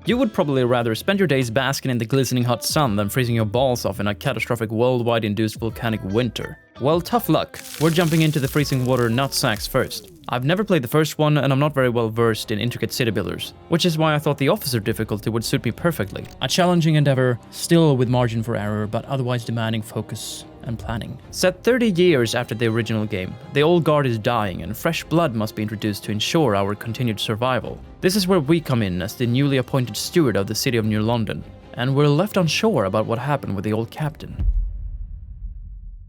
You would probably rather spend your days basking in the glistening hot sun than freezing your balls off in a catastrophic worldwide induced volcanic winter. Well, tough luck. We're jumping into the freezing water nutsacks first. I've never played the first one, and I'm not very well versed in intricate city builders, which is why I thought the officer difficulty would suit me perfectly. A challenging endeavor, still with margin for error, but otherwise demanding focus and planning. Set 30 years after the original game, the old guard is dying and fresh blood must be introduced to ensure our continued survival. This is where we come in as the newly appointed steward of the city of New London, and we're left unsure about what happened with the old captain.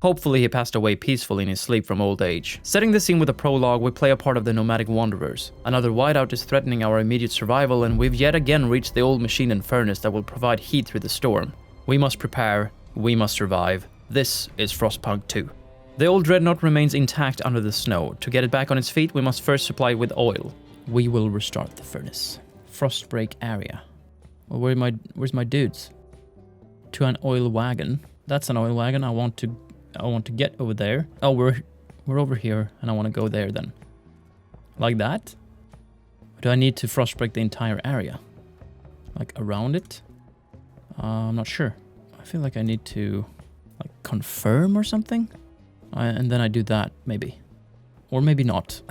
Hopefully he passed away peacefully in his sleep from old age. Setting the scene with a prologue, we play a part of the nomadic wanderers. Another whiteout is threatening our immediate survival, and we've yet again reached the old machine and furnace that will provide heat through the storm. We must prepare, we must survive. This is Frostpunk 2. The old dreadnought remains intact under the snow. To get it back on its feet, we must first supply it with oil. We will restart the furnace. Frostbreak area. Well, where's my dudes? To an oil wagon. That's an oil wagon. I want to get over there. Oh, we're over here, and I want to go there then. Like that? Or do I need to frostbreak the entire area? Like around it? I'm not sure. I feel like I need to like confirm or something. And then I do that, maybe. Or maybe not.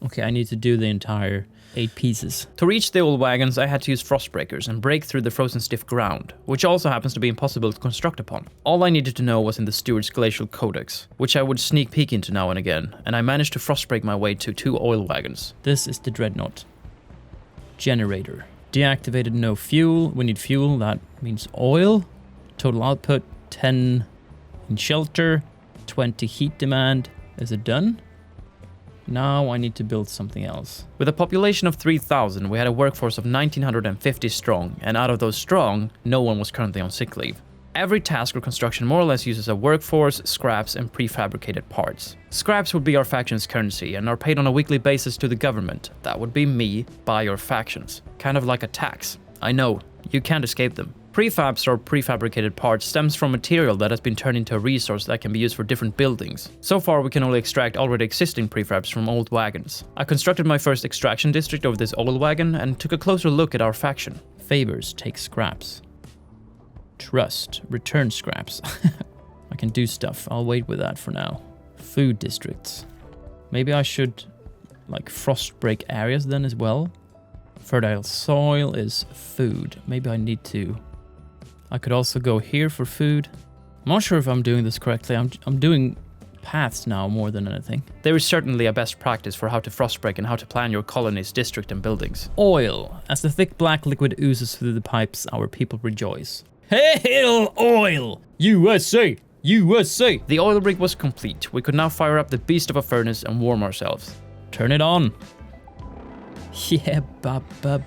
Okay, I need to do the entire 8 pieces. To reach the old wagons, I had to use frostbreakers and break through the frozen stiff ground, which also happens to be impossible to construct upon. All I needed to know was in the Steward's Glacial Codex, which I would sneak peek into now and again, and I managed to frostbreak my way to 2 oil wagons. This is the dreadnought. Generator. Deactivated, no fuel. We need fuel, that means oil. Total output, 10 in shelter, 20 heat demand. Is it done? Now I need to build something else. With a population of 3,000, we had a workforce of 1,950 strong, and out of those strong, no one was currently on sick leave. Every task or construction more or less uses a workforce, scraps, and prefabricated parts. Scraps would be our faction's currency and are paid on a weekly basis to the government. That would be me, by your factions. Kind of like a tax. I know, you can't escape them. Prefabs or prefabricated parts stems from material that has been turned into a resource that can be used for different buildings. So far we can only extract already existing prefabs from old wagons. I constructed my first extraction district over this oil wagon and took a closer look at our faction. Favors, take scraps. Trust, return scraps. I can do stuff, I'll wait with that for now. Food districts. Maybe I should like frost break areas then as well. Fertile soil is food. Maybe I need to... I could also go here for food. I'm not sure if I'm doing this correctly. I'm doing paths now more than anything. There is certainly a best practice for how to frostbreak and how to plan your colony's district and buildings. Oil. As the thick black liquid oozes through the pipes, our people rejoice. Hail oil! USA! USA! The oil rig was complete. We could now fire up the beast of a furnace and warm ourselves. Turn it on. Yeah,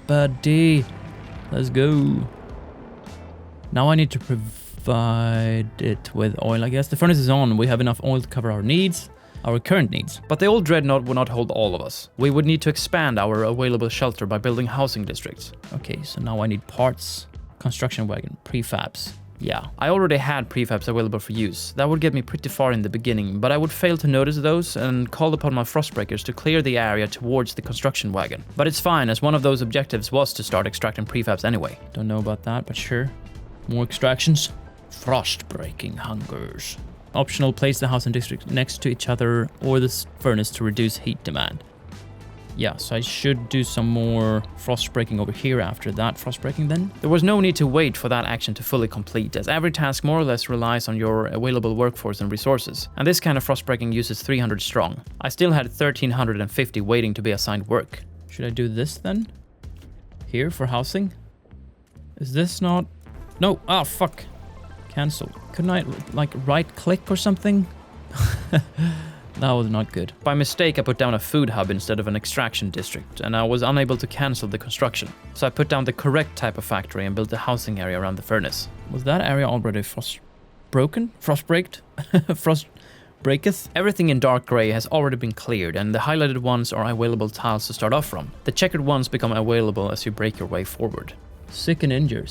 buddy. Let's go. Now I need to provide it with oil, I guess. The furnace is on. We have enough oil to cover our needs, our current needs. But the old dreadnought would not hold all of us. We would need to expand our available shelter by building housing districts. Okay, so now I need parts, construction wagon, prefabs. Yeah, I already had prefabs available for use. That would get me pretty far in the beginning, but I would fail to notice those and call upon my frostbreakers to clear the area towards the construction wagon. But it's fine, as one of those objectives was to start extracting prefabs anyway. Don't know about that, but sure. More extractions. Frost-breaking hungers. Optional, place the housing district next to each other or the furnace to reduce heat demand. Yeah, so I should do some more frost breaking over here after that frost breaking then. There was no need to wait for that action to fully complete, as every task more or less relies on your available workforce and resources. And this kind of frost breaking uses 300 strong. I still had 1,350 waiting to be assigned work. Should I do this then? Here for housing? Is this not... No, ah, fuck. Cancel. Couldn't I like right click or something? That was not good. By mistake, I put down a food hub instead of an extraction district, and I was unable to cancel the construction. So I put down the correct type of factory and built a housing area around the furnace. Was that area already frost-broken? Frost-braked? Frost-breaketh? Everything in dark gray has already been cleared, and the highlighted ones are available tiles to start off from. The checkered ones become available as you break your way forward. Sick and injured.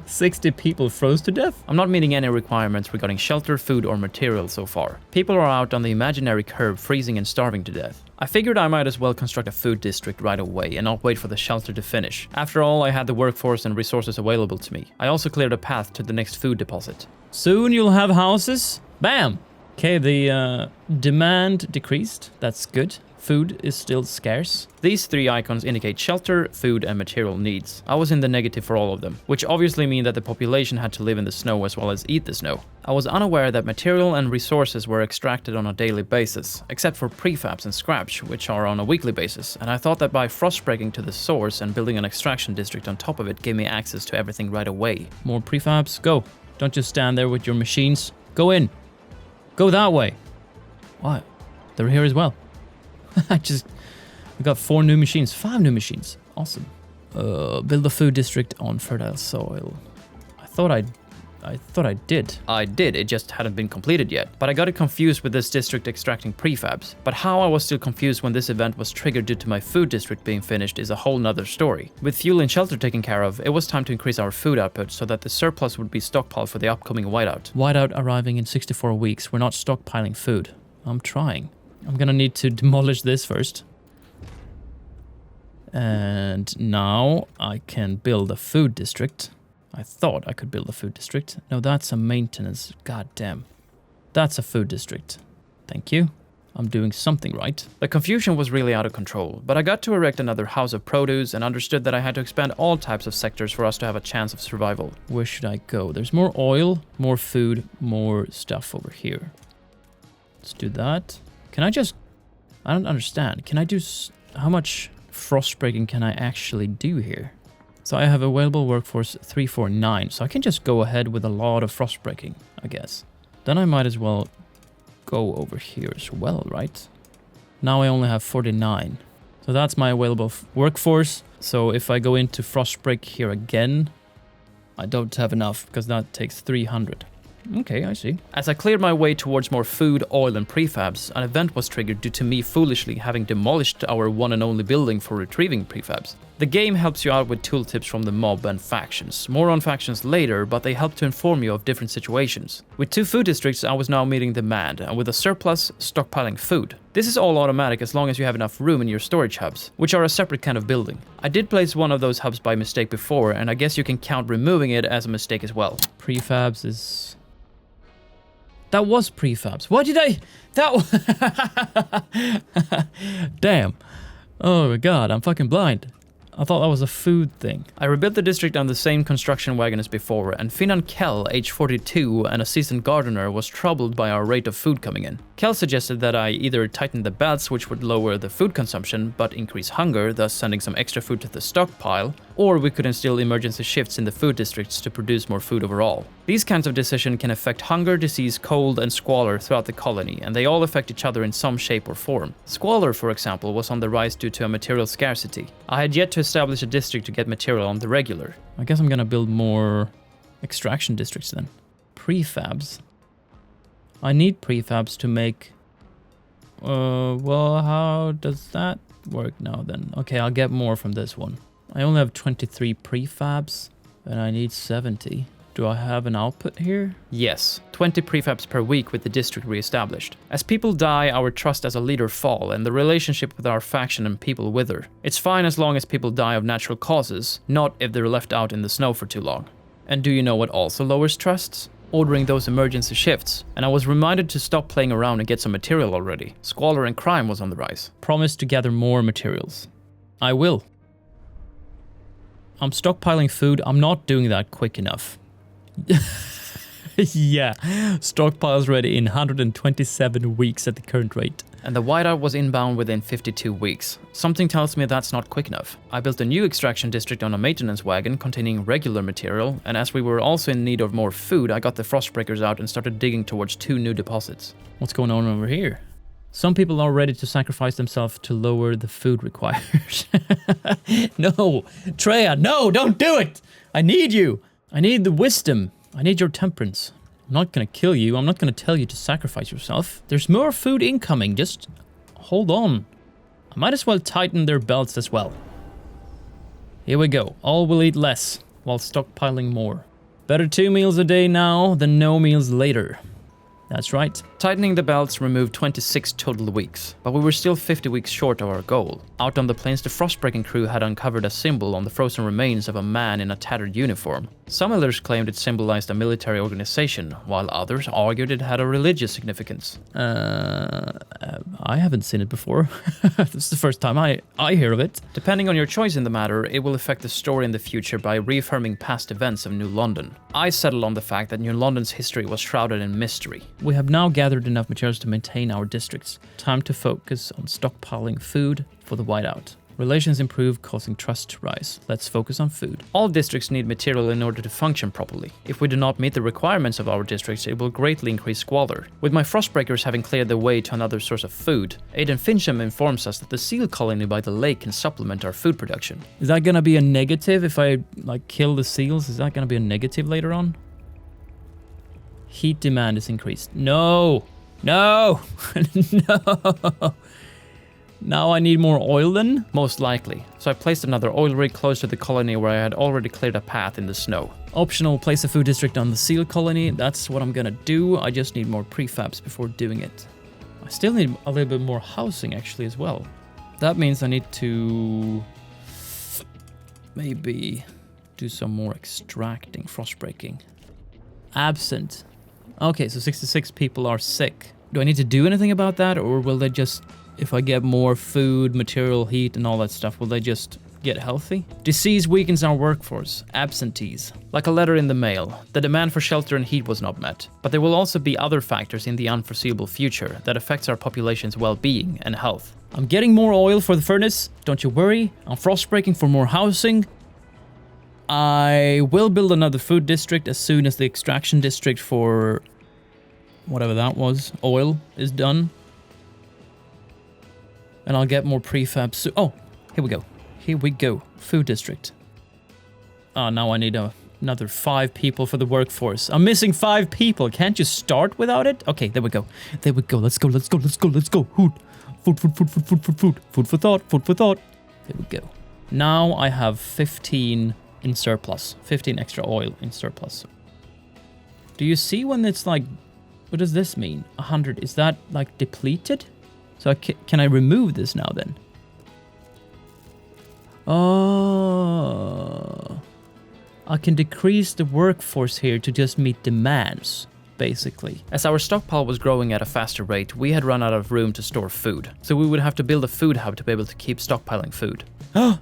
60 people froze to death? I'm not meeting any requirements regarding shelter, food, or material so far. People are out on the imaginary curb freezing and starving to death. I figured I might as well construct a food district right away and not wait for the shelter to finish. After all, I had the workforce and resources available to me. I also cleared a path to the next food deposit. Soon you'll have houses. Bam! Okay, the demand decreased. That's good. Food is still scarce. These 3 icons indicate shelter, food, and material needs. I was in the negative for all of them, which obviously mean that the population had to live in the snow as well as eat the snow. I was unaware that material and resources were extracted on a daily basis, except for prefabs and scraps, which are on a weekly basis, and I thought that by frostbreaking to the source and building an extraction district on top of it gave me access to everything right away. More prefabs? Go. Don't just stand there with your machines. Go in. Go that way. What? They're here as well. I got 4 new machines, 5 new machines. Awesome. Build a food district on fertile soil. I thought I did. I did, it just hadn't been completed yet. But I got it confused with this district extracting prefabs. But how I was still confused when this event was triggered due to my food district being finished is a whole nother story. With fuel and shelter taken care of, it was time to increase our food output so that the surplus would be stockpiled for the upcoming whiteout. Whiteout arriving in 64 weeks. We're not stockpiling food. I'm trying. I'm gonna need to demolish this first. And now I can build a food district. I thought I could build a food district. No, that's a maintenance. God damn. That's a food district. Thank you. I'm doing something right. The confusion was really out of control, but I got to erect another house of produce and understood that I had to expand all types of sectors for us to have a chance of survival. Where should I go? There's more oil, more food, more stuff over here. Let's do that. Can I just... I don't understand. Can I do... How much frostbreaking can I actually do here? So I have available workforce 349, so I can just go ahead with a lot of frostbreaking, I guess. Then I might as well go over here as well, right? Now I only have 49. So that's my available workforce. So if I go into frostbreak here again, I don't have enough because that takes 300. Okay, I see. As I cleared my way towards more food, oil, and prefabs, an event was triggered due to me foolishly having demolished our one and only building for retrieving prefabs. The game helps you out with tooltips from the mob and factions. More on factions later, but they help to inform you of different situations. With 2 food districts, I was now meeting demand, and with a surplus, stockpiling food. This is all automatic as long as you have enough room in your storage hubs, which are a separate kind of building. I did place one of those hubs by mistake before, and I guess you can count removing it as a mistake as well. Prefabs is... That was prefabs. What did I... That... Damn. Oh my god, I'm fucking blind. I thought that was a food thing. I rebuilt the district on the same construction wagon as before, and Finan Kell, age 42 and a seasoned gardener, was troubled by our rate of food coming in. Kell suggested that I either tighten the belts, which would lower the food consumption but increase hunger, thus sending some extra food to the stockpile, or we could instill emergency shifts in the food districts to produce more food overall. These kinds of decisions can affect hunger, disease, cold, and squalor throughout the colony, and they all affect each other in some shape or form. Squalor, for example, was on the rise due to a material scarcity. I had yet to establish a district to get material on the regular. I guess I'm gonna build more extraction districts then. Prefabs. I need prefabs to make... well, how does that work now then? Okay, I'll get more from this one. I only have 23 prefabs, and I need 70. Do I have an output here? Yes, 20 prefabs per week with the district re-established. As people die, our trust as a leader fall, and the relationship with our faction and people wither. It's fine as long as people die of natural causes, not if they're left out in the snow for too long. And do you know what also lowers trusts? Ordering those emergency shifts, and I was reminded to stop playing around and get some material already. Squalor and crime was on the rise. Promise to gather more materials. I will. I'm stockpiling food. I'm not doing that quick enough. Yeah, stockpiles ready in 127 weeks at the current rate. And the whiteout was inbound within 52 weeks. Something tells me that's not quick enough. I built a new extraction district on a maintenance wagon containing regular material, and as we were also in need of more food, I got the frostbreakers out and started digging towards 2 new deposits. What's going on over here? Some people are ready to sacrifice themselves to lower the food required. No, Treya, no, don't do it! I need you! I need the wisdom. I need your temperance. I'm not gonna kill you. I'm not gonna tell you to sacrifice yourself. There's more food incoming. Just hold on. I might as well tighten their belts as well. Here we go. All will eat less. while stockpiling more. Better 2 meals a day now than no meals later. That's right. Tightening the belts removed 26 total weeks, but we were still 50 weeks short of our goal. Out on the plains, the Frostbreaking crew had uncovered a symbol on the frozen remains of a man in a tattered uniform. Some elders claimed it symbolized a military organization, while others argued it had a religious significance. I haven't seen it before. This is the first time I hear of it. Depending on your choice in the matter, it will affect the story in the future by reaffirming past events of New London. I settled on the fact that New London's history was shrouded in mystery. We have now gathered enough materials to maintain our districts. Time to focus on stockpiling food for the whiteout. Relations improve, causing trust to rise. Let's focus on food. All districts need material in order to function properly. If we do not meet the requirements of our districts, it will greatly increase squalor. With my Frostbreakers having cleared the way to another source of food, Aiden Fincham informs us that the seal colony by the lake can supplement our food production. Is that gonna be a negative if I, kill the seals? Is that gonna be a negative later on? Heat demand is increased. No! No! No! Now I need more oil then? Most likely. So I placed another oil rig close to the colony where I had already cleared a path in the snow. Optional, place a food district on the seal colony. That's what I'm gonna do. I just need more prefabs before doing it. I still need a little bit more housing actually as well. That means I need to maybe do some more extracting, frostbreaking. Absent. Okay, so 66 people are sick. Do I need to do anything about that, or will they just, if I get more food, material, heat, and all that stuff, will they just get healthy? Disease weakens our workforce. Absentees. Like a letter in the mail, the demand for shelter and heat was not met. But there will also be other factors in the unforeseeable future that affects our population's well-being and health. I'm getting more oil for the furnace, don't you worry. I'm frostbreaking for more housing. I will build another food district as soon as the extraction district for whatever that was, oil, is done. And I'll get more prefabs soon. Oh, here we go. Here we go. Food district. Oh, now I need another 5 people for the workforce. I'm missing 5 people. Can't you start without it? Okay, there we go. There we go. Let's go, let's go, let's go, let's go. Food. Food, food, food, food, food, food, food. Food for thought, food for thought. There we go. Now I have 15 in surplus. 15 extra oil in surplus. Do you see when it's like, what does this mean? 100, is that like depleted? So can I remove this now then? Oh, I can decrease the workforce here to just meet demands, basically. As our stockpile was growing at a faster rate, we had run out of room to store food. So we would have to build a food hub to be able to keep stockpiling food. Oh,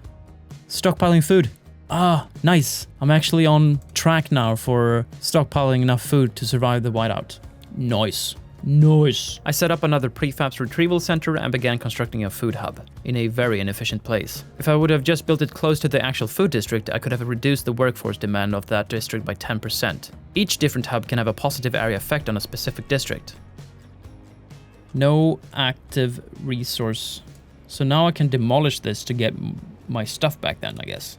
stockpiling food. Ah, nice. I'm actually on track now for stockpiling enough food to survive the whiteout. Nice. Nice. I set up another prefabs retrieval center and began constructing a food hub in a very inefficient place. If I would have just built it close to the actual food district, I could have reduced the workforce demand of that district by 10%. Each different hub can have a positive area effect on a specific district. No active resource. So now I can demolish this to get my stuff back then, I guess.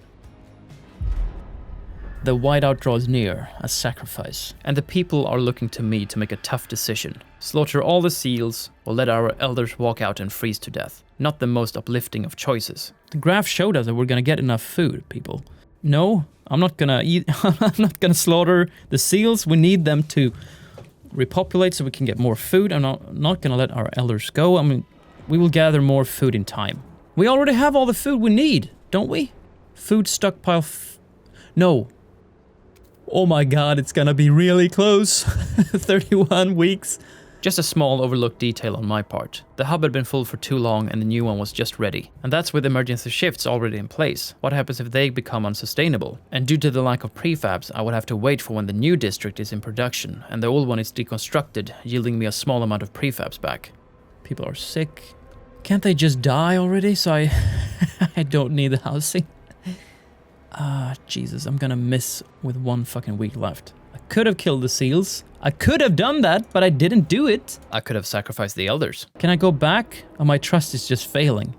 The whiteout draws near, a sacrifice, and the people are looking to me to make a tough decision. Slaughter all the seals, or let our elders walk out and freeze to death. Not the most uplifting of choices. The graph showed us that we're gonna get enough food, people. No, I'm not gonna eat, I'm not gonna slaughter the seals. We need them to repopulate so we can get more food. I'm not gonna let our elders go. I mean, we will gather more food in time. We already have all the food we need, don't we? Food stockpile, no. Oh my god, it's gonna be really close. 31 weeks. Just a small overlooked detail on my part. The hub had been full for too long and the new one was just ready. And that's with emergency shifts already in place. What happens if they become unsustainable? And due to the lack of prefabs, I would have to wait for when the new district is in production and the old one is deconstructed, yielding me a small amount of prefabs back. People are sick. Can't they just die already so I don't need the housing? Ah, Jesus, I'm gonna miss with 1 fucking week left. I could have killed the seals. I could have done that, but I didn't do it. I could have sacrificed the elders. Can I go back? Oh, my trust is just failing.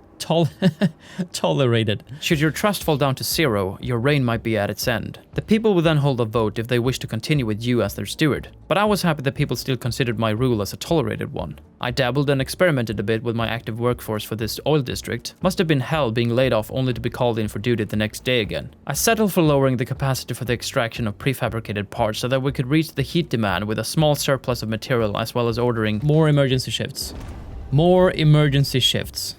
Tolerated. Should your trust fall down to 0, your reign might be at its end. The people will then hold a vote if they wish to continue with you as their steward. But I was happy that people still considered my rule as a tolerated one. I dabbled and experimented a bit with my active workforce for this oil district. Must have been hell being laid off only to be called in for duty the next day again. I settled for lowering the capacity for the extraction of prefabricated parts so that we could reach the heat demand with a small surplus of material, as well as ordering more emergency shifts. More emergency shifts.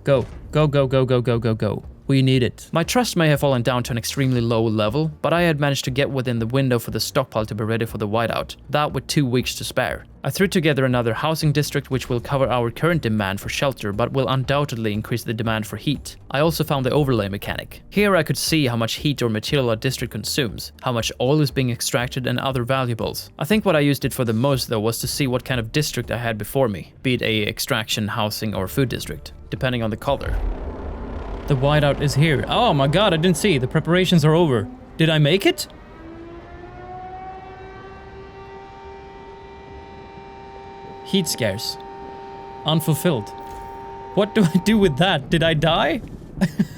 Go. Go, go, go, go, go, go, go. We need it. My trust may have fallen down to an extremely low level, but I had managed to get within the window for the stockpile to be ready for the whiteout, that with 2 weeks to spare. I threw together another housing district which will cover our current demand for shelter, but will undoubtedly increase the demand for heat. I also found the overlay mechanic. Here I could see how much heat or material a district consumes, how much oil is being extracted and other valuables. I think what I used it for the most though was to see what kind of district I had before me, be it a extraction, housing or food district, depending on the color. The whiteout is here. Oh my god, I didn't see. The preparations are over. Did I make it? Heat scarce. Unfulfilled. What do I do with that? Did I die?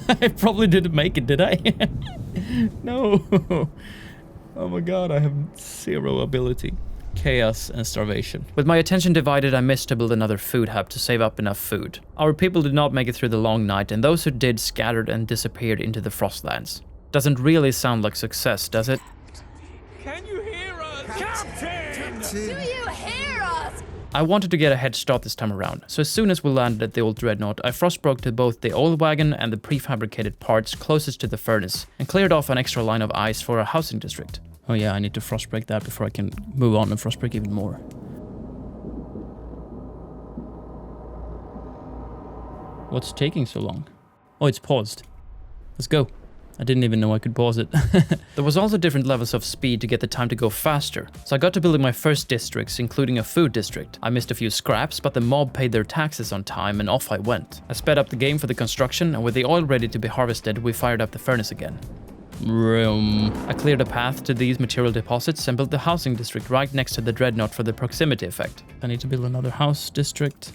I probably didn't make it, did I? No. Oh my god, I have 0 ability. Chaos and starvation. With my attention divided, I missed to build another food hub to save up enough food. Our people did not make it through the long night, and those who did scattered and disappeared into the Frostlands. Doesn't really sound like success, does it? Can you hear us? Captain! Do you hear us? I wanted to get a head start this time around, so as soon as we landed at the old dreadnought, I frostbroke to both the oil wagon and the prefabricated parts closest to the furnace, and cleared off an extra line of ice for a housing district. Oh yeah, I need to frostbreak that before I can move on and frostbreak even more. What's taking so long? Oh, it's paused. Let's go. I didn't even know I could pause it. There was also different levels of speed to get the time to go faster. So I got to building my first districts, including a food district. I missed a few scraps, but the mob paid their taxes on time and off I went. I sped up the game for the construction, and with the oil ready to be harvested, we fired up the furnace again. I cleared a path to these material deposits and built the housing district right next to the dreadnought for the proximity effect. I need to build another house district.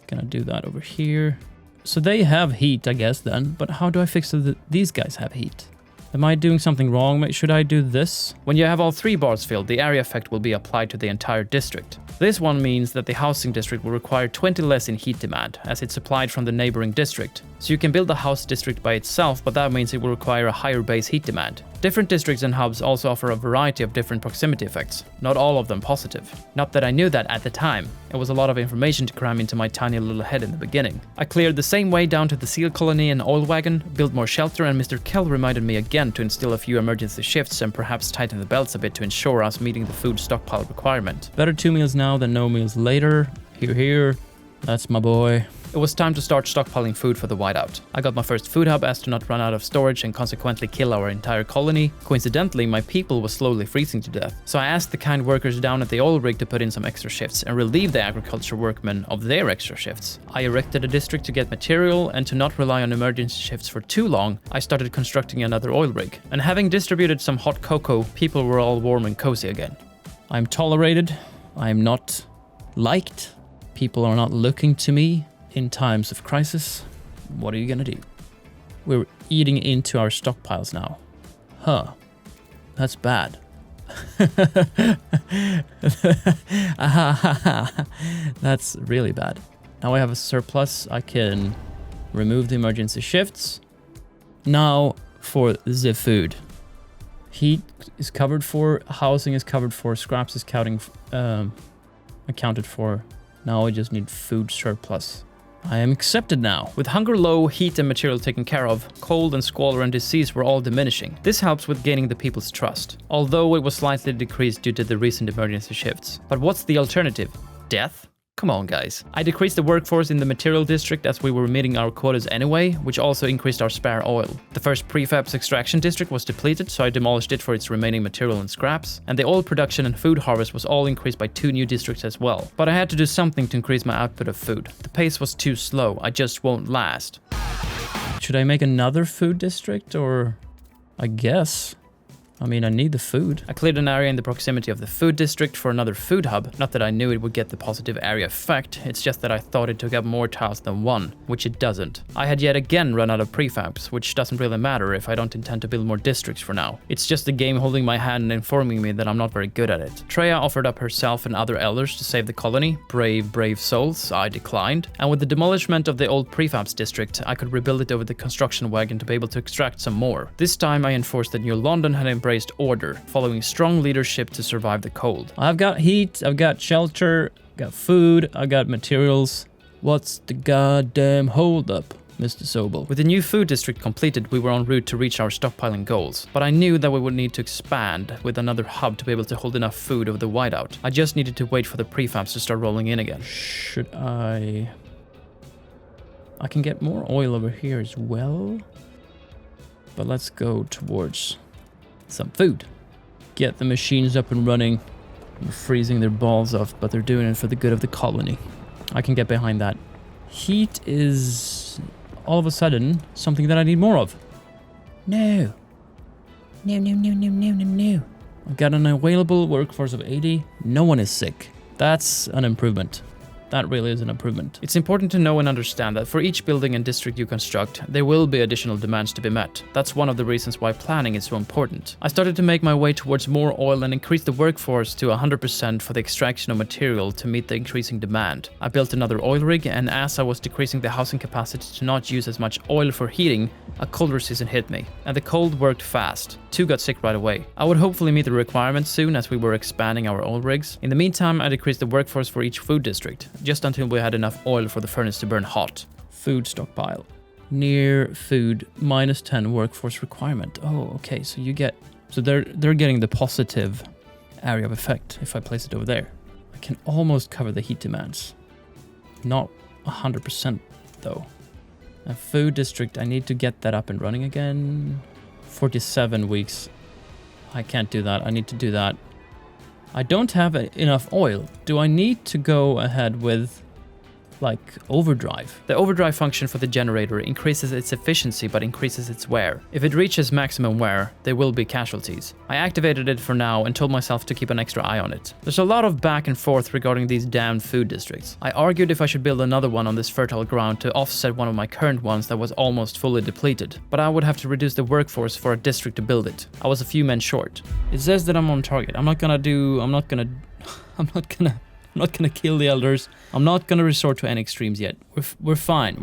Gonna do that over here. So they have heat, I guess, then, but how do I fix that these guys have heat? Am I doing something wrong? Should I do this? When you have all 3 bars filled, the area effect will be applied to the entire district. This one means that the housing district will require 20 less in heat demand, as it's supplied from the neighboring district. So you can build the house district by itself, but that means it will require a higher base heat demand. Different districts and hubs also offer a variety of different proximity effects, not all of them positive. Not that I knew that at the time. It was a lot of information to cram into my tiny little head in the beginning. I cleared the same way down to the seal colony and oil wagon, built more shelter, and Mr. Kell reminded me again to instill a few emergency shifts and perhaps tighten the belts a bit to ensure us meeting the food stockpile requirement. Better 2 meals now than no meals later. Here. That's my boy. It was time to start stockpiling food for the whiteout. I got my first food hub as to not run out of storage and consequently kill our entire colony. Coincidentally, my people was slowly freezing to death, so I asked the kind workers down at the oil rig to put in some extra shifts and relieve the agriculture workmen of their extra shifts. I erected a district to get material, and to not rely on emergency shifts for too long, I started constructing another oil rig. And having distributed some hot cocoa, people were all warm and cozy again. I'm tolerated. I'm not liked. People are not looking to me in times of crisis. What are you gonna do? We're eating into our stockpiles now. Huh. That's bad. That's really bad. Now I have a surplus. I can remove the emergency shifts. Now for the food. Heat is covered for, housing is covered for, scraps is accounted for. Now I just need food surplus. I am accepted now. With hunger low, heat and material taken care of, cold and squalor and disease were all diminishing. This helps with gaining the people's trust, although it was slightly decreased due to the recent emergency shifts. But what's the alternative? Death? Come on, guys. I decreased the workforce in the material district as we were meeting our quotas anyway, which also increased our spare oil. The first prefabs extraction district was depleted, so I demolished it for its remaining material and scraps, and the oil production and food harvest was all increased by 2 new districts as well. But I had to do something to increase my output of food. The pace was too slow. I just won't last. Should I make another food district, or... I guess. I mean, I need the food. I cleared an area in the proximity of the food district for another food hub. Not that I knew it would get the positive area effect, it's just that I thought it took up more tiles than one, which it doesn't. I had yet again run out of prefabs, which doesn't really matter if I don't intend to build more districts for now. It's just the game holding my hand and informing me that I'm not very good at it. Treya offered up herself and other elders to save the colony. Brave souls. I declined. And with the demolishment of the old prefabs district, I could rebuild it over the construction wagon to be able to extract some more. This time I enforced that New London had embraced order, following strong leadership to survive the cold. I've got heat, I've got shelter, got food, I got materials. What's the goddamn holdup, Mr. Sobel? With the new food district completed, we were en route to reach our stockpiling goals, but I knew that we would need to expand with another hub to be able to hold enough food over the whiteout. I just needed to wait for the prefabs to start rolling in again. Should I can get more oil over here as well, but let's go towards some food. Get the machines up and running. They're freezing their balls off, but they're doing it for the good of the colony. I can get behind that. Heat is all of a sudden something that I need more of. No. I've got an available workforce of 80. No one is sick. That's an improvement. That really is an improvement. It's important to know and understand that for each building and district you construct, there will be additional demands to be met. That's one of the reasons why planning is so important. I started to make my way towards more oil and increase the workforce to 100% for the extraction of material to meet the increasing demand. I built another oil rig, and as I was decreasing the housing capacity to not use as much oil for heating, a colder season hit me, and the cold worked fast. 2 got sick right away. I would hopefully meet the requirements soon as we were expanding our oil rigs. In the meantime, I decreased the workforce for each food district, just until we had enough oil for the furnace to burn hot. Food stockpile. Near food, -10 workforce requirement. Oh, okay, so you get... So they're getting the positive area of effect if I place it over there. I can almost cover the heat demands. Not 100% though. A food district, I need to get that up and running again. 47 weeks. I can't do that. I need to do that. I don't have enough oil. Do I need to go ahead with like overdrive? The overdrive function for the generator increases its efficiency but increases its wear. If it reaches maximum wear, there will be casualties. I activated it for now and told myself to keep an extra eye on it. There's a lot of back and forth regarding these damned food districts. I argued if I should build another one on this fertile ground to offset one of my current ones that was almost fully depleted, but I would have to reduce the workforce for a district to build it. I was a few men short. It says that I'm on target. I'm not gonna kill the elders. I'm not gonna resort to any extremes yet. We're fine.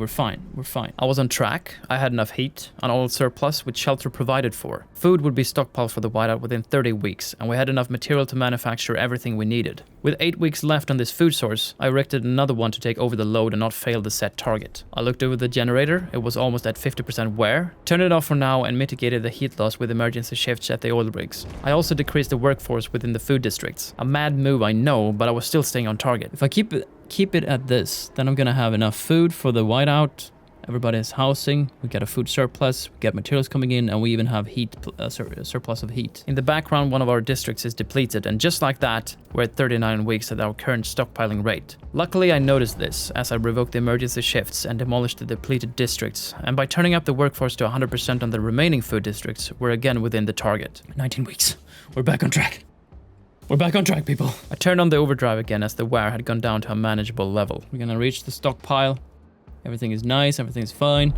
I was on track. I had enough heat, an oil surplus with shelter provided for. Food would be stockpiled for the whiteout within 30 weeks, and we had enough material to manufacture everything we needed. With 8 weeks left on this food source, I erected another one to take over the load and not fail the set target. I looked over the generator. It was almost at 50% wear. Turned it off for now and mitigated the heat loss with emergency shifts at the oil rigs. I also decreased the workforce within the food districts. A mad move, I know, but I was still staying on target. If I keep it at this, then I'm gonna have enough food for the whiteout. Everybody has housing, we get a food surplus, we get materials coming in, and we even have heat, surplus of heat. In the background, one of our districts is depleted, and just like that, we're at 39 weeks at our current stockpiling rate. Luckily, I noticed this as I revoked the emergency shifts and demolished the depleted districts, and by turning up the workforce to 100% on the remaining food districts, we're again within the target. 19 weeks. We're back on track. We're back on track, people. I turned on the overdrive again as the wear had gone down to a manageable level. We're gonna reach the stockpile. Everything is nice, everything's fine.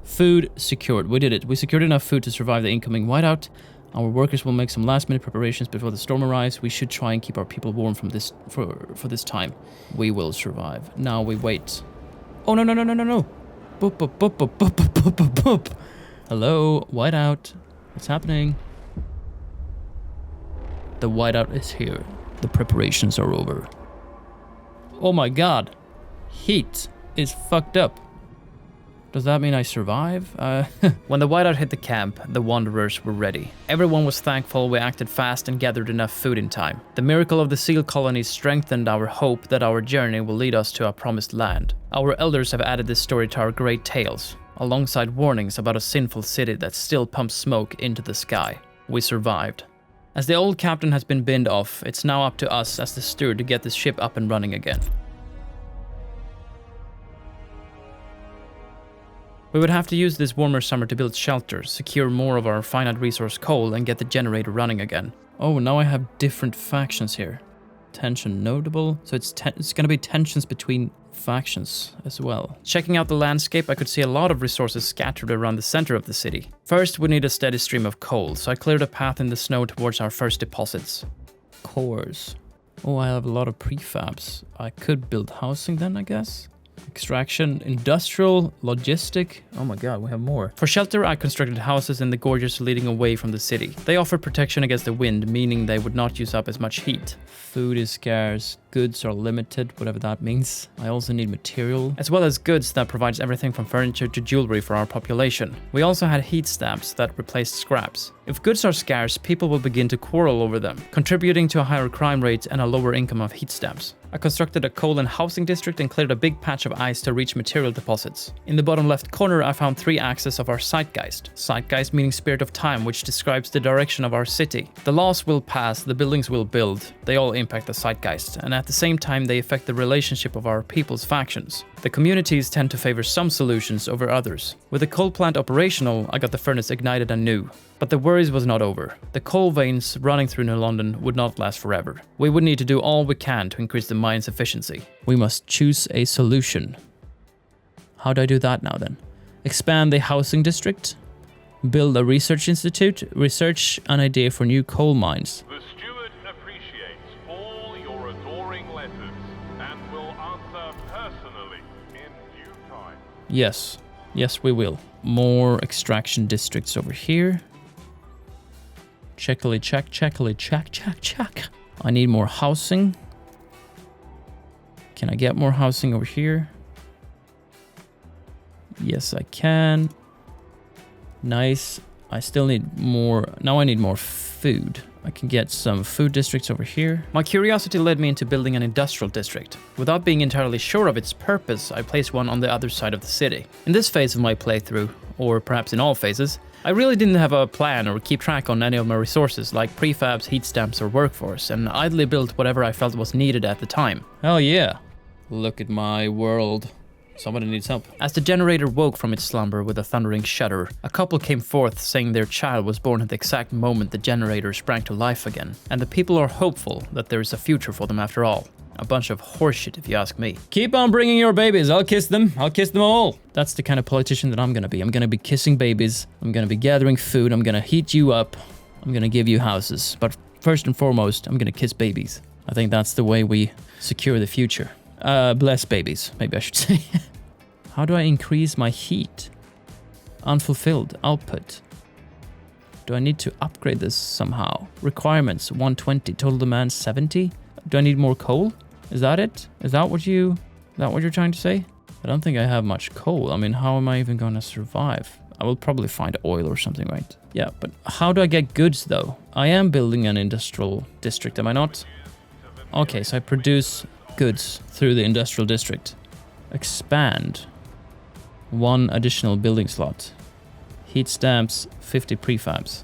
Food secured. We did it. We secured enough food to survive the incoming whiteout. Our workers will make some last-minute preparations before the storm arrives. We should try and keep our people warm from this for this time. We will survive. Now we wait. Oh, no. Boop, boop, boop, boop, boop, boop, boop, boop, boop. Hello, whiteout. What's happening? The whiteout is here. The preparations are over. Oh my god. Heat is fucked up. Does that mean I survive? When the whiteout hit the camp, the wanderers were ready. Everyone was thankful we acted fast and gathered enough food in time. The miracle of the seal colonies strengthened our hope that our journey will lead us to our promised land. Our elders have added this story to our great tales, alongside warnings about a sinful city that still pumps smoke into the sky. We survived. As the old captain has been binned off, it's now up to us as the steward to get this ship up and running again. We would have to use this warmer summer to build shelters, secure more of our finite resource coal, and get the generator running again. Oh, now I have different factions here. Tension notable, so it's gonna be tensions between factions as well. Checking out the landscape, I could see a lot of resources scattered around the center of the city. First, we need a steady stream of coal, so I cleared a path in the snow towards our first deposits. Cores. Oh, I have a lot of prefabs. I could build housing then, I guess. Extraction, industrial, logistic. Oh my god, we have more. For shelter, I constructed houses in the gorges leading away from the city. They offer protection against the wind, meaning they would not use up as much heat. Food is scarce, goods are limited, whatever that means. I also need material, as well as goods that provides everything from furniture to jewelry for our population. We also had heat stamps that replaced scraps. If goods are scarce, people will begin to quarrel over them, contributing to a higher crime rate and a lower income of heat stamps. I constructed a coal and housing district and cleared a big patch of ice to reach material deposits. In the bottom left corner, I found 3 axes of our zeitgeist. Zeitgeist meaning spirit of time, which describes the direction of our city. The laws will pass, the buildings will build. They all impact the zeitgeist, and at the same time they affect the relationship of our people's factions. The communities tend to favor some solutions over others. With the coal plant operational, I got the furnace ignited anew. But the worries was not over. The coal veins running through New London would not last forever. We would need to do all we can to increase the mine's efficiency. We must choose a solution. How do I do that now then? Expand the housing district? Build a research institute? Research an idea for new coal mines. The steward appreciates all your adoring letters and will answer personally in due time. Yes. Yes, we will. More extraction districts over here. Checkily check, checkily check, check, check. I need more housing. Can I get more housing over here? Yes, I can. Nice. I still need more. Now I need more food. I can get some food districts over here. My curiosity led me into building an industrial district. Without being entirely sure of its purpose, I placed one on the other side of the city. In this phase of my playthrough, or perhaps in all phases, I really didn't have a plan or keep track on any of my resources like prefabs, heat stamps, or workforce, and idly built whatever I felt was needed at the time. Hell yeah. Look at my world. Somebody needs help. As the generator woke from its slumber with a thundering shudder, a couple came forth saying their child was born at the exact moment the generator sprang to life again, and the people are hopeful that there is a future for them after all. A bunch of horseshit if you ask me. Keep on bringing your babies, I'll kiss them all. That's the kind of politician that I'm gonna be. I'm gonna be kissing babies, I'm gonna be gathering food, I'm gonna heat you up, I'm gonna give you houses. But first and foremost, I'm gonna kiss babies. I think that's the way we secure the future. Bless babies, maybe I should say. How do I increase my heat? Unfulfilled output. Do I need to upgrade this somehow? Requirements 120, total demand 70. Do I need more coal? Is that it? Is that what you're trying to say? I don't think I have much coal. I mean, how am I even gonna survive? I will probably find oil or something, right? Yeah, but how do I get goods though? I am building an industrial district, am I not? Okay, so I produce goods through the industrial district. Expand. 1 additional building slot. Heat stamps, 50 prefabs.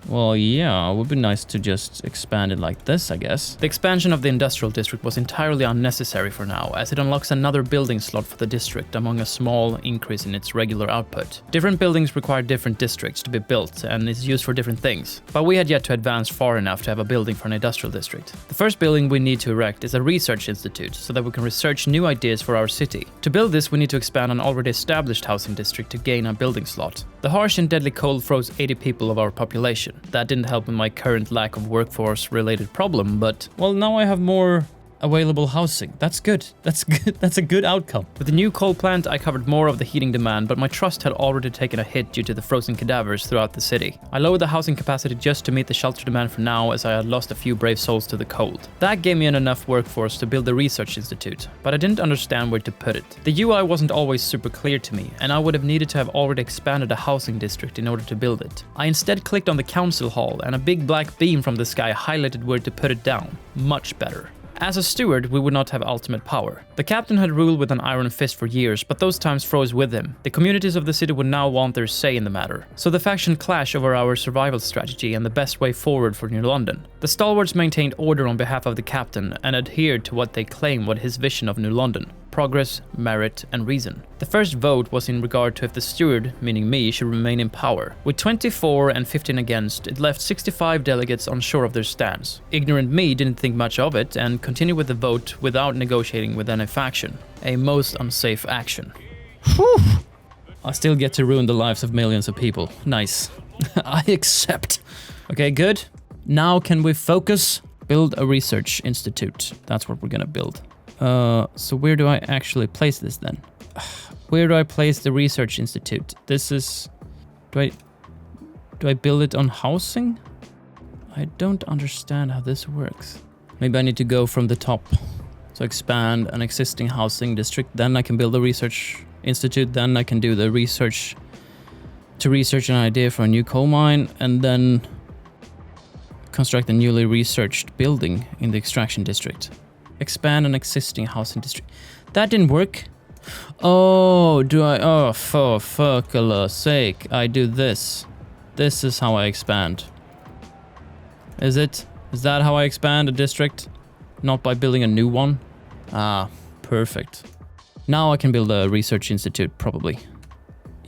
Well, yeah, it would be nice to just expand it like this, I guess. The expansion of the industrial district was entirely unnecessary for now, as it unlocks another building slot for the district among a small increase in its regular output. Different buildings require different districts to be built, and is used for different things. But we had yet to advance far enough to have a building for an industrial district. The first building we need to erect is a research institute, so that we can research new ideas for our city. To build this, we need to expand an already established housing district to gain a building slot. The harsh and deadly cold froze 80 people of our population. That didn't help in my current lack of workforce-related problem, but, well, now I have more available housing. That's good. That's good. That's a good outcome. With the new coal plant, I covered more of the heating demand, but my trust had already taken a hit due to the frozen cadavers throughout the city. I lowered the housing capacity just to meet the shelter demand for now, as I had lost a few brave souls to the cold. That gave me enough workforce to build the research institute, but I didn't understand where to put it. The UI wasn't always super clear to me, and I would have needed to have already expanded a housing district in order to build it. I instead clicked on the council hall, and a big black beam from the sky highlighted where to put it down. Much better. As a steward, we would not have ultimate power. The captain had ruled with an iron fist for years, but those times froze with him. The communities of the city would now want their say in the matter. So the faction clash over our survival strategy and the best way forward for New London. The Stalwarts maintained order on behalf of the captain and adhered to what they claimed was his vision of New London. progress, merit, and reason. The first vote was in regard to if the steward, meaning me, should remain in power. With 24 and 15 against, it left 65 delegates unsure of their stance. Ignorant me didn't think much of it and continued with the vote without negotiating with any faction. A most unsafe action. Whew. I still get to ruin the lives of millions of people. Nice. I accept. Okay, good. Now can we focus? Build a research institute. That's what we're gonna build. So where do I actually place this then? Where do I place the research institute? This is... Do I build it on housing? I don't understand how this works. Maybe I need to go from the top. So expand an existing housing district. Then I can build a research institute. Then I can do the research to research an idea for a new coal mine. And then construct a newly researched building in the extraction district. Expand an existing housing district. That didn't work. Oh, do I? Oh, for fuck's sake. I do this. This is how I expand. Is it? Is that how I expand a district? Not by building a new one? Ah, perfect. Now I can build a research institute, probably.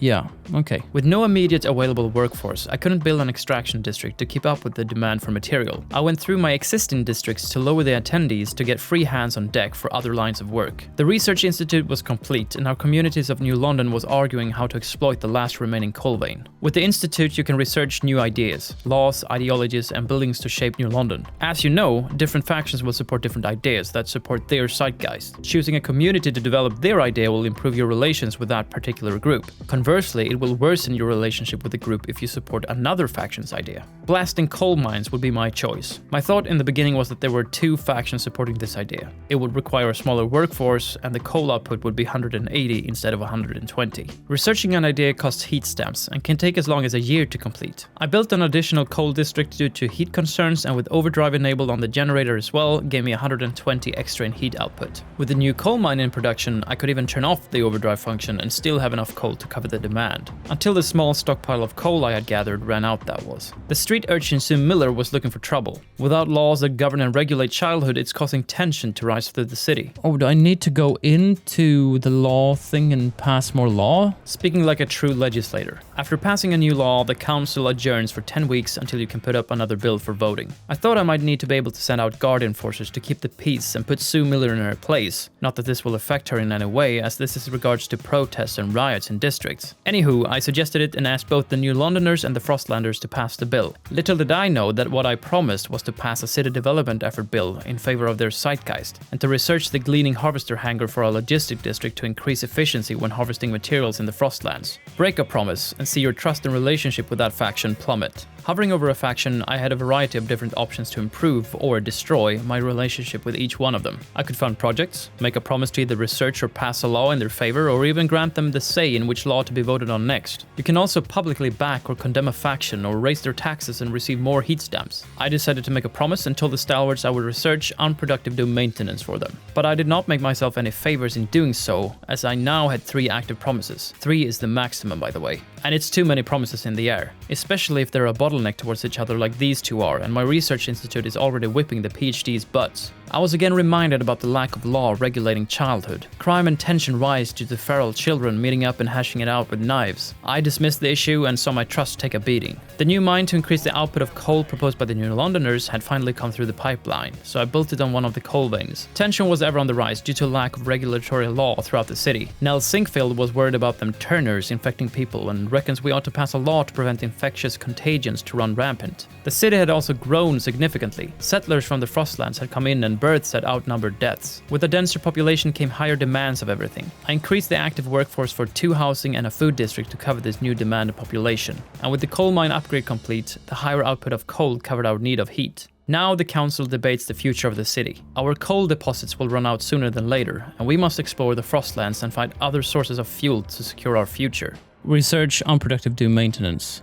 Yeah, okay. With no immediate available workforce, I couldn't build an extraction district to keep up with the demand for material. I went through my existing districts to lower the attendees to get free hands on deck for other lines of work. The research institute was complete, and our communities of New London was arguing how to exploit the last remaining coal vein. With the institute, you can research new ideas, laws, ideologies, and buildings to shape New London. As you know, different factions will support different ideas that support their zeitgeist. Choosing a community to develop their idea will improve your relations with that particular group. Conversely, it will worsen your relationship with the group if you support another faction's idea. Blasting coal mines would be my choice. My thought in the beginning was that there were two factions supporting this idea. It would require a smaller workforce, and the coal output would be 180 instead of 120. Researching an idea costs heat stamps and can take as long as a year to complete. I built an additional coal district due to heat concerns, and with overdrive enabled on the generator as well, gave me 120 extra in heat output. With the new coal mine in production, I could even turn off the overdrive function and still have enough coal to cover the demand. Until the small stockpile of coal I had gathered ran out, that was. The street urchin Sue Miller was looking for trouble. Without laws that govern and regulate childhood, it's causing tension to rise through the city. Oh, do I need to go into the law thing and pass more law? Speaking like a true legislator. After passing a new law, the council adjourns for 10 weeks until you can put up another bill for voting. I thought I might need to be able to send out guard enforcers to keep the peace and put Sue Miller in her place. Not that this will affect her in any way, as this is regards to protests and riots in districts. Anywho, I suggested it and asked both the New Londoners and the Frostlanders to pass the bill. Little did I know that what I promised was to pass a city development effort bill in favor of their zeitgeist, and to research the gleaning harvester hangar for a logistic district to increase efficiency when harvesting materials in the Frostlands. Break a promise and see your trust and relationship with that faction plummet. Hovering over a faction, I had a variety of different options to improve or destroy my relationship with each one of them. I could fund projects, make a promise to either research or pass a law in their favor, or even grant them the say in which law to be voted on next. You can also publicly back or condemn a faction or raise their taxes and receive more heat stamps. I decided to make a promise and told the Stalwarts I would research unproductive do maintenance for them. But I did not make myself any favors in doing so, as I now had 3 active promises. 3 is the maximum, by the way. And it's too many promises in the air, especially if they're a bottleneck towards each other like these two are, and my research institute is already whipping the PhD's butts. I was again reminded about the lack of law regulating childhood. Crime and tension rise due to feral children meeting up and hashing it out with knives. I dismissed the issue and saw my trust take a beating. The new mine to increase the output of coal proposed by the New Londoners had finally come through the pipeline, so I built it on one of the coal veins. Tension was ever on the rise due to lack of regulatory law throughout the city. Nell Sinkfield was worried about them Turners infecting people and reckons we ought to pass a law to prevent infectious contagions to run rampant. The city had also grown significantly. Settlers from the Frostlands had come in and births that outnumbered deaths. With a denser population came higher demands of everything. I increased the active workforce for 2 housing and a food district to cover this new demand of population. And with the coal mine upgrade complete, the higher output of coal covered our need of heat. Now the council debates the future of the city. Our coal deposits will run out sooner than later, and we must explore the Frostlands and find other sources of fuel to secure our future. Research unproductive do maintenance.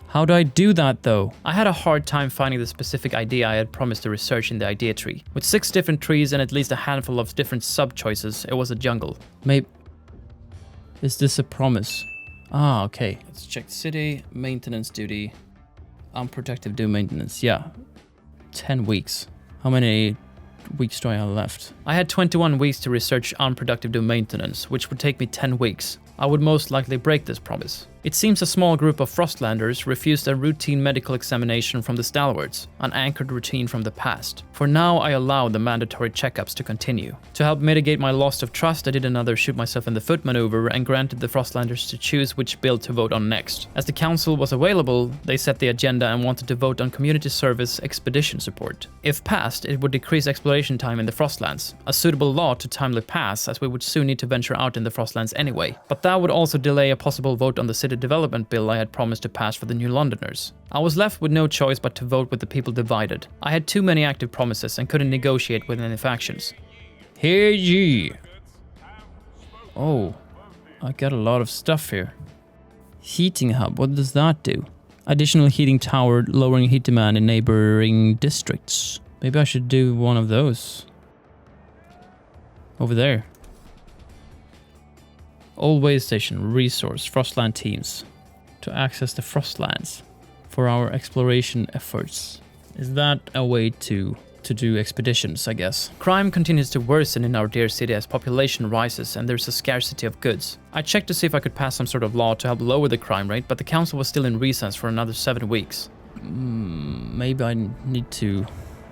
How do I do that though? I had a hard time finding the specific idea I had promised to research in the idea tree. With 6 different trees and at least a handful of different sub-choices, it was a jungle. Maybe... Is this a promise? Ah, okay. Let's check city, maintenance duty, unprotective do maintenance. Yeah. 10 weeks. How many weeks do I have left? I had 21 weeks to research unproductive doom maintenance, which would take me 10 weeks. I would most likely break this promise. It seems a small group of Frostlanders refused a routine medical examination from the Stalwarts, an anchored routine from the past. For now, I allow the mandatory checkups to continue. To help mitigate my loss of trust, I did another shoot myself in the foot maneuver and granted the Frostlanders to choose which bill to vote on next. As the council was available, they set the agenda and wanted to vote on community service expedition support. If passed, it would decrease exploration time in the Frostlands, a suitable law to timely pass as we would soon need to venture out in the Frostlands anyway. But that would also delay a possible vote on the city development bill I had promised to pass for the New Londoners. I was left with no choice but to vote with the people divided. I had too many active promises and couldn't negotiate with any factions. Hear ye! Oh, I got a lot of stuff here. Heating hub, what does that do? Additional heating tower, lowering heat demand in neighboring districts. Maybe I should do one of those. Over there. Old way station, resource, Frostland teams. To access the Frostlands for our exploration efforts. Is that a way to do expeditions, I guess? Crime continues to worsen in our dear city as population rises and there's a scarcity of goods. I checked to see if I could pass some sort of law to help lower the crime rate, but the council was still in recess for another 7 weeks. Maybe I need to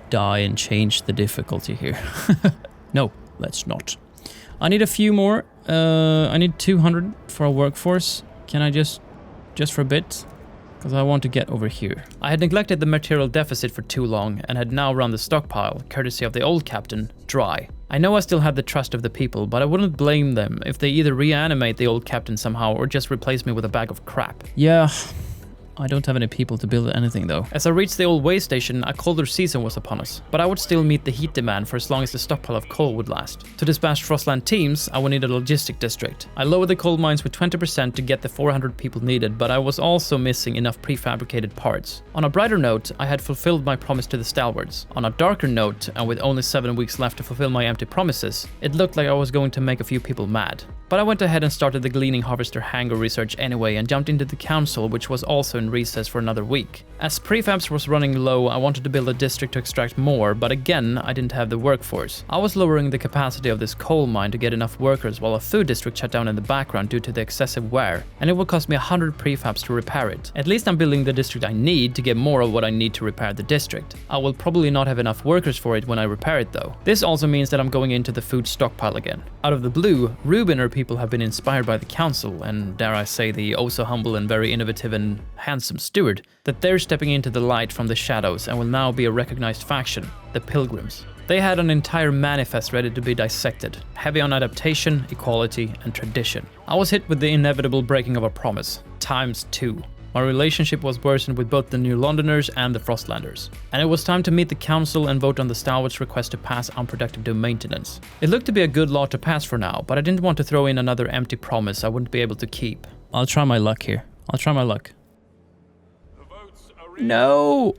die and change the difficulty here. No, let's not. I need a few more. I need 200 for a workforce. Can I just for a bit? Because I want to get over here. I had neglected the material deficit for too long and had now run the stockpile, courtesy of the old captain, dry. I know I still have the trust of the people, but I wouldn't blame them if they either reanimate the old captain somehow or just replace me with a bag of crap. Yeah. I don't have any people to build anything though. As I reached the old way station, a colder season was upon us, but I would still meet the heat demand for as long as the stockpile of coal would last. To dispatch Frostland teams, I would need a logistic district. I lowered the coal mines with 20% to get the 400 people needed, but I was also missing enough prefabricated parts. On a brighter note, I had fulfilled my promise to the Stalwarts. On a darker note, and with only 7 weeks left to fulfill my empty promises, it looked like I was going to make a few people mad. But I went ahead and started the Gleaning Harvester hangar research anyway and jumped into the council, which was also in recess for another week. As prefabs was running low, I wanted to build a district to extract more, but again, I didn't have the workforce. I was lowering the capacity of this coal mine to get enough workers while a food district shut down in the background due to the excessive wear, and it would cost me 100 prefabs to repair it. At least I'm building the district I need to get more of what I need to repair the district. I will probably not have enough workers for it when I repair it though. This also means that I'm going into the food stockpile again. Out of the blue, Rubiner people have been inspired by the council, and dare I say the oh so humble and very innovative and handsome Steward, that they're stepping into the light from the shadows and will now be a recognized faction, the Pilgrims. They had an entire manifest ready to be dissected, heavy on adaptation, equality, and tradition. I was hit with the inevitable breaking of a promise, ×2. My relationship was worsened with both the New Londoners and the Frostlanders, and it was time to meet the council and vote on the Stalwart's request to pass unproductive doom maintenance. It looked to be a good law to pass for now, but I didn't want to throw in another empty promise I wouldn't be able to keep. I'll try my luck here. I'll try my luck. No!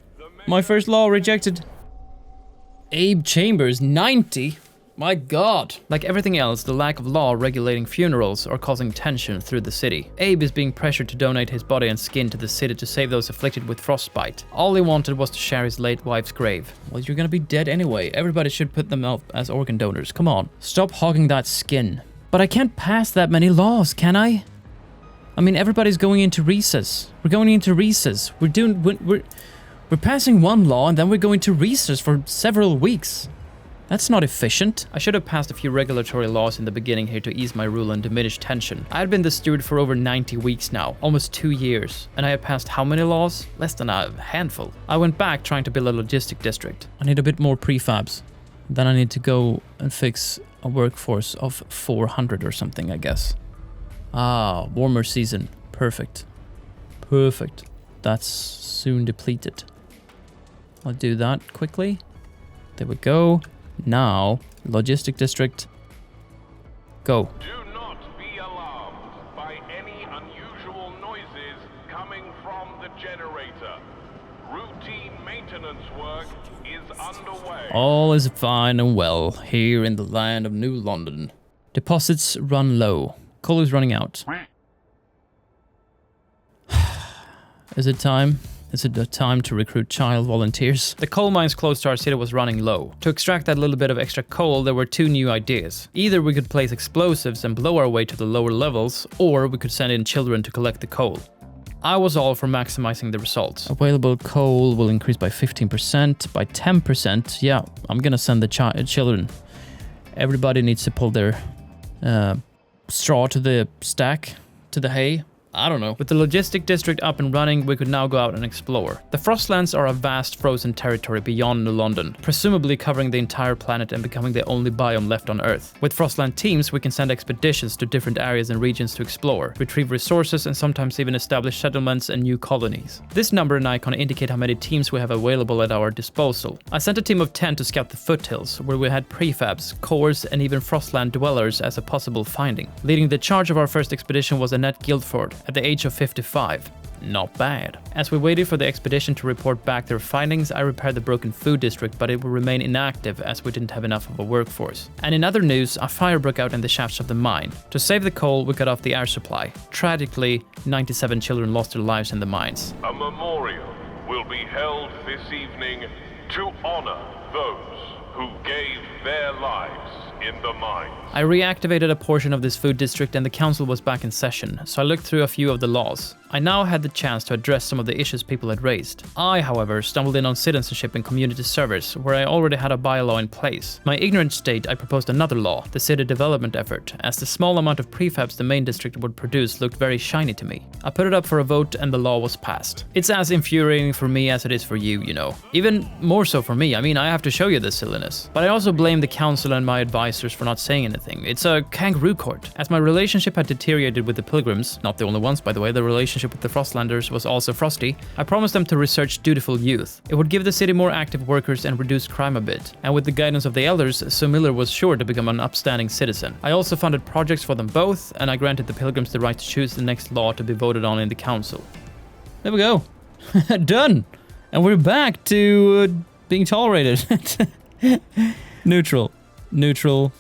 My first law rejected. Abe Chambers, 90? My god. Like everything else, the lack of law regulating funerals are causing tension through the city. Abe is being pressured to donate his body and skin to the city to save those afflicted with frostbite. All he wanted was to share his late wife's grave. Well, you're gonna be dead anyway. Everybody should put them up as organ donors. Come on. Stop hogging that skin. But I can't pass that many laws, can I? I mean, everybody's going into recess. We're going into recess. We're passing one law and then we're going to recess for several weeks. That's not efficient. I should have passed a few regulatory laws in the beginning here to ease my rule and diminish tension. I had been the steward for over 90 weeks now, almost 2 years, and I had passed how many laws? Less than a handful. I went back trying to build a logistic district. I need a bit more prefabs. Then I need to go and fix a workforce of 400 or something, I guess. Ah, warmer season. Perfect. Perfect. That's soon depleted. I'll do that quickly. There we go. Now, logistic district. Go. Do not be alarmed by any unusual noises coming from the generator. Routine maintenance work is underway. All is fine and well here in the land of New London. Deposits run low. Coal is running out. Is it time? Is it the time to recruit child volunteers? The coal mines close to our city was running low. To extract that little bit of extra coal, there were two new ideas. Either we could place explosives and blow our way to the lower levels, or we could send in children to collect the coal. I was all for maximizing the results. Available coal will increase by 15%, by 10%. Yeah, I'm gonna send the children. Everybody needs to pull their straw to the stack, to the hay. I don't know. With the logistic district up and running, we could now go out and explore. The Frostlands are a vast frozen territory beyond New London, presumably covering the entire planet and becoming the only biome left on Earth. With Frostland teams, we can send expeditions to different areas and regions to explore, retrieve resources, and sometimes even establish settlements and new colonies. This number and icon indicate how many teams we have available at our disposal. I sent a team of 10 to scout the foothills, where we had prefabs, cores, and even Frostland dwellers as a possible finding. Leading the charge of our first expedition was Annette Guildford, at the age of 55. Not bad. As we waited for the expedition to report back their findings, I repaired the broken food district, but it will remain inactive as we didn't have enough of a workforce. And in other news, a fire broke out in the shafts of the mine. To save the coal, we cut off the air supply. Tragically, 97 children lost their lives in the mines. A memorial will be held this evening to honor those who gave their lives in the mines. I reactivated a portion of this food district and the council was back in session, so I looked through a few of the laws. I now had the chance to address some of the issues people had raised. I, however, stumbled in on citizenship and community service, where I already had a bylaw in place. My ignorant state, I proposed another law, the city development effort, as the small amount of prefabs the main district would produce looked very shiny to me. I put it up for a vote and the law was passed. It's as infuriating for me as it is for you, you know. Even more so for me, I mean, I have to show you this silliness. But I also blame the council and my advisors for not saying anything. It's a kangaroo court. As my relationship had deteriorated with the pilgrims, not the only ones by the way, the relationship with the Frostlanders was also frosty, I promised them to research dutiful youth. It would give the city more active workers and reduce crime a bit. And with the guidance of the elders, Sue Miller was sure to become an upstanding citizen. I also funded projects for them both, and I granted the pilgrims the right to choose the next law to be voted on in the council. There we go. Done! And we're back to being tolerated. Neutral. Neutral.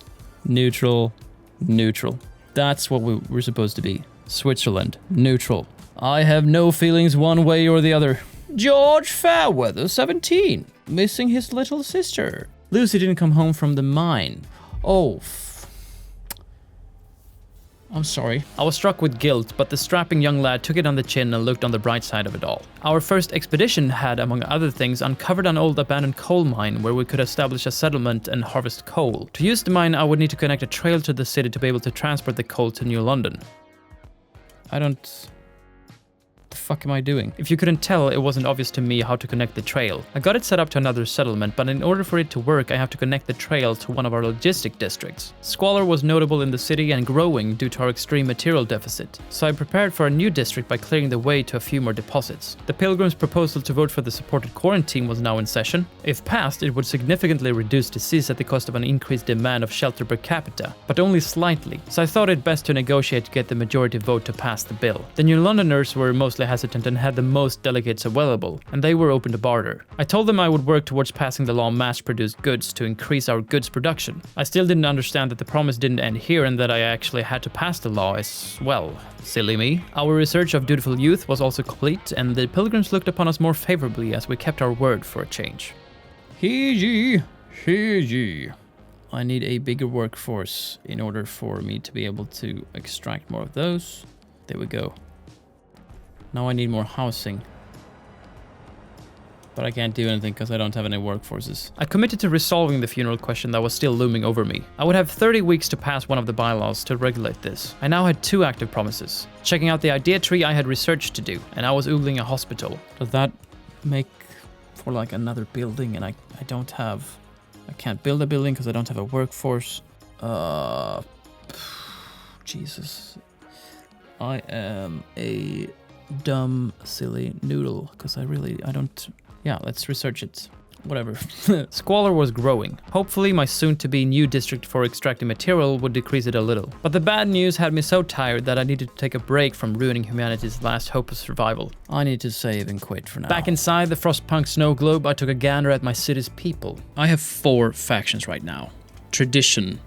Neutral. Neutral. That's what we're supposed to be. Switzerland. Neutral. I have no feelings one way or the other. George Fairweather, 17. Missing his little sister. Lucy didn't come home from the mine. Oh, I'm sorry. I was struck with guilt, but the strapping young lad took it on the chin and looked on the bright side of it all. Our first expedition had, among other things, uncovered an old abandoned coal mine where we could establish a settlement and harvest coal. To use the mine, I would need to connect a trail to the city to be able to transport the coal to New London. What the fuck am I doing? If you couldn't tell, it wasn't obvious to me how to connect the trail. I got it set up to another settlement, but in order for it to work, I have to connect the trail to one of our logistic districts. Squalor was notable in the city and growing due to our extreme material deficit, so I prepared for a new district by clearing the way to a few more deposits. The Pilgrims' proposal to vote for the supported quarantine was now in session. If passed, it would significantly reduce disease at the cost of an increased demand of shelter per capita, but only slightly, so I thought it best to negotiate to get the majority vote to pass the bill. The New Londoners were mostly hesitant and had the most delegates available, and they were open to barter. I told them I would work towards passing the law mass-produced goods to increase our goods production. I still didn't understand that the promise didn't end here and that I actually had to pass the law as well. Silly me. Our research of dutiful youth was also complete, and the Pilgrims looked upon us more favorably as we kept our word for a change. Hee yee. I need a bigger workforce in order for me to be able to extract more of those. There we go. Now I need more housing. But I can't do anything because I don't have any workforces. I committed to resolving the funeral question that was still looming over me. I would have 30 weeks to pass one of the bylaws to regulate this. I now had 2 active promises. Checking out the idea tree, I had research to do, and I was oogling a hospital. Does that make for like another building? And I can't build a building because I don't have a workforce. Jesus. I am a dumb, silly noodle, because I don't... Yeah, let's research it. Whatever. Squalor was growing. Hopefully my soon-to-be new district for extracting material would decrease it a little. But the bad news had me so tired that I needed to take a break from ruining humanity's last hope of survival. I need to save and quit for now. Back inside the Frostpunk snow globe, I took a gander at my city's people. I have 4 factions right now. Tradition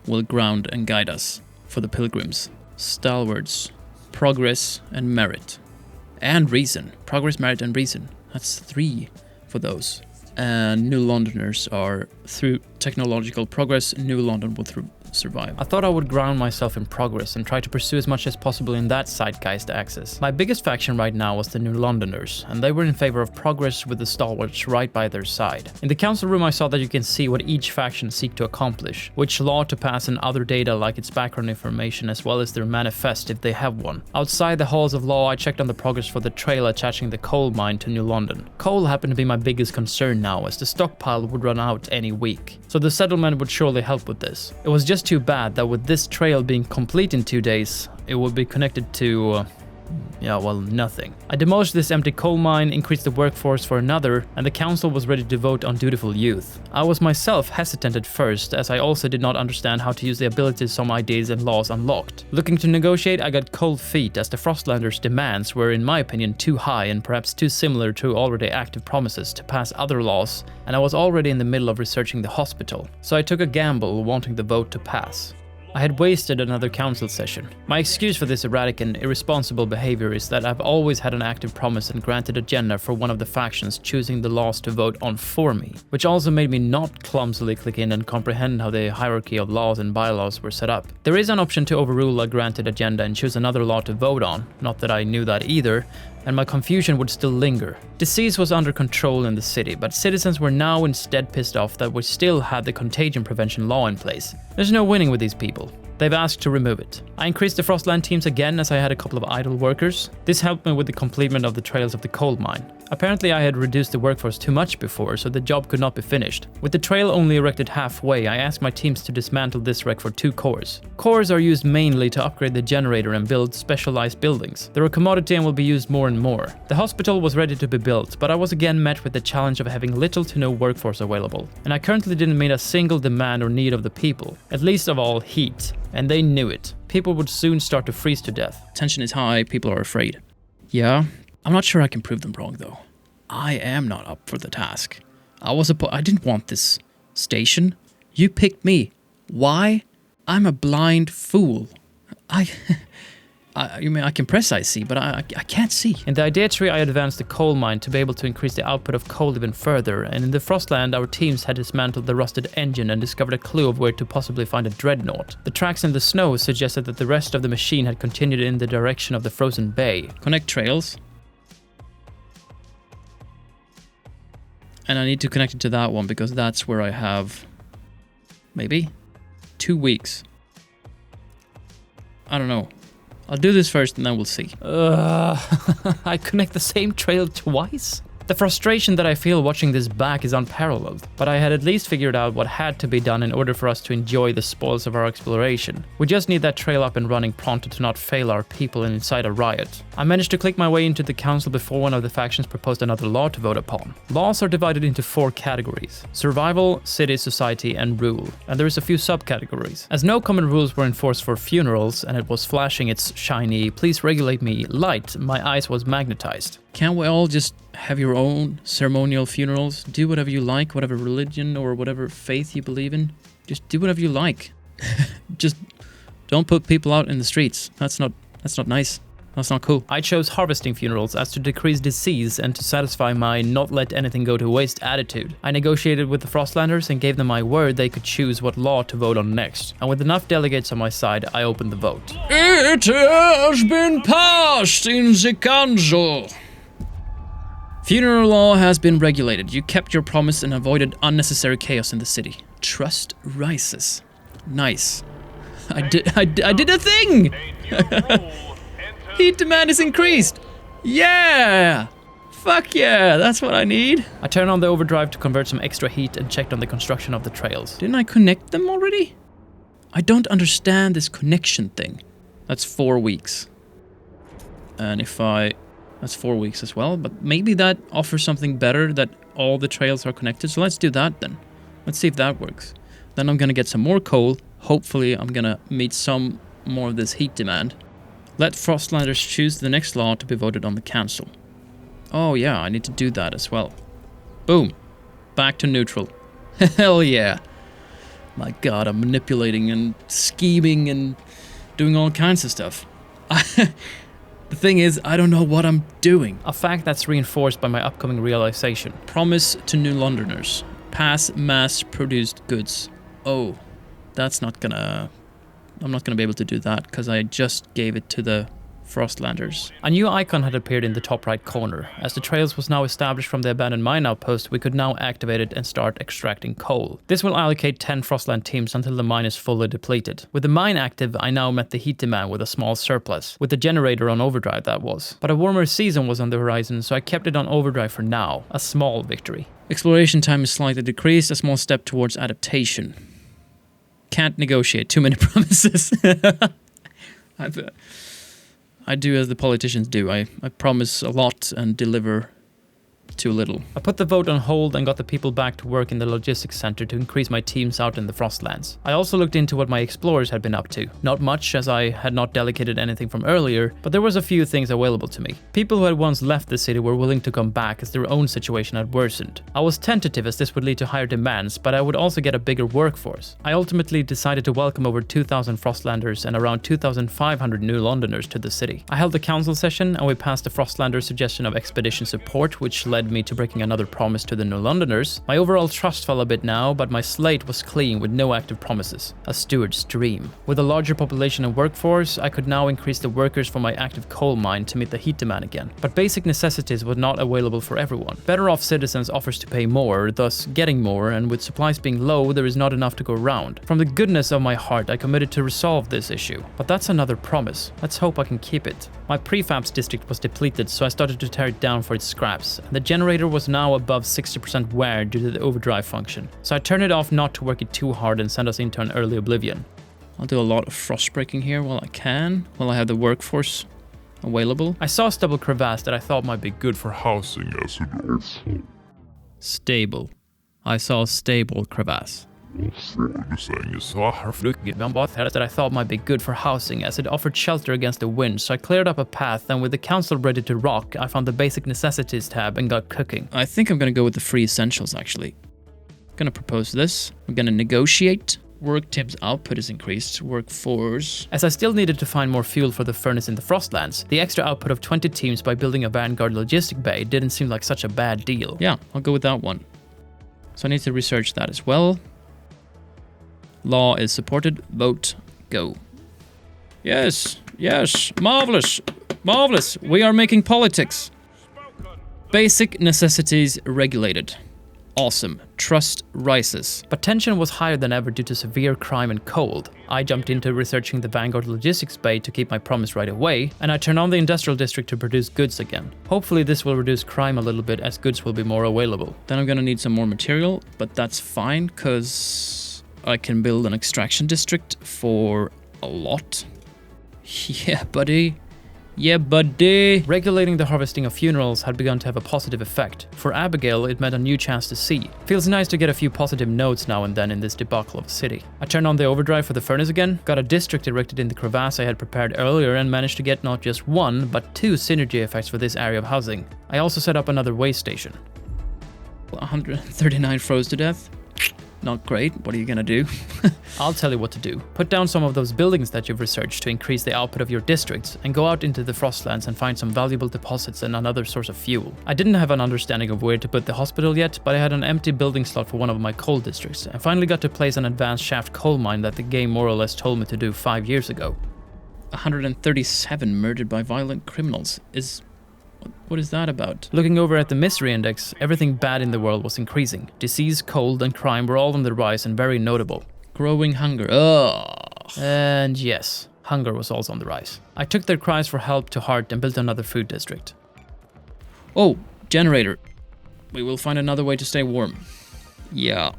will ground and guide us for the Pilgrims. Stalwarts, progress, and merit. And reason. Progress, merit, and reason. That's 3 for those. And New Londoners are through technological progress, New London will survive. I thought I would ground myself in progress and try to pursue as much as possible in that zeitgeist axis. My biggest faction right now was the New Londoners, and they were in favor of progress with the Stalwarts right by their side. In the council room I saw that you can see what each faction seek to accomplish, which law to pass and other data like its background information as well as their manifest if they have one. Outside the halls of law I checked on the progress for the trail attaching the coal mine to New London. Coal happened to be my biggest concern now as the stockpile would run out any week, so the settlement would surely help with this. It was just too bad that with this trail being complete in 2 days, it would be connected to, nothing. I demolished this empty coal mine, increased the workforce for another, and the council was ready to vote on dutiful youth. I was myself hesitant at first, as I also did not understand how to use the abilities some ideas and laws unlocked. Looking to negotiate, I got cold feet as the Frostlanders' demands were in my opinion too high and perhaps too similar to already active promises to pass other laws, and I was already in the middle of researching the hospital, so I took a gamble wanting the vote to pass. I had wasted another council session. My excuse for this erratic and irresponsible behavior is that I've always had an active promise and granted agenda for one of the factions choosing the laws to vote on for me, which also made me not clumsily click in and comprehend how the hierarchy of laws and bylaws were set up. There is an option to overrule a granted agenda and choose another law to vote on, not that I knew that either, and my confusion would still linger. Disease was under control in the city, but citizens were now instead pissed off that we still had the contagion prevention law in place. There's no winning with these people. They've asked to remove it. I increased the Frostland teams again as I had a couple of idle workers. This helped me with the completion of the trails of the coal mine. Apparently I had reduced the workforce too much before, so the job could not be finished. With the trail only erected halfway, I asked my teams to dismantle this wreck for 2 cores. Cores are used mainly to upgrade the generator and build specialized buildings. They're a commodity and will be used more and more. The hospital was ready to be built, but I was again met with the challenge of having little to no workforce available. And I currently didn't meet a single demand or need of the people, at least of all heat. And they knew it. People would soon start to freeze to death. Tension is high, people are afraid. Yeah, I'm not sure I can prove them wrong though. I am not up for the task. I didn't want this station. You picked me. Why? I'm a blind fool. I can press I see, but I can't see. In the idea tree, I advanced the coal mine to be able to increase the output of coal even further, and in the Frostland, our teams had dismantled the rusted engine and discovered a clue of where to possibly find a dreadnought. The tracks in the snow suggested that the rest of the machine had continued in the direction of the frozen bay. Connect trails. And I need to connect it to that one because that's where I have, maybe, 2 weeks. I don't know. I'll do this first and then we'll see. I connect the same trail twice? The frustration that I feel watching this back is unparalleled, but I had at least figured out what had to be done in order for us to enjoy the spoils of our exploration. We just need that trail up and running pronto to not fail our people and incite a riot. I managed to click my way into the council before one of the factions proposed another law to vote upon. Laws are divided into 4 categories: survival, city, society, and rule, and there is a few subcategories. As no common rules were enforced for funerals and it was flashing its shiny "please regulate me" light, my eyes was magnetized. Can't we all just have your own ceremonial funerals? Do whatever you like, whatever religion or whatever faith you believe in. Just do whatever you like. Just don't put people out in the streets. That's not nice. That's not cool. I chose harvesting funerals as to decrease disease and to satisfy my not let anything go to waste attitude. I negotiated with the Frostlanders and gave them my word they could choose what law to vote on next. And with enough delegates on my side, I opened the vote. It has been passed in the council. Funeral law has been regulated. You kept your promise and avoided unnecessary chaos in the city. Trust rises. Nice. I did a thing! Heat demand is increased! Yeah! Fuck yeah, that's what I need. I turned on the overdrive to convert some extra heat and checked on the construction of the trails. Didn't I connect them already? I don't understand this connection thing. That's 4 weeks. And that's 4 weeks as well, but maybe that offers something better, that all the trails are connected. So let's do that then. Let's see if that works. Then I'm gonna get some more coal. Hopefully I'm gonna meet some more of this heat demand. Let Frostlanders choose the next law to be voted on the council. Oh yeah, I need to do that as well. Boom. Back to neutral. Hell yeah. My god, I'm manipulating and scheming and doing all kinds of stuff. The thing is, I don't know what I'm doing. A fact that's reinforced by my upcoming realization. Promise to New Londoners. Pass mass-produced goods. Oh, that's not gonna... I'm not gonna be able to do that because I just gave it to the Frostlanders. A new icon had appeared in the top right corner. As the trails was now established from the abandoned mine outpost, we could now activate it and start extracting coal. This will allocate 10 Frostland teams until the mine is fully depleted. With the mine active, I now met the heat demand with a small surplus. With the generator on overdrive, that was. But a warmer season was on the horizon, so I kept it on overdrive for now. A small victory. Exploration time is slightly decreased, a small step towards adaptation. Can't negotiate, too many promises. I do as the politicians do. I promise a lot and deliver too little. I put the vote on hold and got the people back to work in the logistics center to increase my teams out in the Frostlands. I also looked into what my explorers had been up to. Not much, as I had not delegated anything from earlier, but there was a few things available to me. People who had once left the city were willing to come back as their own situation had worsened. I was tentative as this would lead to higher demands, but I would also get a bigger workforce. I ultimately decided to welcome over 2,000 Frostlanders and around 2,500 New Londoners to the city. I held a council session and we passed the Frostlander suggestion of expedition support, which led me to breaking another promise to the New Londoners. My overall trust fell a bit now, but my slate was clean with no active promises. A steward's dream. With a larger population and workforce, I could now increase the workers for my active coal mine to meet the heat demand again. But basic necessities were not available for everyone. Better off citizens offers to pay more, thus getting more, and with supplies being low, there is not enough to go around. From the goodness of my heart, I committed to resolve this issue. But that's another promise. Let's hope I can keep it. My prefabs district was depleted, so I started to tear it down for its scraps. The generator was now above 60% wear due to the overdrive function, so I turned it off not to work it too hard and send us into an early oblivion. I'll do a lot of frost breaking here while I can, while I have the workforce available. I saw a stable crevasse that I thought might be good for housing as it is. Stable. I saw a stable crevasse. That I thought might be good for housing as it offered shelter against the wind, so I cleared up a path, and with the council ready to rock, I found the basic necessities tab and got cooking. I think I'm gonna go with the free essentials actually. I'm gonna propose this. We're gonna negotiate. Work tips output is increased. Workforce. As I still needed to find more fuel for the furnace in the Frostlands, the extra output of 20 teams by building a Vanguard logistic bay didn't seem like such a bad deal. Yeah, I'll go with that one. So I need to research that as well. Law is supported. Vote. Go. Yes. Yes. Marvelous. Marvelous. We are making politics. Basic necessities regulated. Awesome. Trust rises. But tension was higher than ever due to severe crime and cold. I jumped into researching the Vanguard logistics bay to keep my promise right away, and I turned on the industrial district to produce goods again. Hopefully this will reduce crime a little bit as goods will be more available. Then I'm gonna need some more material, but that's fine cause I can build an extraction district for a lot. Yeah, buddy. Yeah, buddy. Regulating the harvesting of funerals had begun to have a positive effect. For Abigail, it meant a new chance to see. Feels nice to get a few positive notes now and then in this debacle of a city. I turned on the overdrive for the furnace again, got a district erected in the crevasse I had prepared earlier, and managed to get not just one, but 2 synergy effects for this area of housing. I also set up another way station. 139 froze to death. Not great. What are you gonna do? I'll tell you what to do. Put down some of those buildings that you've researched to increase the output of your districts, and go out into the Frostlands and find some valuable deposits and another source of fuel. I didn't have an understanding of where to put the hospital yet, but I had an empty building slot for one of my coal districts, and finally got to place an advanced shaft coal mine that the game more or less told me to do 5 years ago. 137 murdered by violent criminals is... What is that about? Looking over at the misery index, everything bad in the world was increasing. Disease, cold, and crime were all on the rise and very notable. Growing hunger. Ugh. And yes, hunger was also on the rise. I took their cries for help to heart and built another food district. Oh, generator. We will find another way to stay warm. Yeah.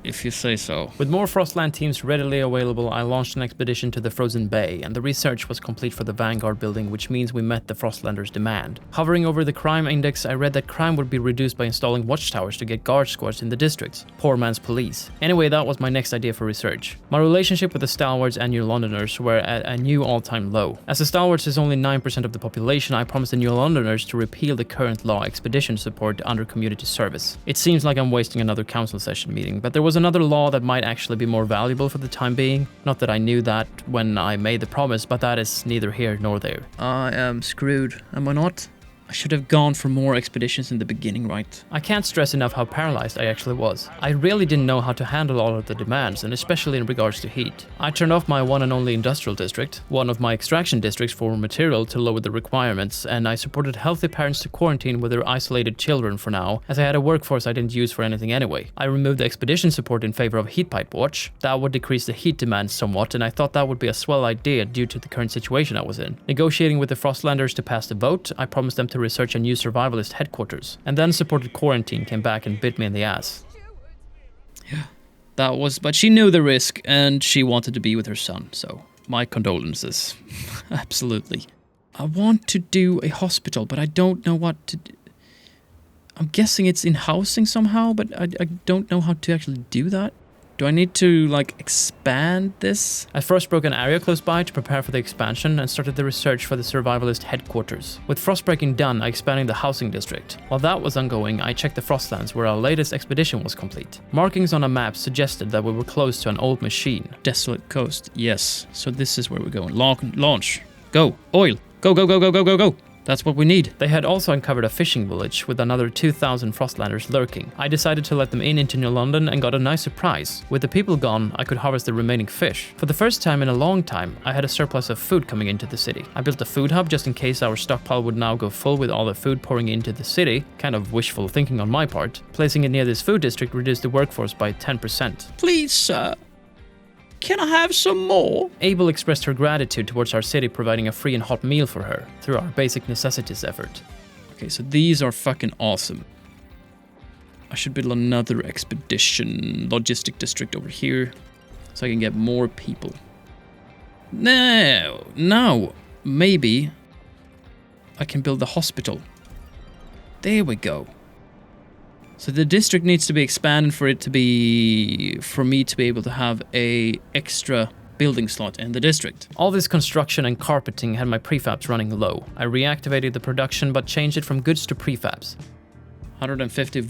If you say so. With more Frostland teams readily available, I launched an expedition to the Frozen Bay, and the research was complete for the Vanguard building, which means we met the Frostlanders' demand. Hovering over the crime index, I read that crime would be reduced by installing watchtowers to get guard squads in the districts. Poor man's police. Anyway, that was my next idea for research. My relationship with the Stalwarts and New Londoners were at a new all-time low. As the Stalwarts is only 9% of the population, I promised the New Londoners to repeal the current law expedition support under community service. It seems like I'm wasting another council session meeting, but there was was another law that might actually be more valuable for the time being. Not that I knew that when I made the promise, but that is neither here nor there. I am screwed, am I not? I should have gone for more expeditions in the beginning, right? I can't stress enough how paralyzed I actually was. I really didn't know how to handle all of the demands, and especially in regards to heat. I turned off my one and only industrial district, one of my extraction districts for material to lower the requirements, and I supported healthy parents to quarantine with their isolated children for now, as I had a workforce I didn't use for anything anyway. I removed the expedition support in favor of heat pipe watch. That would decrease the heat demand somewhat, and I thought that would be a swell idea due to the current situation I was in. Negotiating with the Frostlanders to pass the vote, I promised them to research a new survivalist headquarters, and then supported quarantine came back and bit me in the ass. Yeah, that was, but she knew the risk and she wanted to be with her son, so my condolences. Absolutely. I want to do a hospital, but I don't know what to do. I'm guessing it's in housing somehow, but I don't know how to actually do that. Do I need to, like, expand this? I first broke an area close by to prepare for the expansion and started the research for the survivalist headquarters. With frostbreaking done, I expanded the housing district. While that was ongoing, I checked the Frostlands where our latest expedition was complete. Markings on a map suggested that we were close to an old machine. Desolate coast, yes. So this is where we're going. Launch. Go. Oil. Go, go, go, go, go, go, go. That's what we need. They had also uncovered a fishing village with another 2,000 Frostlanders lurking. I decided to let them into New London and got a nice surprise. With the people gone, I could harvest the remaining fish. For the first time in a long time, I had a surplus of food coming into the city. I built a food hub just in case our stockpile would now go full with all the food pouring into the city. Kind of wishful thinking on my part. Placing it near this food district reduced the workforce by 10%. Please, sir. Can I have some more? Abel expressed her gratitude towards our city providing a free and hot meal for her through our basic necessities effort. Okay, so these are fucking awesome. I should build another expedition logistic district over here so I can get more people. No, maybe I can build a hospital. There we go. So the district needs to be expanded for me to be able to have a extra building slot in the district. All this construction and carpeting had my prefabs running low. I reactivated the production but changed it from goods to prefabs. 150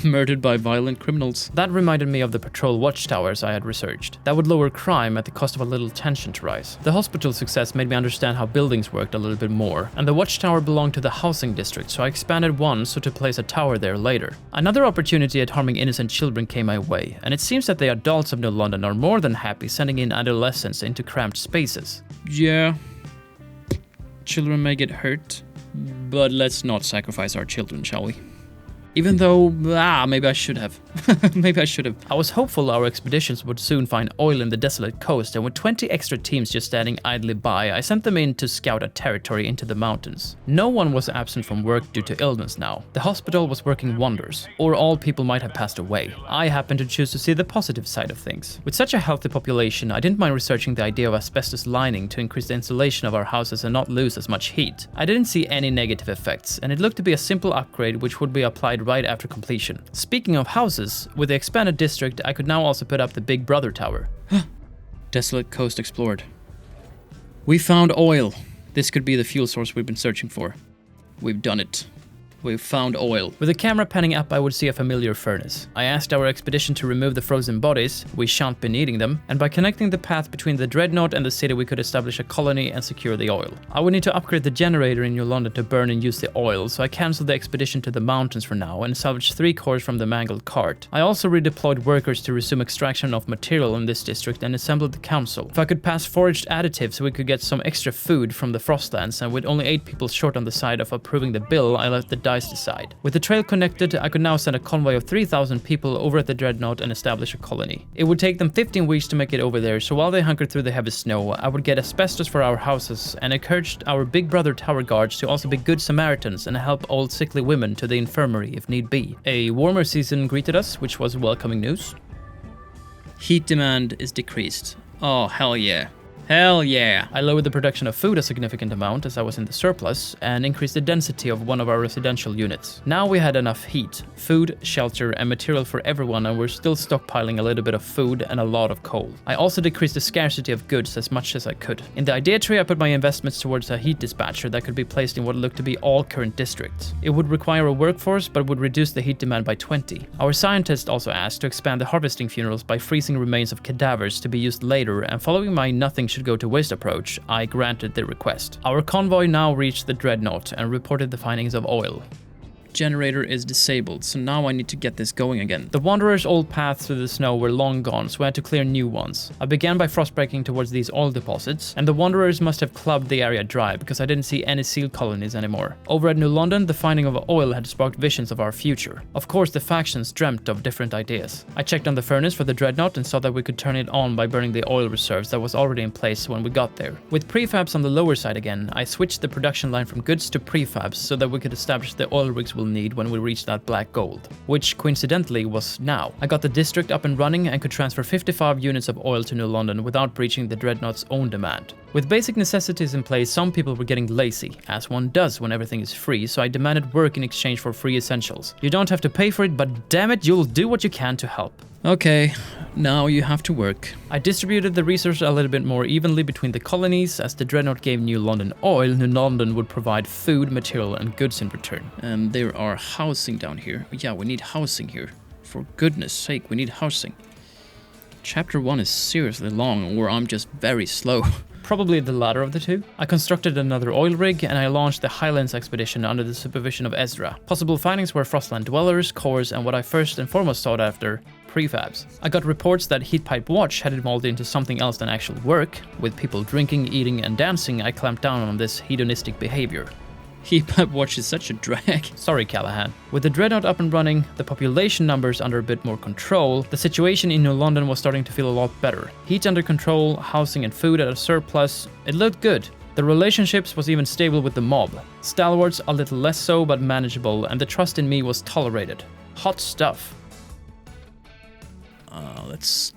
murdered by violent criminals. That reminded me of the patrol watchtowers I had researched. That would lower crime at the cost of a little tension to rise. The hospital success made me understand how buildings worked a little bit more, and the watchtower belonged to the housing district, so I expanded one so to place a tower there later. Another opportunity at harming innocent children came my way, and it seems that the adults of New London are more than happy sending in adolescents into cramped spaces. Yeah, children may get hurt, but let's not sacrifice our children, shall we? Even though, maybe I should have. Maybe I should have. I was hopeful our expeditions would soon find oil in the desolate coast, and with 20 extra teams just standing idly by, I sent them in to scout a territory into the mountains. No one was absent from work due to illness now. The hospital was working wonders, or all people might have passed away. I happened to choose to see the positive side of things. With such a healthy population, I didn't mind researching the idea of asbestos lining to increase the insulation of our houses and not lose as much heat. I didn't see any negative effects, and it looked to be a simple upgrade which would be applied right after completion. Speaking of houses, with the expanded district, I could now also put up the Big Brother Tower. Desolate coast explored. We found oil. This could be the fuel source we've been searching for. We've done it. We've found oil. With the camera panning up, I would see a familiar furnace. I asked our expedition to remove the frozen bodies, we shan't be needing them, and by connecting the path between the dreadnought and the city we could establish a colony and secure the oil. I would need to upgrade the generator in New London to burn and use the oil, so I cancelled the expedition to the mountains for now and salvaged 3 cores from the mangled cart. I also redeployed workers to resume extraction of material in this district and assembled the council. If I could pass foraged additives so we could get some extra food from the Frostlands, and with only 8 people short on the side of approving the bill, I let the dice decide. With the trail connected, I could now send a convoy of 3,000 people over at the dreadnought and establish a colony. It would take them 15 weeks to make it over there, so while they hunkered through the heavy snow, I would get asbestos for our houses and encouraged our Big Brother Tower guards to also be good Samaritans and help old sickly women to the infirmary if need be. A warmer season greeted us, which was welcoming news. Heat demand is decreased. Oh, hell yeah. Hell yeah! I lowered the production of food a significant amount as I was in the surplus, and increased the density of one of our residential units. Now we had enough heat, food, shelter, and material for everyone, and we're still stockpiling a little bit of food and a lot of coal. I also decreased the scarcity of goods as much as I could. In the idea tree, I put my investments towards a heat dispatcher that could be placed in what looked to be all current districts. It would require a workforce, but would reduce the heat demand by 20. Our scientist also asked to expand the harvesting funerals by freezing remains of cadavers to be used later, and following my nothing should go to waste approach, I granted the request. Our convoy now reached the dreadnought and reported the findings of oil. Generator is disabled, so now I need to get this going again. The Wanderer's old paths through the snow were long gone, so I had to clear new ones. I began by frostbreaking towards these oil deposits, and the Wanderers must have clubbed the area dry because I didn't see any seal colonies anymore. Over at New London, the finding of oil had sparked visions of our future. Of course, the factions dreamt of different ideas. I checked on the furnace for the dreadnought and saw that we could turn it on by burning the oil reserves that was already in place when we got there. With prefabs on the lower side again, I switched the production line from goods to prefabs so that we could establish the oil rigs we'll need when we reach that black gold, which coincidentally was now. I got the district up and running and could transfer 55 units of oil to New London without breaching the dreadnought's own demand. With basic necessities in place, some people were getting lazy, as one does when everything is free, so I demanded work in exchange for free essentials. You don't have to pay for it, but damn it, you'll do what you can to help. Okay, now you have to work. I distributed the resources a little bit more evenly between the colonies. As the dreadnought gave New London oil, New London would provide food, material, and goods in return. And there are housing down here. Yeah, we need housing here. For goodness sake, we need housing. Chapter 1 is seriously long, or I'm just very slow. Probably the latter of the two. I constructed another oil rig, and I launched the Highlands expedition under the supervision of Ezra. Possible findings were Frostland dwellers, cores, and what I first and foremost sought after, prefabs. I got reports that Heat Pipe Watch had evolved into something else than actual work. With people drinking, eating, and dancing, I clamped down on this hedonistic behavior. Heat Pipe Watch is such a drag. Sorry, Callahan. With the dreadnought up and running, the population numbers under a bit more control, the situation in New London was starting to feel a lot better. Heat under control, housing and food at a surplus, it looked good. The relationships was even stable with the mob. Stalwarts a little less so, but manageable, and the trust in me was tolerated. Hot stuff. Let's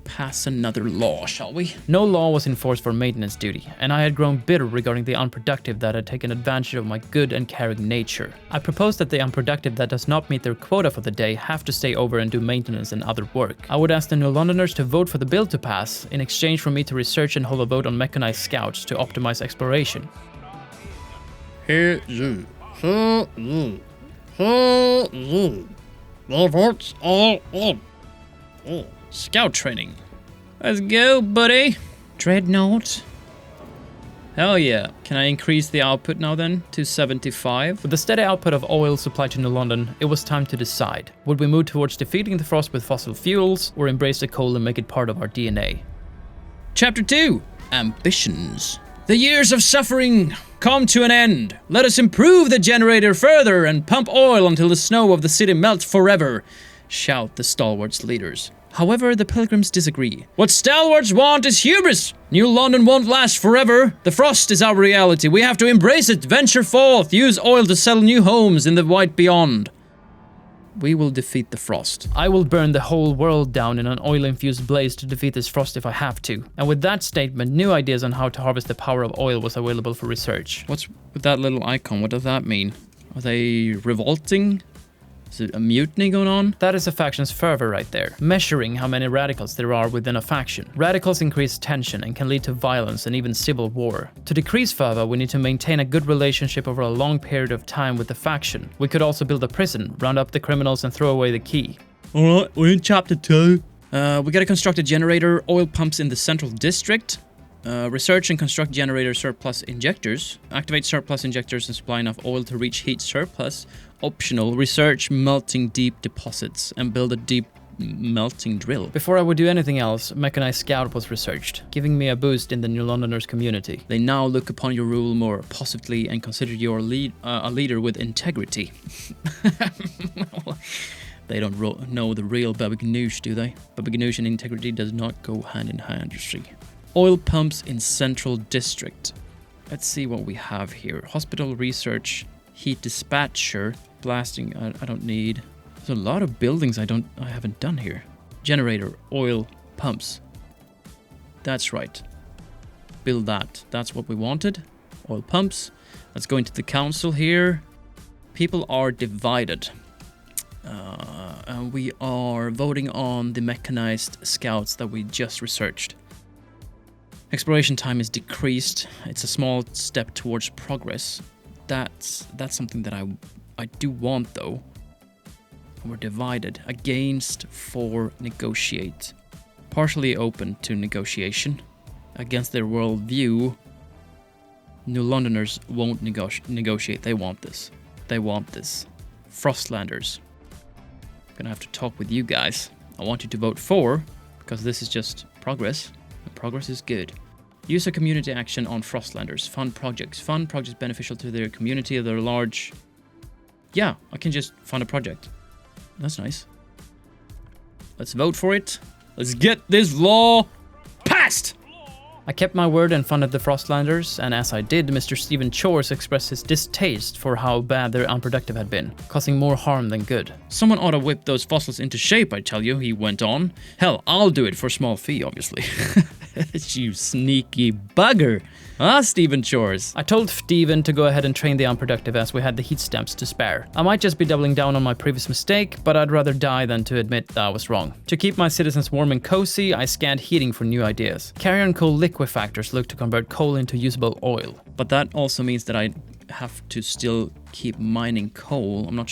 pass another law, shall we? No law was enforced for maintenance duty, and I had grown bitter regarding the unproductive that had taken advantage of my good and caring nature. I proposed that the unproductive that does not meet their quota for the day have to stay over and do maintenance and other work. I would ask the New Londoners to vote for the bill to pass, in exchange for me to research and hold a vote on mechanized scouts to optimize exploration. The votes all in. Scout training. Let's go, buddy. Dreadnought. Hell yeah. Can I increase the output now then to 75? With the steady output of oil supplied to New London, it was time to decide. Would we move towards defeating the frost with fossil fuels, or embrace the coal and make it part of our DNA? Chapter 2. Ambitions. The years of suffering come to an end. Let us improve the generator further and pump oil until the snow of the city melts forever, shout the Stalwart's leaders. However, the pilgrims disagree. What Stalwarts want is hubris! New London won't last forever. The frost is our reality. We have to embrace it, venture forth, use oil to settle new homes in the white beyond. We will defeat the frost. I will burn the whole world down in an oil-infused blaze to defeat this frost if I have to. And with that statement, new ideas on how to harvest the power of oil was available for research. What's with that little icon? What does that mean? Are they revolting? Is it a mutiny going on? That is a faction's fervor right there, measuring how many radicals there are within a faction. Radicals increase tension and can lead to violence and even civil war. To decrease fervor, we need to maintain a good relationship over a long period of time with the faction. We could also build a prison, round up the criminals and throw away the key. Alright, we're in chapter 2. We gotta construct a generator, oil pumps in the central district. Research and construct generator surplus injectors. Activate surplus injectors and supply enough oil to reach heat surplus. Optional. Research melting deep deposits and build a deep melting drill. Before I would do anything else, mechanized scout was researched, giving me a boost in the New Londoners community. They now look upon your rule more positively and consider you a leader with integrity. They don't know the real Baba Ganoush, do they? Baba Ganoush and integrity does not go hand in hand, you see. Oil pumps in Central District. Let's see what we have here. Hospital research, heat dispatcher, blasting, I don't need. There's a lot of buildings I haven't done here. Generator, oil, pumps. That's right. build that. That's what we wanted. Oil pumps. Let's go into the council here. People are divided. And we are voting on the mechanized scouts that we just researched. Exploration time is decreased. It's a small step towards progress. That's something that I do want, though. We're divided. Against, for, negotiate. Partially open to negotiation. Against their worldview, New Londoners won't negotiate. They want this. They want this. Frostlanders. Gonna have to talk with you guys. I want you to vote for, because this is just progress. And progress is good. Use a community action on Frostlanders. Fund projects. Fund projects beneficial to their community or their large... Yeah, I can just fund a project. That's nice. Let's vote for it. Let's get this law passed! I kept my word and funded the Frostlanders, and as I did, Mr. Stephen Chores expressed his distaste for how bad their unproductive had been, causing more harm than good. Someone ought to whip those fossils into shape, I tell you, he went on. Hell, I'll do it for a small fee, obviously. You sneaky bugger. Ah, Stephen Chores. I told Stephen to go ahead and train the unproductive as we had the heat stamps to spare. I might just be doubling down on my previous mistake, but I'd rather die than to admit that I was wrong. To keep my citizens warm and cozy, I scanned heating for new ideas. Carrion coal liquefactors look to convert coal into usable oil. But that also means that I have to still keep mining coal. I'm not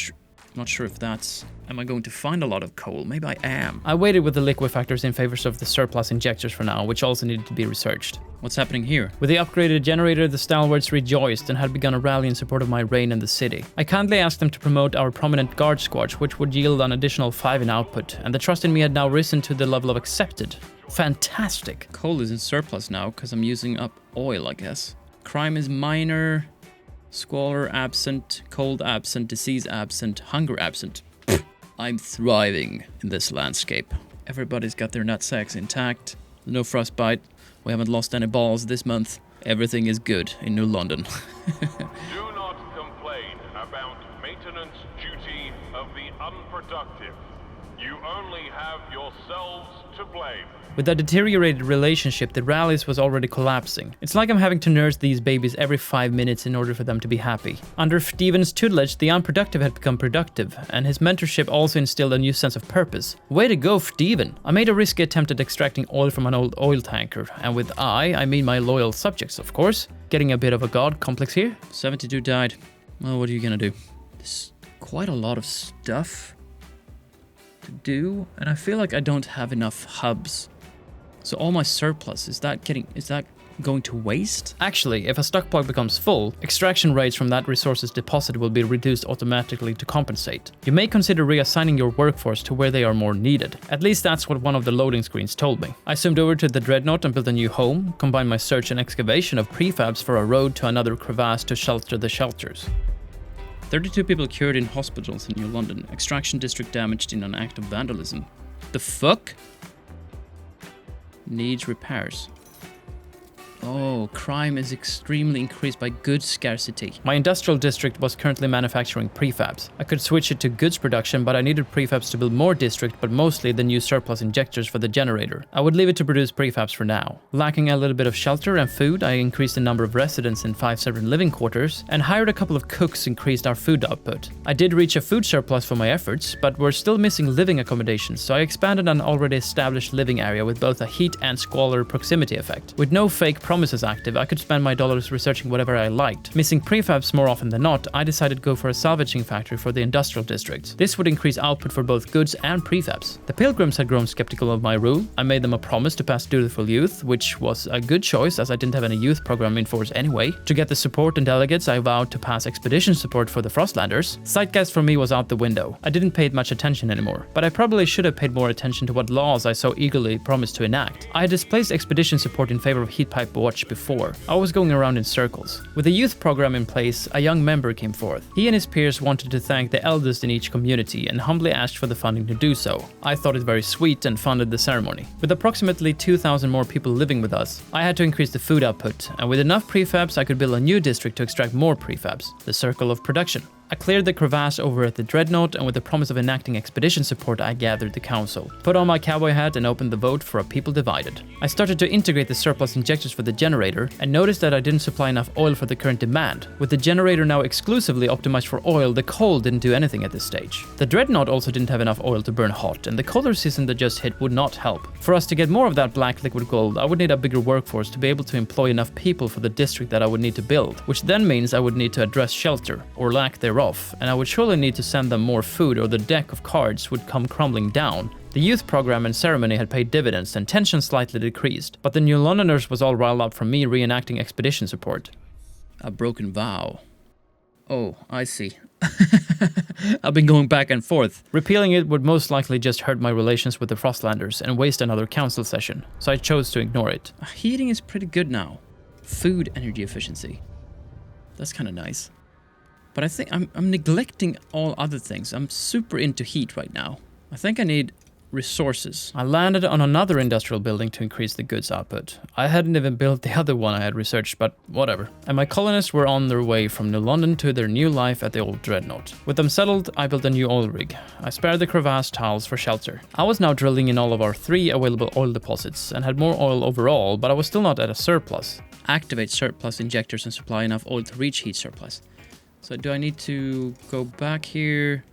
sure if that's... Am I going to find a lot of coal? Maybe I am. I waited with the liquefactors in favor of the surplus injectors for now, which also needed to be researched. What's happening here? With the upgraded generator, the Stalwarts rejoiced and had begun a rally in support of my reign in the city. I kindly asked them to promote our prominent guard squads, which would yield an additional 5 in output, and the trust in me had now risen to the level of accepted. Fantastic. Coal is in surplus now, because I'm using up oil, I guess. Crime is minor. Squalor absent, cold absent, disease absent, hunger absent. I'm thriving in this landscape. Everybody's got their nutsacks intact. No frostbite. We haven't lost any balls this month. Everything is good in New London. Do not complain about maintenance duty of the unproductive. You only have yourselves to blame. With that deteriorated relationship, the rallies was already collapsing. It's like I'm having to nurse these babies every 5 minutes in order for them to be happy. Under Stephen's tutelage, the unproductive had become productive, and his mentorship also instilled a new sense of purpose. Way to go, Stephen! I made a risky attempt at extracting oil from an old oil tanker, and with I mean my loyal subjects, of course. Getting a bit of a god complex here. 72 died. Well, what are you gonna do? There's quite a lot of stuff to do, and I feel like I don't have enough hubs. So all my surplus, is that going to waste? Actually, if a stockpile becomes full, extraction rates from that resources deposit will be reduced automatically to compensate. You may consider reassigning your workforce to where they are more needed. At least that's what one of the loading screens told me. I zoomed over to the dreadnought and built a new home, combined my search and excavation of prefabs for a road to another crevasse to shelter the shelters. 32 people cured in hospitals in New London. Extraction district damaged in an act of vandalism. The fuck? Needs repairs. Oh, crime is extremely increased by goods scarcity. My industrial district was currently manufacturing prefabs. I could switch it to goods production, but I needed prefabs to build more district, but mostly the new surplus injectors for the generator. I would leave it to produce prefabs for now. Lacking a little bit of shelter and food, I increased the number of residents in 5 separate living quarters, and hired a couple of cooks increased our food output. I did reach a food surplus for my efforts, but we're still missing living accommodations, so I expanded an already established living area with both a heat and squalor proximity effect. With no fake promises active, I could spend my dollars researching whatever I liked. Missing prefabs more often than not, I decided to go for a salvaging factory for the industrial district. This would increase output for both goods and prefabs. The pilgrims had grown skeptical of my rule. I made them a promise to pass dutiful youth, which was a good choice as I didn't have any youth program in force anyway. To get the support and delegates, I vowed to pass expedition support for the Frostlanders. Zeitgeist for me was out the window. I didn't pay much attention anymore, but I probably should have paid more attention to what laws I so eagerly promised to enact. I had displaced expedition support in favor of heat pipe watch before. I was going around in circles. With a youth program in place, a young member came forth. He and his peers wanted to thank the eldest in each community and humbly asked for the funding to do so. I thought it very sweet and funded the ceremony. With approximately 2,000 more people living with us, I had to increase the food output, and with enough prefabs I could build a new district to extract more prefabs. The circle of production. I cleared the crevasse over at the dreadnought, and with the promise of enacting expedition support, I gathered the council, put on my cowboy hat and opened the vote for a people divided. I started to integrate the surplus injectors for the generator and noticed that I didn't supply enough oil for the current demand. With the generator now exclusively optimized for oil, the coal didn't do anything at this stage. The dreadnought also didn't have enough oil to burn hot, and the colder season that just hit would not help. For us to get more of that black liquid gold, I would need a bigger workforce to be able to employ enough people for the district that I would need to build, which then means I would need to address shelter, or lack thereof, and I would surely need to send them more food or the deck of cards would come crumbling down. The youth program and ceremony had paid dividends and tension slightly decreased, but the New Londoners was all riled up from me reenacting expedition support. A broken vow. Oh, I see. I've been going back and forth. Repealing it would most likely just hurt my relations with the Frostlanders and waste another council session, so I chose to ignore it. Heating is pretty good now. Food energy efficiency. That's kind of nice. But I think I'm neglecting all other things. I'm super into heat right now. I think I need resources. I landed on another industrial building to increase the goods output. I hadn't even built the other one I had researched, but whatever. And my colonists were on their way from New London to their new life at the old dreadnought. With them settled, I built a new oil rig. I spared the crevasse tiles for shelter. I was now drilling in all of our 3 available oil deposits and had more oil overall, but I was still not at a surplus. Activate surplus injectors and supply enough oil to reach heat surplus. So do I need to go back here?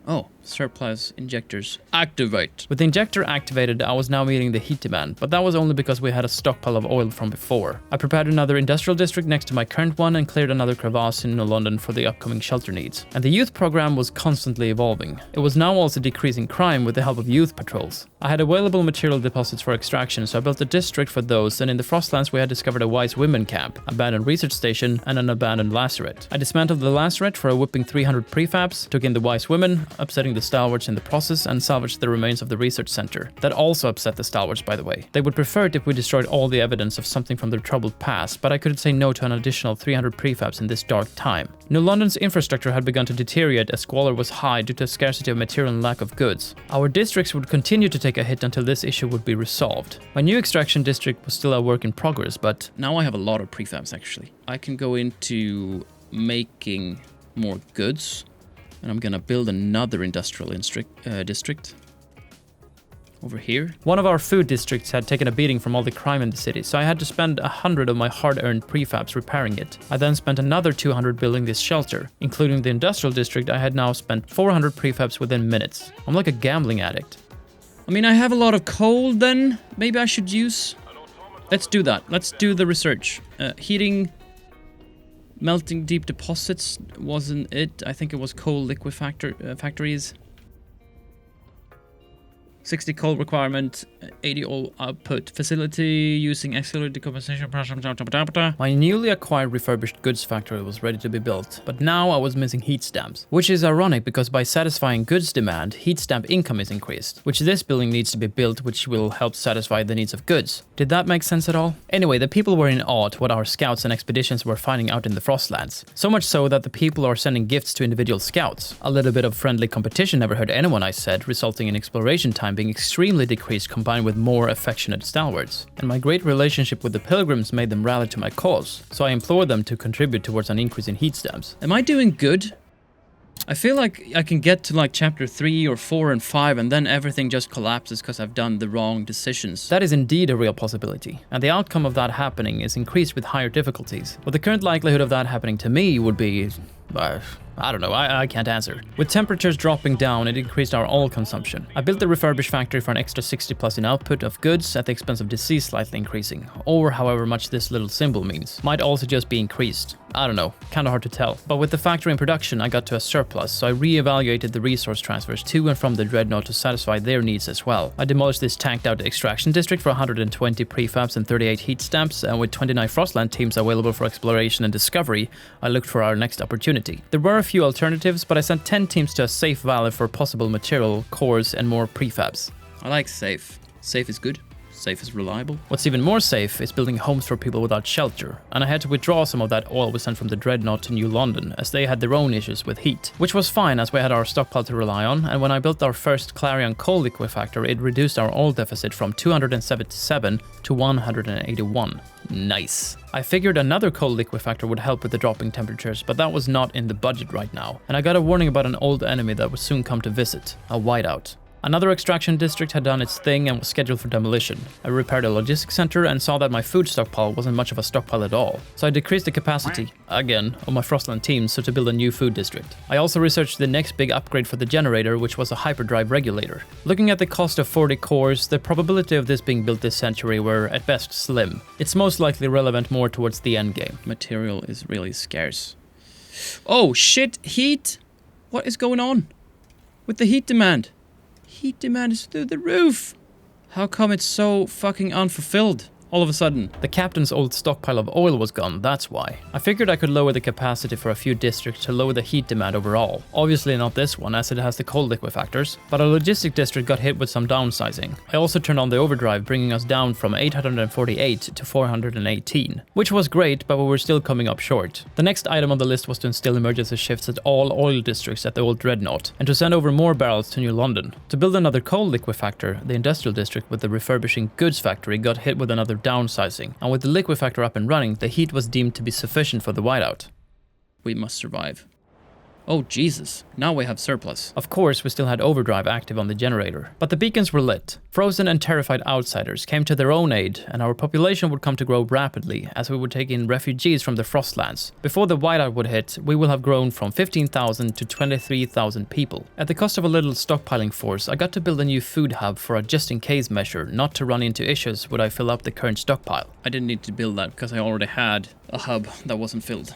Oh, surplus injectors activate. With the injector activated, I was now meeting the heat demand, but that was only because we had a stockpile of oil from before. I prepared another industrial district next to my current one and cleared another crevasse in New London for the upcoming shelter needs. And the youth program was constantly evolving. It was now also decreasing crime with the help of youth patrols. I had available material deposits for extraction, so I built a district for those, and in the Frostlands we had discovered a wise women camp, abandoned research station, and an abandoned lazaret. I dismantled the lazaret for a whopping 300 prefabs, took in the wise women, upsetting the Stalwarts in the process, and salvaged the remains of the research center. That also upset the Stalwarts, by the way. They would prefer it if we destroyed all the evidence of something from their troubled past, but I couldn't say no to an additional 300 prefabs in this dark time. New London's infrastructure had begun to deteriorate as squalor was high due to a scarcity of material and lack of goods. Our districts would continue to take a hit until this issue would be resolved. My new extraction district was still a work in progress, but now I have a lot of prefabs actually. I can go into making more goods. And I'm gonna build another industrial district over here. One of our food districts had taken a beating from all the crime in the city, so I had to spend 100 of my hard-earned prefabs repairing it. I then spent another 200 building this shelter. Including the industrial district, I had now spent 400 prefabs within minutes. I'm like a gambling addict. I mean, I have a lot of coal then. Maybe I should use... Let's do that. Let's do the research. Heating... Melting deep deposits wasn't it. I think it was coal liquid factories. 60 coal requirement, 80 oil output. Facility using accelerated decomposition. My newly acquired refurbished goods factory was ready to be built, but now I was missing heat stamps. Which is ironic because by satisfying goods demand, heat stamp income is increased, which this building needs to be built, which will help satisfy the needs of goods. Did that make sense at all? Anyway, the people were in awe at what our scouts and expeditions were finding out in the Frostlands. So much so that the people are sending gifts to individual scouts. A little bit of friendly competition never hurt anyone, I said, resulting in exploration time being extremely decreased combined with more affectionate stalwarts. And my great relationship with the pilgrims made them rally to my cause, so I implored them to contribute towards an increase in heat stamps. Am I doing good? I feel like I can get to like chapter 3 or 4 and 5 and then everything just collapses because I've done the wrong decisions. That is indeed a real possibility, and the outcome of that happening is increased with higher difficulties. But the current likelihood of that happening to me would be... I don't know, I can't answer. With temperatures dropping down, it increased our oil consumption. I built the refurbished factory for an extra 60 plus in output of goods at the expense of disease slightly increasing, or however much this little symbol means. Might also just be increased. I don't know, kinda hard to tell. But with the factory in production, I got to a surplus, so I re-evaluated the resource transfers to and from the dreadnought to satisfy their needs as well. I demolished this tanked out extraction district for 120 prefabs and 38 heat stamps, and with 29 Frostland teams available for exploration and discovery, I looked for our next opportunity. There were a few alternatives, but I sent 10 teams to a safe valley for possible material, cores, and more prefabs. I like safe. Safe is good. Safe is reliable. What's even more safe is building homes for people without shelter, and I had to withdraw some of that oil we sent from the Dreadnought to New London, as they had their own issues with heat, which was fine as we had our stockpile to rely on, and when I built our first Clarion coal liquefactor, it reduced our oil deficit from 277 to 181. Nice. I figured another coal liquefactor would help with the dropping temperatures, but that was not in the budget right now, and I got a warning about an old enemy that would soon come to visit, a whiteout. Another extraction district had done its thing and was scheduled for demolition. I repaired a logistics center and saw that my food stockpile wasn't much of a stockpile at all. So I decreased the capacity, again, of my Frostland team so to build a new food district. I also researched the next big upgrade for the generator, which was a hyperdrive regulator. Looking at the cost of 40 cores, the probability of this being built this century were at best slim. It's most likely relevant more towards the endgame. Material is really scarce. Oh shit, heat! What is going on with the heat demand? Heat demand is through the roof. How come it's so fucking unfulfilled all of a sudden? The captain's old stockpile of oil was gone, that's why. I figured I could lower the capacity for a few districts to lower the heat demand overall. Obviously not this one, as it has the coal liquefactors, but a logistic district got hit with some downsizing. I also turned on the overdrive, bringing us down from 848 to 418, which was great, but we were still coming up short. The next item on the list was to instill emergency shifts at all oil districts at the old Dreadnought, and to send over more barrels to New London. To build another coal liquefactor, the industrial district with the refurbishing goods factory got hit with another downsizing, and with the liquefactor up and running, the heat was deemed to be sufficient for the whiteout. We must survive. Oh Jesus, now we have surplus. Of course, we still had overdrive active on the generator, but the beacons were lit. Frozen and terrified outsiders came to their own aid, and our population would come to grow rapidly as we would take in refugees from the Frostlands. Before the whiteout would hit, we will have grown from 15,000 to 23,000 people. At the cost of a little stockpiling force, I got to build a new food hub for a just-in-case measure, not to run into issues would I fill up the current stockpile. I didn't need to build that because I already had a hub that wasn't filled.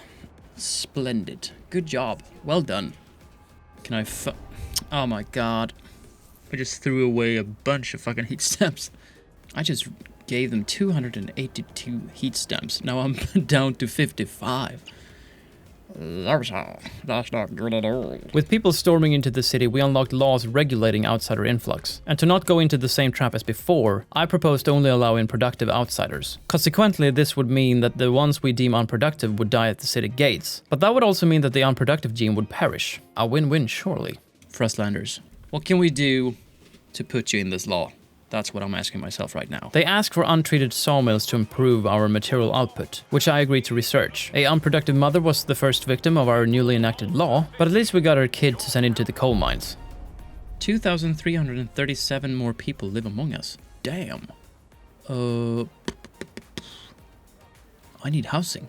Splendid. Good job. Well done. Can I oh my god. I just threw away a bunch of fucking heat stamps. I just gave them 282 heat stamps. Now I'm down to 55. That's not good at all. With people storming into the city, we unlocked laws regulating outsider influx. And to not go into the same trap as before, I proposed to only allow in productive outsiders. Consequently, this would mean that the ones we deem unproductive would die at the city gates. But that would also mean that the unproductive gene would perish. A win-win, surely. Frostlanders, what can we do to put you in this law? That's what I'm asking myself right now. They ask for untreated sawmills to improve our material output, which I agreed to research. A unproductive mother was the first victim of our newly enacted law, but at least we got our kid to send into the coal mines. 2,337 more people live among us. Damn. I need housing.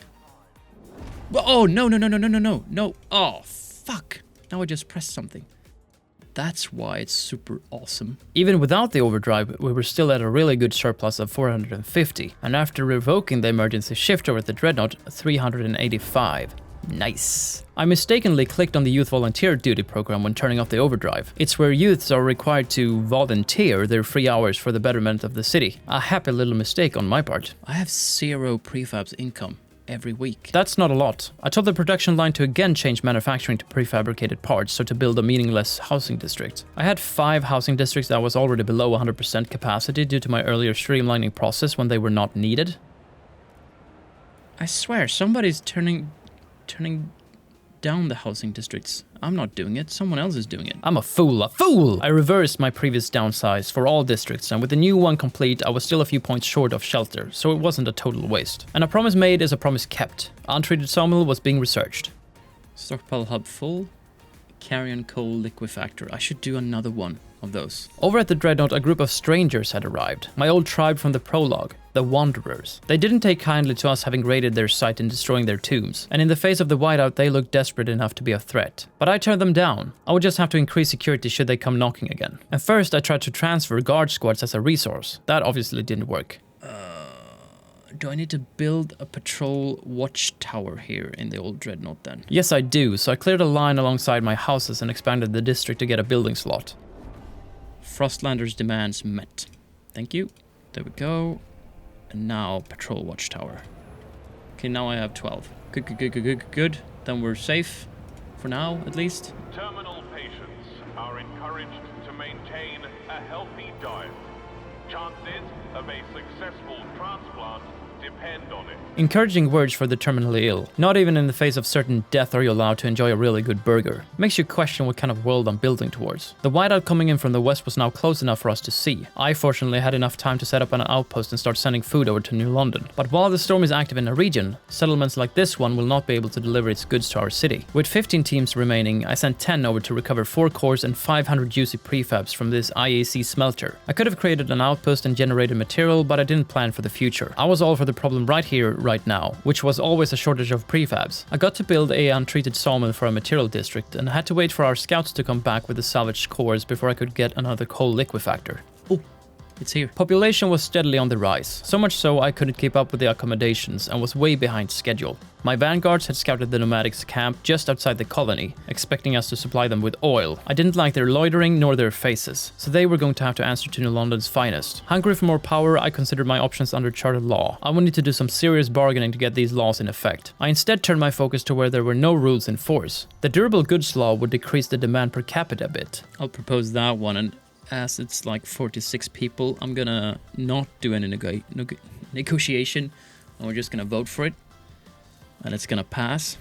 Oh, no. Oh, fuck. Now I just pressed something. That's why it's super awesome. Even without the overdrive, we were still at a really good surplus of 450, and after revoking the emergency shift over at the Dreadnought, 385. Nice. I mistakenly clicked on the youth volunteer duty program when turning off the overdrive. It's where youths are required to volunteer their free hours for the betterment of the city. A happy little mistake on my part. I have 0 prefabs income every week. That's not a lot. I told the production line to again change manufacturing to prefabricated parts, so to build a meaningless housing district. I had 5 housing districts that was already below 100% capacity due to my earlier streamlining process when they were not needed. I swear, somebody's turning down the housing districts. I'm not doing it, someone else is doing it. I'm a fool, I reversed my previous downsize for all districts, and with the new one complete, I was still a few points short of shelter, so it wasn't a total waste. And a promise made is a promise kept. Untreated sawmill was being researched. Stockpile hub full. Carrion coal liquefactor. I should do another one of those. Over at the Dreadnought, a group of strangers had arrived. My old tribe from the prologue, the Wanderers. They didn't take kindly to us having raided their site and destroying their tombs, and in the face of the whiteout, they looked desperate enough to be a threat. But I turned them down. I would just have to increase security should they come knocking again. And first, I tried to transfer guard squads as a resource. That obviously didn't work. Do I need to build a patrol watchtower here in the old Dreadnought then? Yes, I do, so I cleared a line alongside my houses and expanded the district to get a building slot. Frostlanders' demands met. Thank you. There we go. And now patrol watchtower. Okay, now I have 12. Good. Then we're safe. For now, at least. Terminal patients are encouraged to maintain a healthy diet. Chances of a successful transplant depend on it. Encouraging words for the terminally ill. Not even in the face of certain death are you allowed to enjoy a really good burger. Makes you question what kind of world I'm building towards. The whiteout coming in from the west was now close enough for us to see. I fortunately had enough time to set up an outpost and start sending food over to New London. But while the storm is active in a region, settlements like this one will not be able to deliver its goods to our city. With 15 teams remaining, I sent 10 over to recover 4 cores and 500 juicy prefabs from this IAC smelter. I could have created an outpost and generated material, but I didn't plan for the future. I was all for the problem right here, right now, which was always a shortage of prefabs. I got to build a untreated sawmill for a material district and had to wait for our scouts to come back with the salvaged cores before I could get another coal liquefactor. Oh, it's here. Population was steadily on the rise, so much so I couldn't keep up with the accommodations and was way behind schedule. My vanguards had scouted the nomadics' camp just outside the colony, expecting us to supply them with oil. I didn't like their loitering nor their faces, so they were going to have to answer to New London's finest. Hungry for more power, I considered my options under charter law. I would need to do some serious bargaining to get these laws in effect. I instead turned my focus to where there were no rules in force. The durable goods law would decrease the demand per capita a bit. I'll propose that one, and as it's like 46 people, I'm gonna not do any negotiation, and we're just gonna vote for it. And it's gonna pass.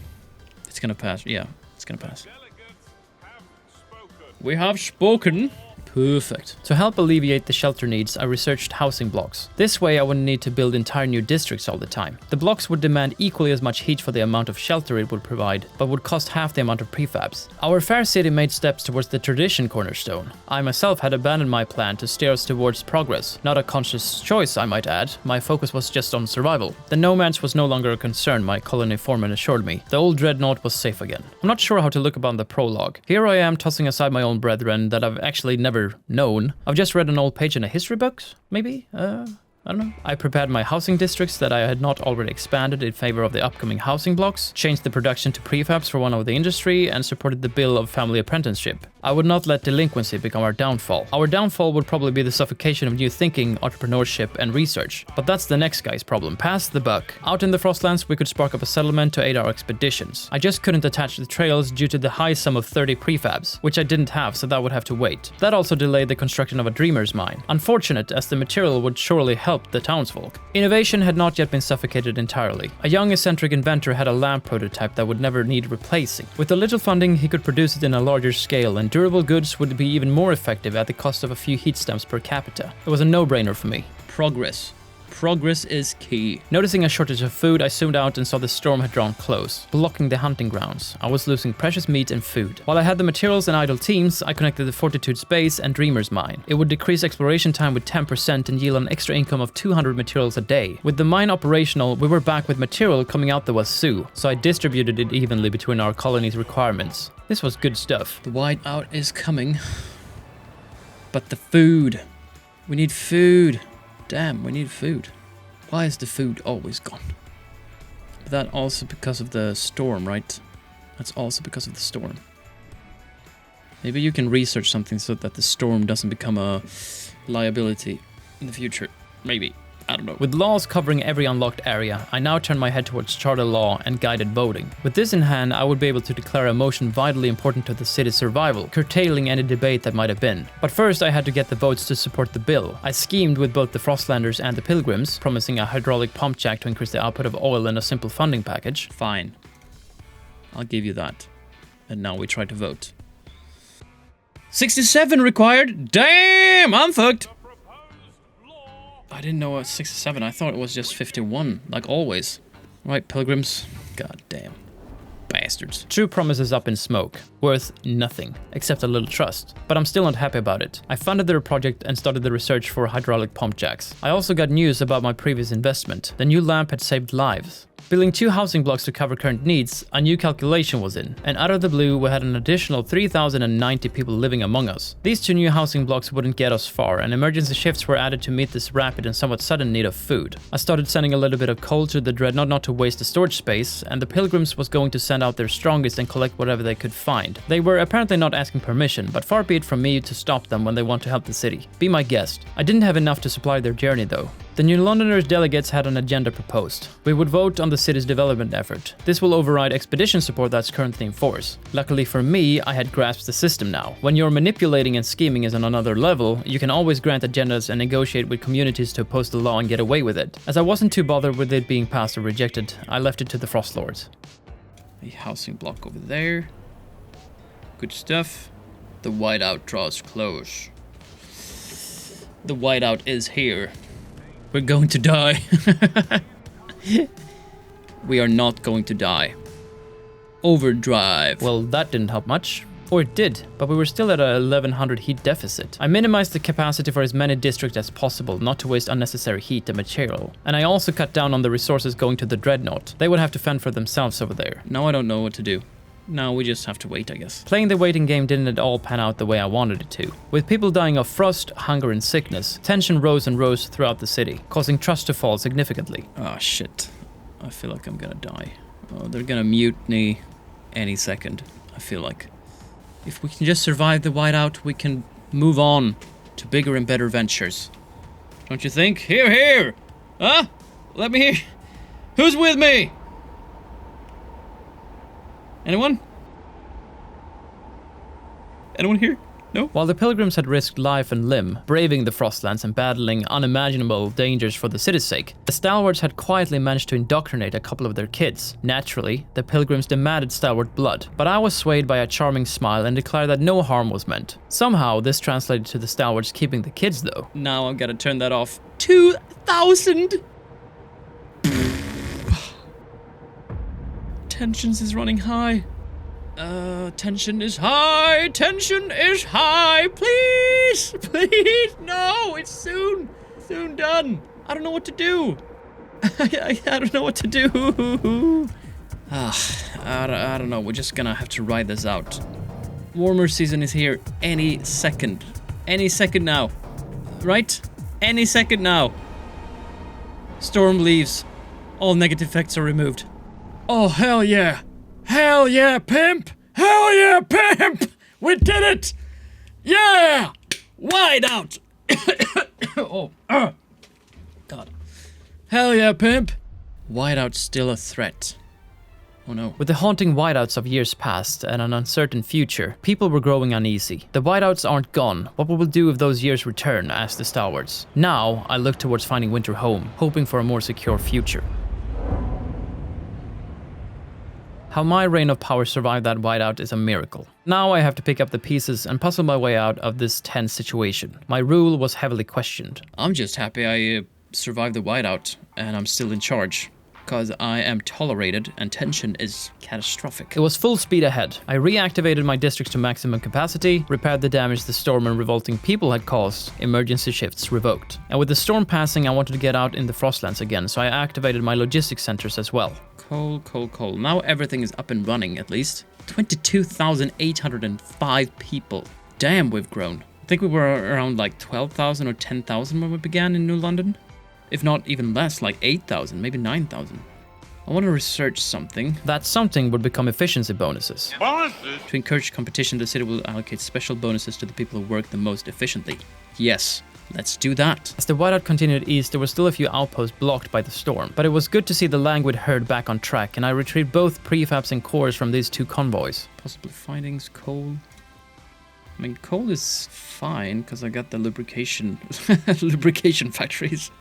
It's gonna pass. Yeah, it's gonna pass. Delegates have spoken. We have spoken. Perfect. To help alleviate the shelter needs, I researched housing blocks. This way I wouldn't need to build entire new districts all the time. The blocks would demand equally as much heat for the amount of shelter it would provide, but would cost half the amount of prefabs. Our fair city made steps towards the tradition cornerstone. I myself had abandoned my plan to steer us towards progress. Not a conscious choice, I might add. My focus was just on survival. The nomads was no longer a concern, my colony foreman assured me. The old dreadnought was safe again. I'm not sure how to look upon the prologue. Here I am tossing aside my own brethren that I've actually never known. I've just read an old page in a history book, maybe? I don't know. I prepared my housing districts that I had not already expanded in favor of the upcoming housing blocks, changed the production to prefabs for one of the industry, and supported the bill of family apprenticeship. I would not let delinquency become our downfall. Our downfall would probably be the suffocation of new thinking, entrepreneurship, and research. But that's the next guy's problem. Pass the buck. Out in the Frostlands, we could spark up a settlement to aid our expeditions. I just couldn't attach the trails due to the high sum of 30 prefabs, which I didn't have, so that would have to wait. That also delayed the construction of a dreamer's mine. Unfortunate, as the material would surely help the townsfolk. Innovation had not yet been suffocated entirely. A young eccentric inventor had a lamp prototype that would never need replacing. With a little funding, he could produce it in a larger scale, and durable goods would be even more effective at the cost of a few heat stamps per capita. It was a no-brainer for me. Progress. Progress is key. Noticing a shortage of food, I zoomed out and saw the storm had drawn close, blocking the hunting grounds. I was losing precious meat and food. While I had the materials and idle teams, I connected the Fortitude's base and Dreamer's mine. It would decrease exploration time with 10% and yield an extra income of 200 materials a day. With the mine operational, we were back with material coming out the wazoo, so I distributed it evenly between our colony's requirements. This was good stuff. The whiteout is coming. But the food. We need food. Damn, we need food. Why is the food always gone? But that also because of the storm, right? That's also because of the storm. Maybe you can research something so that the storm doesn't become a liability in the future. Maybe. I don't know. With laws covering every unlocked area, I now turn my head towards charter law and guided voting. With this in hand, I would be able to declare a motion vitally important to the city's survival, curtailing any debate that might have been. But first I had to get the votes to support the bill. I schemed with both the Frostlanders and the Pilgrims, promising a hydraulic pump jack to increase the output of oil and a simple funding package. Fine. I'll give you that. And now we try to vote. 67 required? Damn, I'm fucked! I didn't know it was 67. I thought it was just 51, like always. Right, pilgrims? God damn. Bastards. True promises up in smoke. Worth nothing, except a little trust. But I'm still not happy about it. I funded their project and started the research for hydraulic pump jacks. I also got news about my previous investment. The new lamp had saved lives. Building 2 housing blocks to cover current needs, a new calculation was in, and out of the blue we had an additional 3,090 people living among us. These 2 new housing blocks wouldn't get us far, and emergency shifts were added to meet this rapid and somewhat sudden need of food. I started sending a little bit of coal to the dreadnought not to waste the storage space, and the pilgrims was going to send out their strongest and collect whatever they could find. They were apparently not asking permission, but far be it from me to stop them when they want to help the city. Be my guest. I didn't have enough to supply their journey though. The New Londoners delegates had an agenda proposed. We would vote on the city's development effort. This will override expedition support that's currently in force. Luckily for me, I had grasped the system now. When you're manipulating and scheming is on another level, you can always grant agendas and negotiate with communities to oppose the law and get away with it. As I wasn't too bothered with it being passed or rejected, I left it to the Frost Lords. A housing block over there. Good stuff. The whiteout draws close. The whiteout is here. We're going to die. We are not going to die. Overdrive. Well, that didn't help much. Or it did, but we were still at a 1100 heat deficit. I minimized the capacity for as many districts as possible, not to waste unnecessary heat and material. And I also cut down on the resources going to the dreadnought. They would have to fend for themselves over there. Now I don't know what to do. Now we just have to wait, I guess. Playing the waiting game didn't at all pan out the way I wanted it to. With people dying of frost, hunger and sickness, tension rose and rose throughout the city, causing trust to fall significantly. Oh shit. I feel like I'm gonna die. Oh, they're gonna mutiny any second, I feel like. If we can just survive the whiteout, we can move on to bigger and better ventures. Don't you think? Here, here! Huh? Let me hear. Who's with me? Anyone? Anyone here? No? While the pilgrims had risked life and limb, braving the Frostlands and battling unimaginable dangers for the city's sake, the Stalwarts had quietly managed to indoctrinate a couple of their kids. Naturally, the pilgrims demanded Stalwart blood, but I was swayed by a charming smile and declared that no harm was meant. Somehow, this translated to the Stalwarts keeping the kids though. Now I've got to turn that off. 2,000! Tensions is running high. Tension is high. Tension is high. Please, please. No, it's soon done. I don't know what to do. I don't know what to do. I don't know. We're just gonna have to ride this out. Warmer season is here any second. Any second now. Right? Any second now. Storm leaves. All negative effects are removed. Oh, hell yeah. Hell yeah, pimp. Hell yeah, pimp. We did it. Yeah. Wide out. God. Hell yeah, pimp. Whiteout's still a threat. Oh no. With the haunting whiteouts of years past and an uncertain future, people were growing uneasy. The whiteouts aren't gone. What will we do if those years return? Asked the Stalwarts. Now, I look towards finding winter home, hoping for a more secure future. How my reign of power survived that whiteout is a miracle. Now I have to pick up the pieces and puzzle my way out of this tense situation. My rule was heavily questioned. I'm just happy I survived the whiteout and I'm still in charge. Because I am tolerated and tension is catastrophic. It was full speed ahead. I reactivated my districts to maximum capacity, repaired the damage the storm and revolting people had caused, emergency shifts revoked. And with the storm passing, I wanted to get out in the Frostlands again, so I activated my logistics centers as well. Coal. Now everything is up and running, at least. 22,805 people. Damn, we've grown. I think we were around like 12,000 or 10,000 when we began in New London. If not even less, like 8,000, maybe 9,000. I want to research something. That something would become efficiency bonuses. Bonuses? To encourage competition, the city will allocate special bonuses to the people who work the most efficiently. Yes, let's do that. As the whiteout continued east, there were still a few outposts blocked by the storm, but it was good to see the languid herd back on track, and I retrieved both prefabs and cores from these two convoys. Possible findings, coal. I mean, coal is fine, because I got the lubrication factories.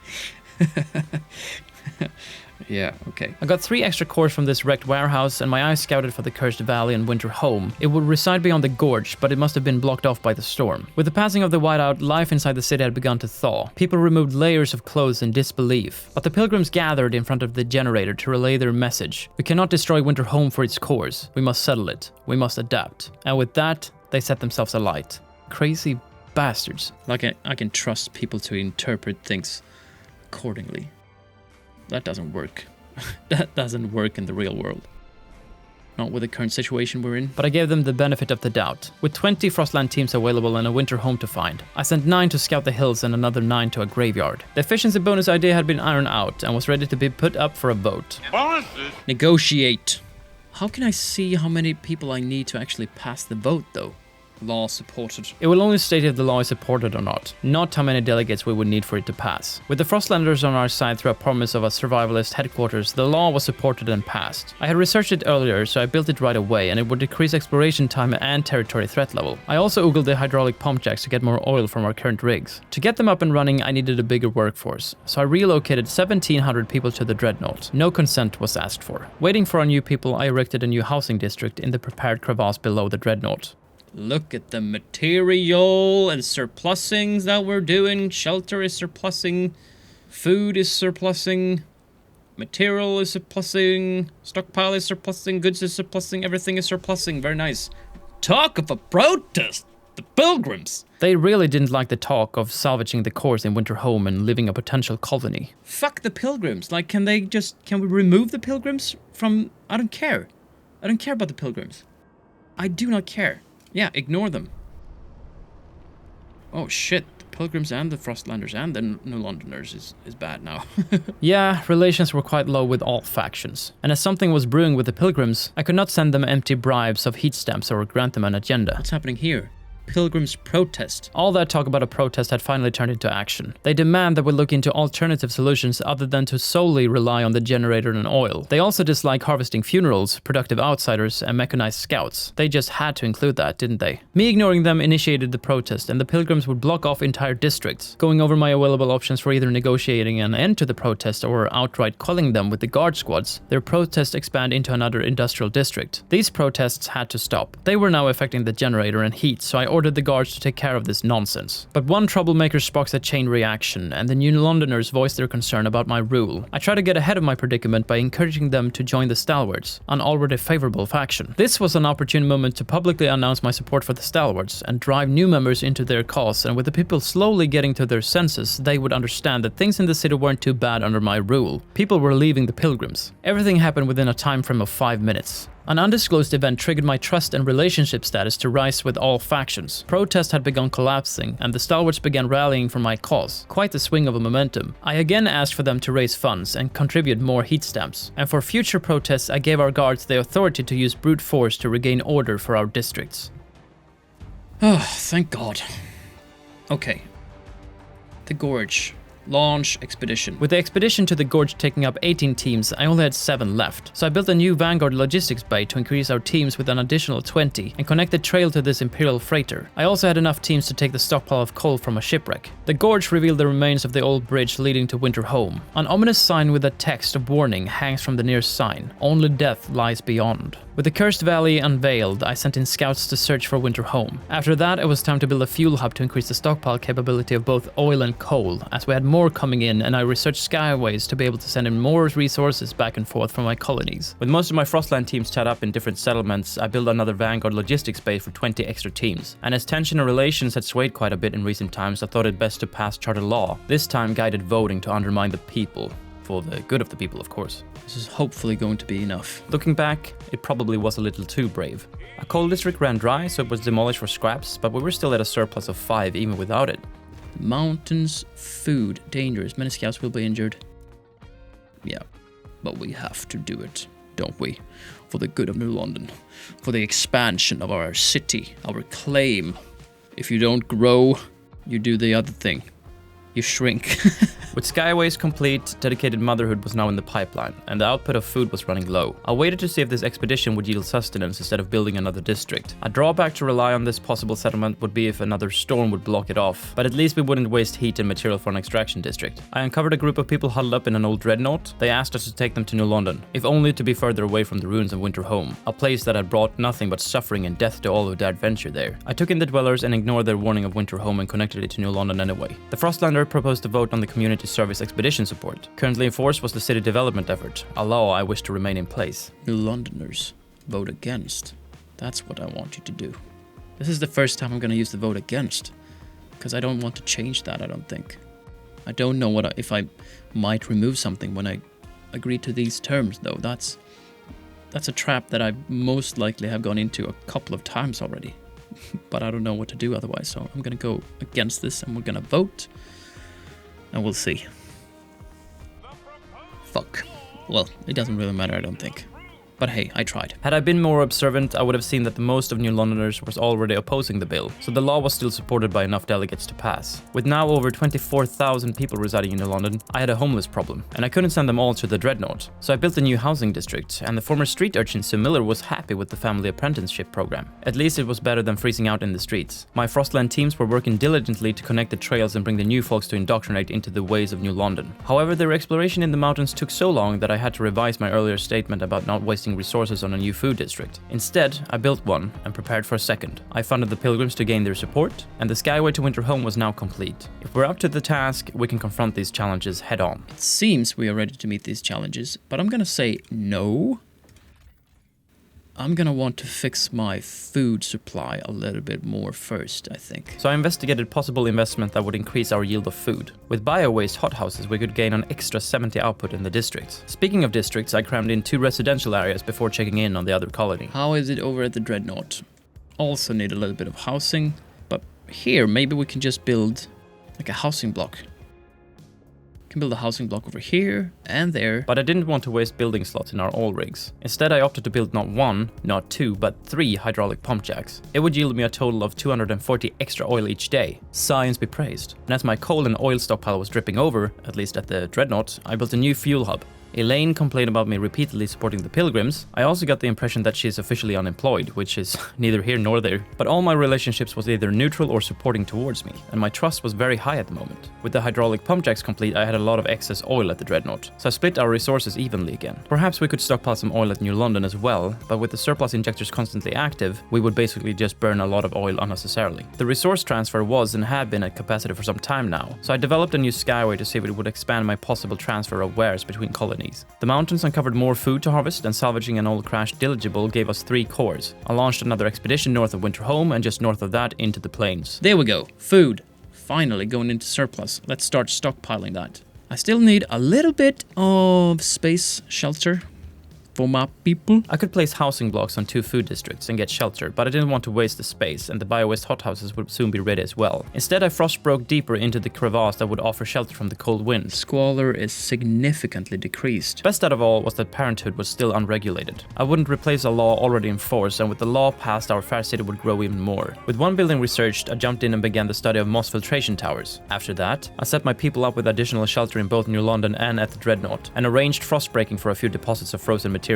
Yeah, okay. I got 3 extra cores from this wrecked warehouse, and my eyes scouted for the Cursed Valley and winter home. It would reside beyond the gorge, but it must have been blocked off by the storm. With the passing of the whiteout, life inside the city had begun to thaw. People removed layers of clothes in disbelief. But the pilgrims gathered in front of the generator to relay their message. We cannot destroy winter home for its cores. We must settle it. We must adapt. And with that, they set themselves alight. Crazy bastards. Like I can trust people to interpret things accordingly. That doesn't work. That doesn't work in the real world. Not with the current situation we're in. But I gave them the benefit of the doubt. With 20 Frostland teams available and a winter home to find, I sent 9 to scout the hills and another 9 to a graveyard. The efficiency bonus idea had been ironed out and was ready to be put up for a vote. Bonuses. Negotiate. How can I see how many people I need to actually pass the vote, though? Law supported. It will only state if the law is supported or not how many delegates we would need for it to pass. With the Frostlanders on our side through a promise of a survivalist headquarters, the law was supported and passed. I had researched it earlier, so I built it right away, and it would decrease exploration time and territory threat level. I also oogled the hydraulic pump jacks to get more oil from our current rigs. To get them up and running, I needed a bigger workforce, so I relocated 1,700 people to the dreadnought. No consent was asked for. Waiting for our new people, I erected a new housing district in the prepared crevasse below the dreadnought. Look at the material and surplusings that we're doing. Shelter is surplusing. Food is surplusing. Material is surplusing. Stockpile is surplusing. Goods is surplusing. Everything is surplusing. Very nice. Talk of a protest! The pilgrims! They really didn't like the talk of salvaging the cores in Winterhome and living a potential colony. Fuck the pilgrims. Like, can we remove the pilgrims from... I don't care. I don't care about the pilgrims. I do not care. Yeah, ignore them. Oh shit, the Pilgrims and the Frostlanders and the New Londoners is bad now. Yeah, relations were quite low with all factions. And as something was brewing with the Pilgrims, I could not send them empty bribes of heat stamps or grant them an agenda. What's happening here? Pilgrims protest. All that talk about a protest had finally turned into action. They demand that we look into alternative solutions other than to solely rely on the generator and oil. They also dislike harvesting funerals, productive outsiders, and mechanized scouts. They just had to include that, didn't they? Me ignoring them initiated the protest, and the Pilgrims would block off entire districts, going over my available options for either negotiating an end to the protest or outright quelling them with the guard squads. Their protest expand into another industrial district. These protests had to stop. They were now affecting the generator and heat, so I ordered the guards to take care of this nonsense. But one troublemaker sparks a chain reaction, and the New Londoners voiced their concern about my rule. I tried to get ahead of my predicament by encouraging them to join the Stalwarts, an already favorable faction. This was an opportune moment to publicly announce my support for the Stalwarts and drive new members into their cause, and with the people slowly getting to their senses, they would understand that things in the city weren't too bad under my rule. People were leaving the Pilgrims. Everything happened within a time frame of 5 minutes. An undisclosed event triggered my trust and relationship status to rise with all factions. Protest had begun collapsing, and the Stalwarts began rallying for my cause. Quite a swing of a momentum. I again asked for them to raise funds and contribute more heat stamps. And for future protests, I gave our guards the authority to use brute force to regain order for our districts. Oh, thank God. Okay. The Gorge. Launch expedition. With the expedition to the Gorge taking up 18 teams, I only had 7 left. So I built a new Vanguard logistics bay to increase our teams with an additional 20 and connect the trail to this Imperial freighter. I also had enough teams to take the stockpile of coal from a shipwreck. The Gorge revealed the remains of the old bridge leading to Winterhome. An ominous sign with a text of warning hangs from the nearest sign. Only death lies beyond. With the Cursed Valley unveiled, I sent in scouts to search for Winterhome. After that, it was time to build a fuel hub to increase the stockpile capability of both oil and coal, as we had more coming in, and I researched skyways to be able to send in more resources back and forth from my colonies. With most of my Frostland teams tied up in different settlements, I built another Vanguard logistics base for 20 extra teams. And as tension and relations had swayed quite a bit in recent times, I thought it best to pass charter law, this time guided voting to undermine the people. For the good of the people, of course. This is hopefully going to be enough. Looking back, it probably was a little too brave. A coal district ran dry, so it was demolished for scraps, but we were still at a surplus of 5 even without it. Mountains, food, dangerous, many scouts will be injured. Yeah, but we have to do it, don't we? For the good of New London. For the expansion of our city, our claim. If you don't grow, you do the other thing. You shrink. With skyways complete, dedicated motherhood was now in the pipeline, and the output of food was running low. I waited to see if this expedition would yield sustenance instead of building another district. A drawback to rely on this possible settlement would be if another storm would block it off, but at least we wouldn't waste heat and material for an extraction district. I uncovered a group of people huddled up in an old dreadnought. They asked us to take them to New London, if only to be further away from the ruins of Winterhome, a place that had brought nothing but suffering and death to all who dared venture there. I took in the dwellers and ignored their warning of Winterhome and connected it to New London anyway. The Frostlander proposed to vote on the community service expedition support. Currently in force was the city development effort, a law I wish to remain in place. New Londoners, vote against. That's what I want you to do. This is the first time I'm going to use the vote against, because I don't want to change that, I don't think. I don't know if I might remove something when I agree to these terms, though. That's a trap that I most likely have gone into a couple of times already. But I don't know what to do otherwise, so I'm going to go against this and we're going to vote. And we'll see. Fuck. Well, it doesn't really matter, I don't think. But hey, I tried. Had I been more observant, I would have seen that the most of New Londoners was already opposing the bill, so the law was still supported by enough delegates to pass. With now over 24,000 people residing in New London, I had a homeless problem, and I couldn't send them all to the dreadnought. So I built a new housing district, and the former street urchin Sue Miller was happy with the family apprenticeship program. At least it was better than freezing out in the streets. My Frostland teams were working diligently to connect the trails and bring the new folks to indoctrinate into the ways of New London. However, their exploration in the mountains took so long that I had to revise my earlier statement about not wasting resources on a new food district. Instead, I built one and prepared for a second. I funded the pilgrims to gain their support, and the Skyway to Winterhome was now complete. If we're up to the task, we can confront these challenges head on. It seems we are ready to meet these challenges, but I'm gonna say no. I'm gonna want to fix my food supply a little bit more first, I think. So I investigated possible investment that would increase our yield of food. With bio-waste hothouses, we could gain an extra 70 output in the districts. Speaking of districts, I crammed in 2 residential areas before checking in on the other colony. How is it over at the dreadnought? Also need a little bit of housing, but here maybe we can just build like a housing block. Can build a housing block over here and there, but I didn't want to waste building slots in our oil rigs. Instead, I opted to build not 1, not 2, but 3 hydraulic pump jacks. It would yield me a total of 240 extra oil each day. Science be praised. And as my coal and oil stockpile was dripping over, at least at the dreadnought, I built a new fuel hub. Elaine complained about me repeatedly supporting the pilgrims. I also got the impression that she is officially unemployed, which is neither here nor there. But all my relationships was either neutral or supporting towards me, and my trust was very high at the moment. With the hydraulic pump jacks complete, I had a lot of excess oil at the dreadnought, so I split our resources evenly again. Perhaps we could stockpile some oil at New London as well, but with the surplus injectors constantly active, we would basically just burn a lot of oil unnecessarily. The resource transfer was and had been at capacity for some time now, so I developed a new skyway to see if it would expand my possible transfer of wares between colonies. The mountains uncovered more food to harvest, and salvaging an old crashed dirigible gave us 3 cores. I launched another expedition north of Winterhome and just north of that into the plains. There we go, food. Finally going into surplus. Let's start stockpiling that. I still need a little bit of space shelter for my people. I could place housing blocks on 2 food districts and get shelter, but I didn't want to waste the space, and the bio-waste hothouses would soon be ready as well. Instead, I frost broke deeper into the crevasse that would offer shelter from the cold wind. Squalor is significantly decreased. Best out of all was that parenthood was still unregulated. I wouldn't replace a law already in force, and with the law passed, our fair city would grow even more. With one building researched, I jumped in and began the study of moss filtration towers. After that, I set my people up with additional shelter in both New London and at the dreadnought, and arranged frost breaking for a few deposits of frozen material.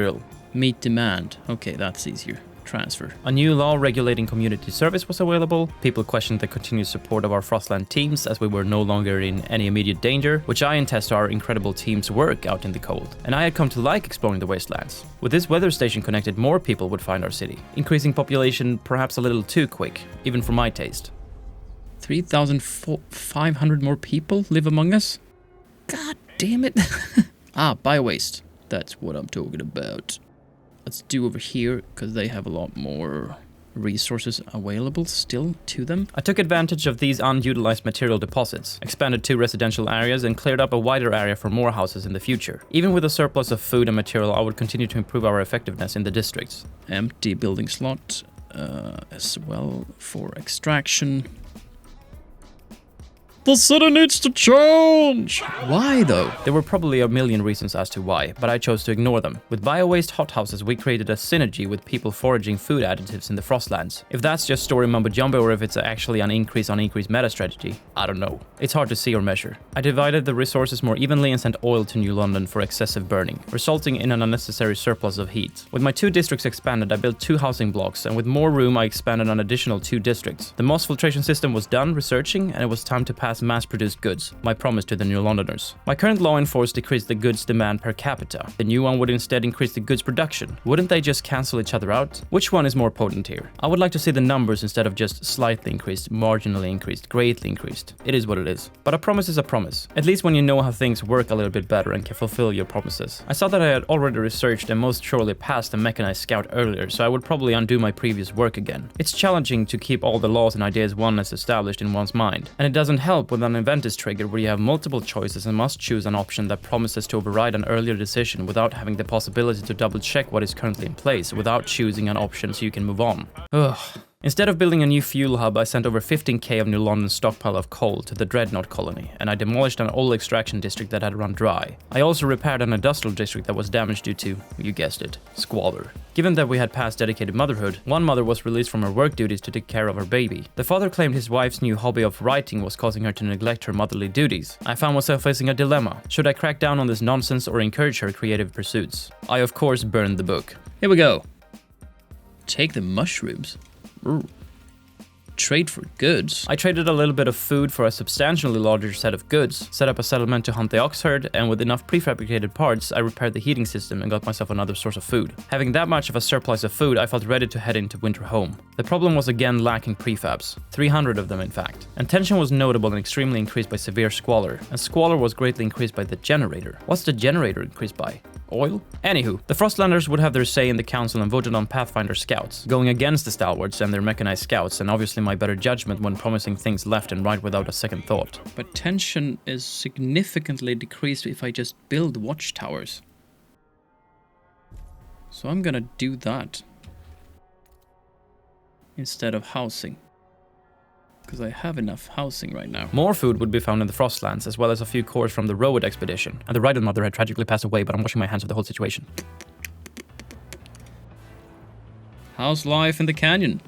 Meet demand. Okay, that's easier. Transfer. A new law regulating community service was available. People questioned the continued support of our Frostland teams as we were no longer in any immediate danger, which I attest to our incredible team's work out in the cold. And I had come to like exploring the wastelands. With this weather station connected, more people would find our city. Increasing population perhaps a little too quick, even for my taste. 3,500 more people live among us? God damn it. Bio-waste. That's what I'm talking about. Let's do over here, because they have a lot more resources available still to them. I took advantage of these unutilized material deposits, expanded 2 residential areas, and cleared up a wider area for more houses in the future. Even with a surplus of food and material, I would continue to improve our effectiveness in the districts. Empty building slot as well for extraction. The city needs to change! Why though? There were probably a million reasons as to why, but I chose to ignore them. With bio-waste hothouses, we created a synergy with people foraging food additives in the Frostlands. If that's just story mumbo-jumbo or if it's actually an increase on increase meta strategy, I don't know. It's hard to see or measure. I divided the resources more evenly and sent oil to New London for excessive burning, resulting in an unnecessary surplus of heat. With my 2 districts expanded, I built 2 housing blocks, and with more room, I expanded an additional 2 districts. The moss filtration system was done researching, and it was time to pass mass-produced goods, my promise to the New Londoners. My current law in force decreased the goods demand per capita. The new one would instead increase the goods production. Wouldn't they just cancel each other out? Which one is more potent here? I would like to see the numbers instead of just slightly increased, marginally increased, greatly increased. It is what it is. But a promise is a promise. At least when you know how things work a little bit better and can fulfill your promises. I saw that I had already researched and most surely passed the mechanized scout earlier, so I would probably undo my previous work again. It's challenging to keep all the laws and ideas one has established in one's mind, and it doesn't help with an event is triggered where you have multiple choices and must choose an option that promises to override an earlier decision without having the possibility to double check what is currently in place without choosing an option so you can move on. Ugh. Instead of building a new fuel hub, I sent over 15k of New London's stockpile of coal to the Dreadnought colony, and I demolished an old extraction district that had run dry. I also repaired an industrial district that was damaged due to, you guessed it, squalor. Given that we had passed dedicated motherhood, one mother was released from her work duties to take care of her baby. The father claimed his wife's new hobby of writing was causing her to neglect her motherly duties. I found myself facing a dilemma. Should I crack down on this nonsense or encourage her creative pursuits? I of course burned the book. Here we go. Take the mushrooms. Ooh. Trade for goods. I traded a little bit of food for a substantially larger set of goods, set up a settlement to hunt the ox herd, and with enough prefabricated parts, I repaired the heating system and got myself another source of food. Having that much of a surplus of food, I felt ready to head into winter home. The problem was again lacking prefabs, 300 of them in fact. And tension was notable and extremely increased by severe squalor, and squalor was greatly increased by the generator. What's the generator increased by? Oil? Anywho, the Frostlanders would have their say in the council and voted on Pathfinder scouts, going against the Stalwarts and their mechanized scouts, and obviously my better judgment when promising things left and right without a second thought. But tension is significantly decreased if I just build watchtowers. So I'm gonna do that instead of housing, because I have enough housing right now. More food would be found in the Frostlands, as well as a few cores from the Road expedition. And the Rydell mother had tragically passed away, but I'm washing my hands of the whole situation. How's life in the canyon?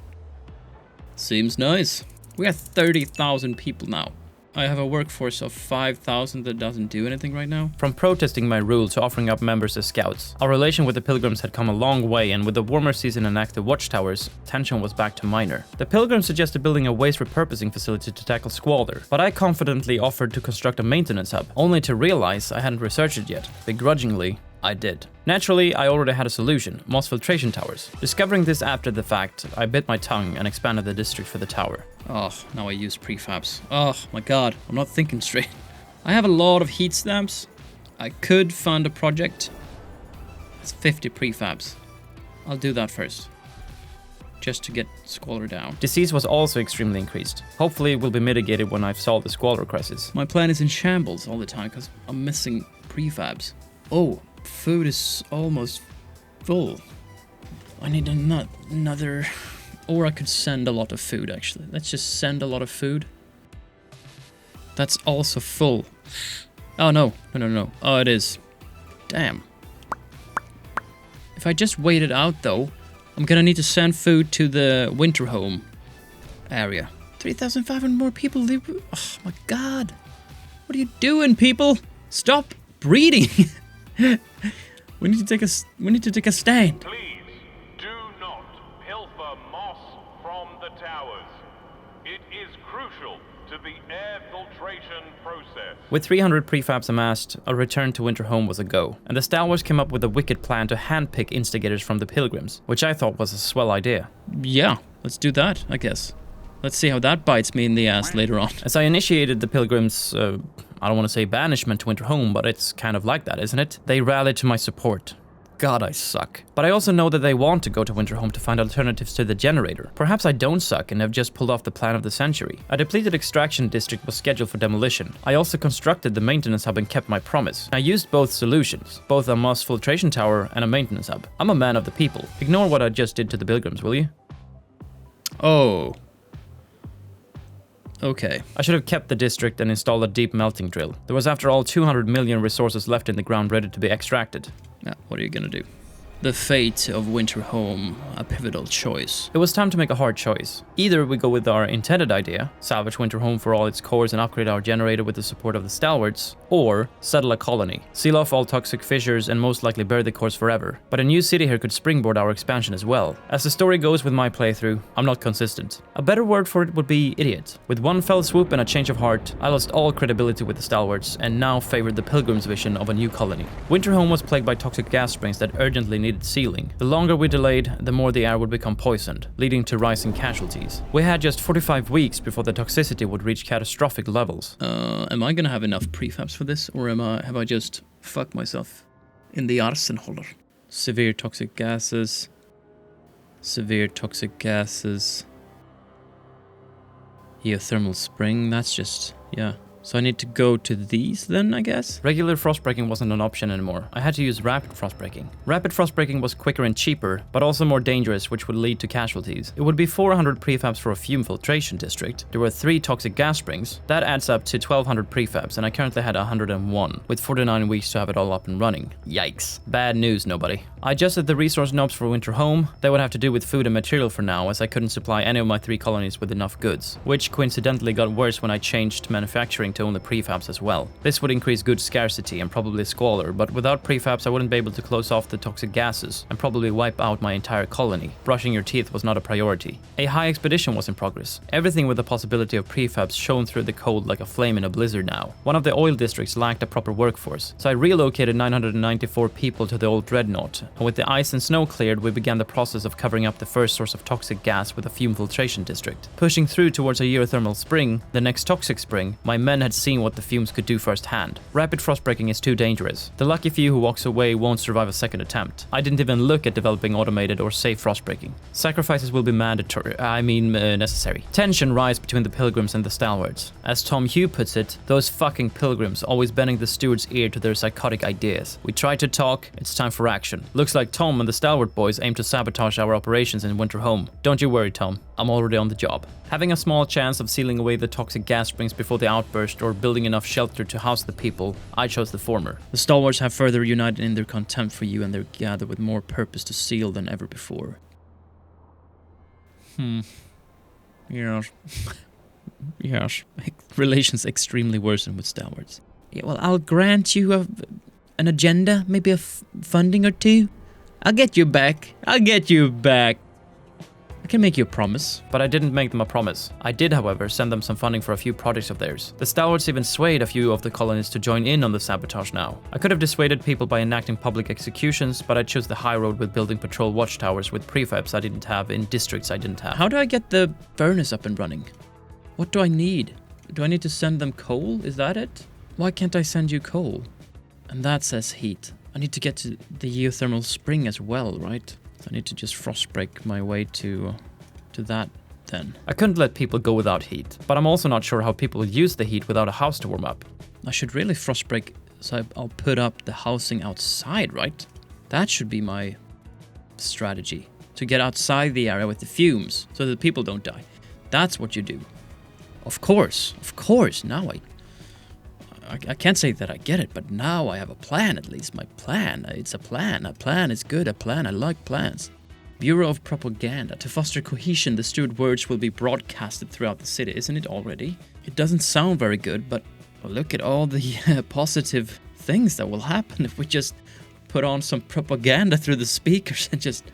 Seems nice. We have 30,000 people now. I have a workforce of 5,000 that doesn't do anything right now. From protesting my rule to offering up members as scouts, our relation with the Pilgrims had come a long way, and with the warmer season and active watchtowers, tension was back to minor. The Pilgrims suggested building a waste repurposing facility to tackle squalor, but I confidently offered to construct a maintenance hub, only to realize I hadn't researched it yet. Begrudgingly, I did. Naturally, I already had a solution, moss filtration towers. Discovering this after the fact, I bit my tongue and expanded the district for the tower. Oh, now I use prefabs. Oh my god, I'm not thinking straight. I have a lot of heat stamps. I could fund a project. It's 50 prefabs. I'll do that first, just to get squalor down. Disease was also extremely increased. Hopefully it will be mitigated when I've solved the squalor crisis. My plan is in shambles all the time because I'm missing prefabs. Oh, food is almost full. I need another... Or I could send a lot of food, actually. Let's just send a lot of food. That's also full. Oh, no. No. Oh, it is. Damn. If I just wait it out, though, I'm gonna need to send food to the winter home area. 3,500 more people live... Oh, my God. What are you doing, people? Stop breeding. We need to take a stand. Please do not pilfer moss from the towers. It is crucial to the air filtration process. With 300 prefabs amassed, a return to winter home was a go, and the Stalwarts came up with a wicked plan to handpick instigators from the Pilgrims, which I thought was a swell idea. Yeah, let's do that, I guess. Let's see how that bites me in the ass later on. As I initiated the Pilgrims, I don't want to say banishment to winter home, but it's kind of like that, isn't it? They rallied to my support. God, I suck. But I also know that they want to go to winter home to find alternatives to the generator. Perhaps I don't suck and have just pulled off the plan of the century. A depleted extraction district was scheduled for demolition. I also constructed the maintenance hub and kept my promise. I used both solutions, both a moss filtration tower and a maintenance hub. I'm a man of the people. Ignore what I just did to the Pilgrims, will you? Oh. Okay. I should have kept the district and installed a deep melting drill. There was after all 200 million resources left in the ground ready to be extracted. Now, what are you gonna do? The fate of winter home, a pivotal choice. It was time to make a hard choice. Either we go with our intended idea, salvage winter home for all its cores and upgrade our generator with the support of the Stalwarts, or settle a colony, seal off all toxic fissures and most likely bury the cores forever. But a new city here could springboard our expansion as well. As the story goes with my playthrough, I'm not consistent. A better word for it would be idiot. With one fell swoop and a change of heart, I lost all credibility with the Stalwarts and now favored the Pilgrims' vision of a new colony. Winter home was plagued by toxic gas springs that urgently needed sealing. The longer we delayed, the more the air would become poisoned, leading to rising casualties. We had just 45 weeks before the toxicity would reach catastrophic levels. Am I gonna have enough prefabs for this, or have I just fucked myself in the arsenhåller? Severe toxic gases. Severe toxic gases. Geothermal spring, that's just, yeah. So I need to go to these then, I guess? Regular frostbreaking wasn't an option anymore. I had to use rapid frostbreaking. Rapid frostbreaking was quicker and cheaper, but also more dangerous, which would lead to casualties. It would be 400 prefabs for a fume filtration district. There were 3 toxic gas springs. That adds up to 1200 prefabs, and I currently had 101, with 49 weeks to have it all up and running. Yikes. Bad news, nobody. I adjusted the resource knobs for winter home. That would have to do with food and material for now, as I couldn't supply any of my 3 colonies with enough goods, which coincidentally got worse when I changed manufacturing to only prefabs as well. This would increase goods scarcity and probably squalor, but without prefabs I wouldn't be able to close off the toxic gases and probably wipe out my entire colony. Brushing your teeth was not a priority. A high expedition was in progress. Everything with the possibility of prefabs shone through the cold like a flame in a blizzard now. One of the oil districts lacked a proper workforce, so I relocated 994 people to the old dreadnought, and with the ice and snow cleared we began the process of covering up the first source of toxic gas with a fume filtration district. Pushing through towards a geothermal spring, the next toxic spring, my men had seen what the fumes could do firsthand. Rapid frostbreaking is too dangerous. The lucky few who walks away won't survive a second attempt. I didn't even look at developing automated or safe frostbreaking. Sacrifices will be necessary. Tension rise between the pilgrims and the stalwarts. As Tom Hugh puts it, those fucking pilgrims always bending the steward's ear to their psychotic ideas. We tried to talk, it's time for action. Looks like Tom and the Stalwart boys aim to sabotage our operations in Winter Home. Don't you worry, Tom. I'm already on the job. Having a small chance of sealing away the toxic gas springs before the outburst or building enough shelter to house the people, I chose the former. The Stalwarts have further united in their contempt for you and they're gathered with more purpose to seal than ever before. Yes. Yes. Relations extremely worsen with Stalwarts. Yeah, well, I'll grant you an agenda, maybe a funding or 2. I'll get you back. I can make you a promise. But I didn't make them a promise. I did, however, send them some funding for a few projects of theirs. The Stalwarts even swayed a few of the colonies to join in on the sabotage now. I could have dissuaded people by enacting public executions, but I chose the high road with building patrol watchtowers with prefabs I didn't have in districts I didn't have. How do I get the furnace up and running? What do I need? Do I need to send them coal? Is that it? Why can't I send you coal? And that says heat. I need to get to the geothermal spring as well, right? I need to just frostbreak my way to that then. I couldn't let people go without heat, but I'm also not sure how people will use the heat without a house to warm up. I should really frostbreak, so I'll put up the housing outside, right? That should be my strategy. To get outside the area with the fumes, so that people don't die. That's what you do. Of course. Now I can't say that I get it, but now I have a plan at least. My plan. It's a plan. A plan is good. A plan. I like plans. Bureau of Propaganda. To foster cohesion, the steward words will be broadcasted throughout the city. Isn't it already? It doesn't sound very good, but look at all the positive things that will happen if we just put on some propaganda through the speakers and just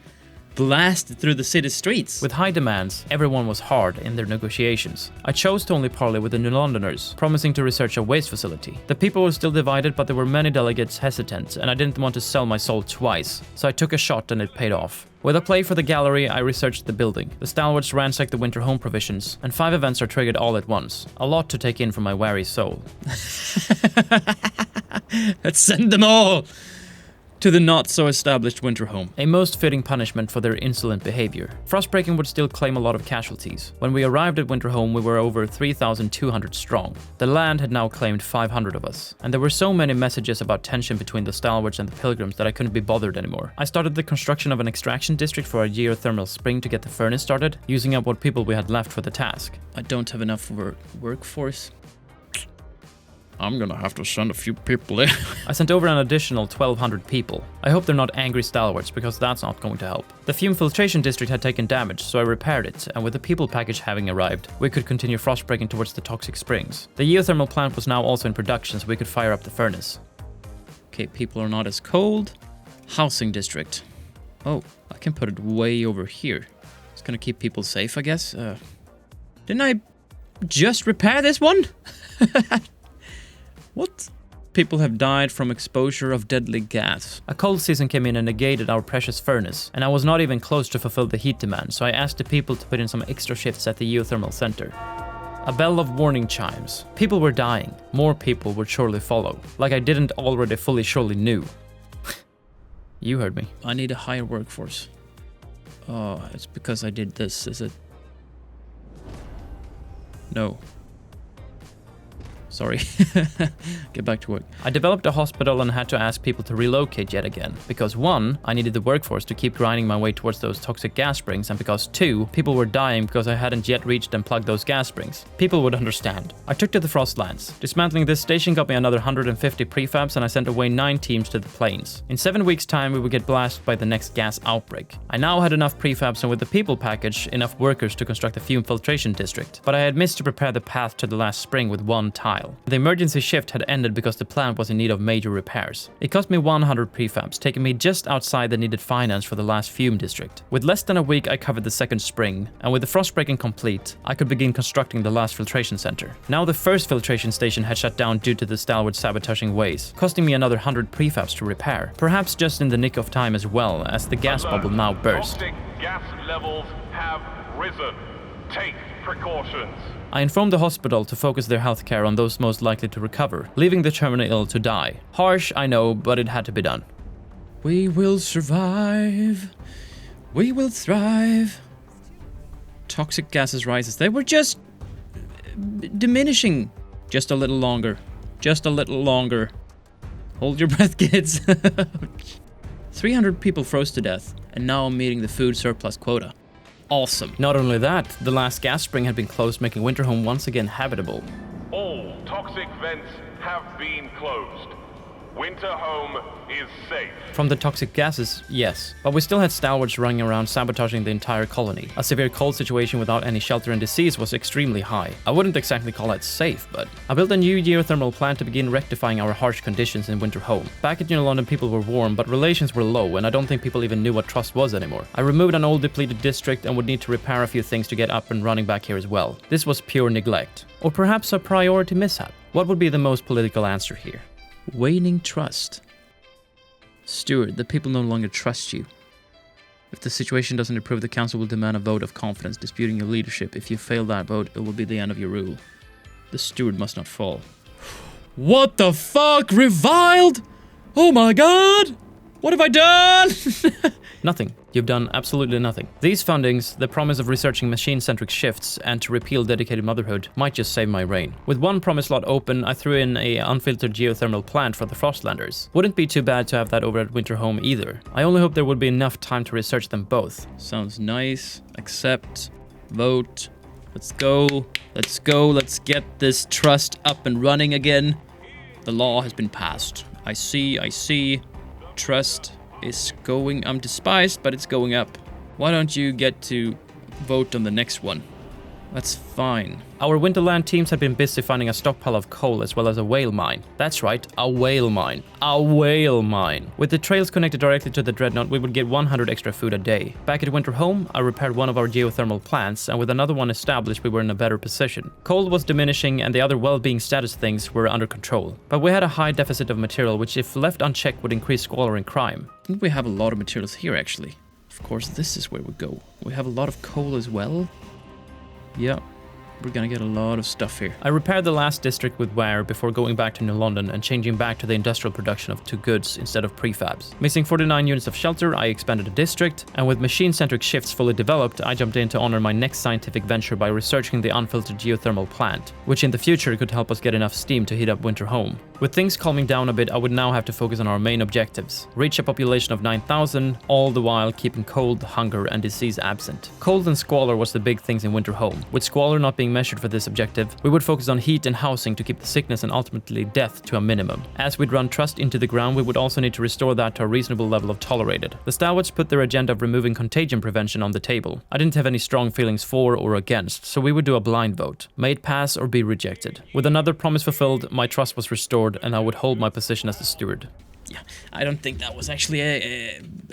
blasted through the city streets. With high demands, everyone was hard in their negotiations. I chose to only parley with the New Londoners, promising to research a waste facility. The people were still divided, but there were many delegates hesitant, and I didn't want to sell my soul twice, so I took a shot and it paid off. With a play for the gallery, I researched the building. The Stalwarts ransacked the winter home provisions, and 5 events are triggered all at once. A lot to take in for my wary soul. Let's send them all to the not-so-established winter home. A most fitting punishment for their insolent behavior. Frostbreaking would still claim a lot of casualties. When we arrived at winter home, we were over 3,200 strong. The land had now claimed 500 of us, and there were so many messages about tension between the Stalwarts and the Pilgrims that I couldn't be bothered anymore. I started the construction of an extraction district for a geothermal spring to get the furnace started, using up what people we had left for the task. I don't have enough workforce. I'm gonna have to send a few people in. I sent over an additional 1,200 people. I hope they're not angry Stalwarts, because that's not going to help. The fume filtration district had taken damage, so I repaired it, and with the people package having arrived, we could continue frostbreaking towards the toxic springs. The geothermal plant was now also in production, so we could fire up the furnace. Okay, people are not as cold. Housing district. Oh, I can put it way over here. It's gonna keep people safe, I guess. Didn't I just repair this one? What? People have died from exposure of deadly gas. A cold season came in and negated our precious furnace, and I was not even close to fulfill the heat demand, so I asked the people to put in some extra shifts at the geothermal center. A bell of warning chimes. People were dying. More people would surely follow. Like I didn't already fully surely knew. You heard me. I need a higher workforce. Oh, it's because I did this, is it? No. Sorry. Get back to work. I developed a hospital and had to ask people to relocate yet again. Because 1, I needed the workforce to keep grinding my way towards those toxic gas springs, and because 2, people were dying because I hadn't yet reached and plugged those gas springs. People would understand. I took to the Frostlands. Dismantling this station got me another 150 prefabs, and I sent away 9 teams to the plains. In 7 weeks' time, we would get blasted by the next gas outbreak. I now had enough prefabs and with the people package, enough workers to construct a fume filtration district. But I had missed to prepare the path to the last spring with 1 tile. The emergency shift had ended because the plant was in need of major repairs. It cost me 100 prefabs, taking me just outside the needed finance for the last fume district. With less than a week, I covered the second spring, and with the frost breaking complete, I could begin constructing the last filtration center. Now the first filtration station had shut down due to the Stalwart sabotaging ways, costing me another 100 prefabs to repair. Perhaps just in the nick of time as well, as the gas bubble now burst. Toxic gas levels have risen. Take precautions. I informed the hospital to focus their healthcare on those most likely to recover, leaving the terminally ill to die. Harsh, I know, but it had to be done. We will survive. We will thrive. Toxic gases rises. They were just diminishing. Just a little longer. Just a little longer. Hold your breath, kids. 300 people froze to death, and now I'm meeting the food surplus quota. Awesome. Not only that, the last gas spring had been closed, making Winterhome once again habitable. All toxic vents have been closed. Winterhome is safe. From the toxic gases, yes. But we still had Stalwarts running around sabotaging the entire colony. A severe cold situation without any shelter and disease was extremely high. I wouldn't exactly call it safe, but I built a new geothermal plant to begin rectifying our harsh conditions in Winterhome. Back in New London, people were warm, but relations were low, and I don't think people even knew what trust was anymore. I removed an old depleted district and would need to repair a few things to get up and running back here as well. This was pure neglect. Or perhaps a priority mishap. What would be the most political answer here? Waning trust. Steward, the people no longer trust you. If the situation doesn't improve, the council will demand a vote of confidence, disputing your leadership. If you fail that vote, it will be the end of your rule. The steward must not fall. What the fuck? Reviled? Oh my god! What have I done? Nothing. You've done absolutely nothing. These fundings, the promise of researching machine-centric shifts, and to repeal dedicated motherhood might just save my reign. With one promise slot open, I threw in a unfiltered geothermal plant for the Frostlanders. Wouldn't be too bad to have that over at Winterhome either. I only hope there would be enough time to research them both. Sounds nice. Accept. Vote. Let's go. Let's go. Let's get this trust up and running again. The law has been passed. I see. Trust is going, I'm despised, but it's going up. Why don't you get to vote on the next one? That's fine. Our Winterland teams had been busy finding a stockpile of coal as well as a whale mine. That's right, a whale mine. A whale mine. With the trails connected directly to the dreadnought, we would get 100 extra food a day. Back at Winterhome, I repaired one of our geothermal plants, and with another one established, we were in a better position. Coal was diminishing, and the other well-being status things were under control. But we had a high deficit of material, which if left unchecked would increase squalor and crime. I think we have a lot of materials here, actually. Of course, this is where we go. We have a lot of coal as well. Yeah, we're gonna get a lot of stuff here. I repaired the last district with wire before going back to New London and changing back to the industrial production of 2's instead of prefabs. Missing 49 units of shelter, I expanded the district, and with machine-centric shifts fully developed, I jumped in to honor my next scientific venture by researching the unfiltered geothermal plant, which in the future could help us get enough steam to heat up Winterhome. With things calming down a bit, I would now have to focus on our main objectives. Reach a population of 9,000, all the while keeping cold, hunger, and disease absent. Cold and squalor was the big things in Winterhome. With squalor not being measured for this objective, we would focus on heat and housing to keep the sickness and ultimately death to a minimum. As we'd run trust into the ground, we would also need to restore that to a reasonable level of tolerated. The Stalwarts put their agenda of removing contagion prevention on the table. I didn't have any strong feelings for or against, so we would do a blind vote. May it pass or be rejected. With another promise fulfilled, my trust was restored, and I would hold my position as the steward. Yeah, I don't think that was actually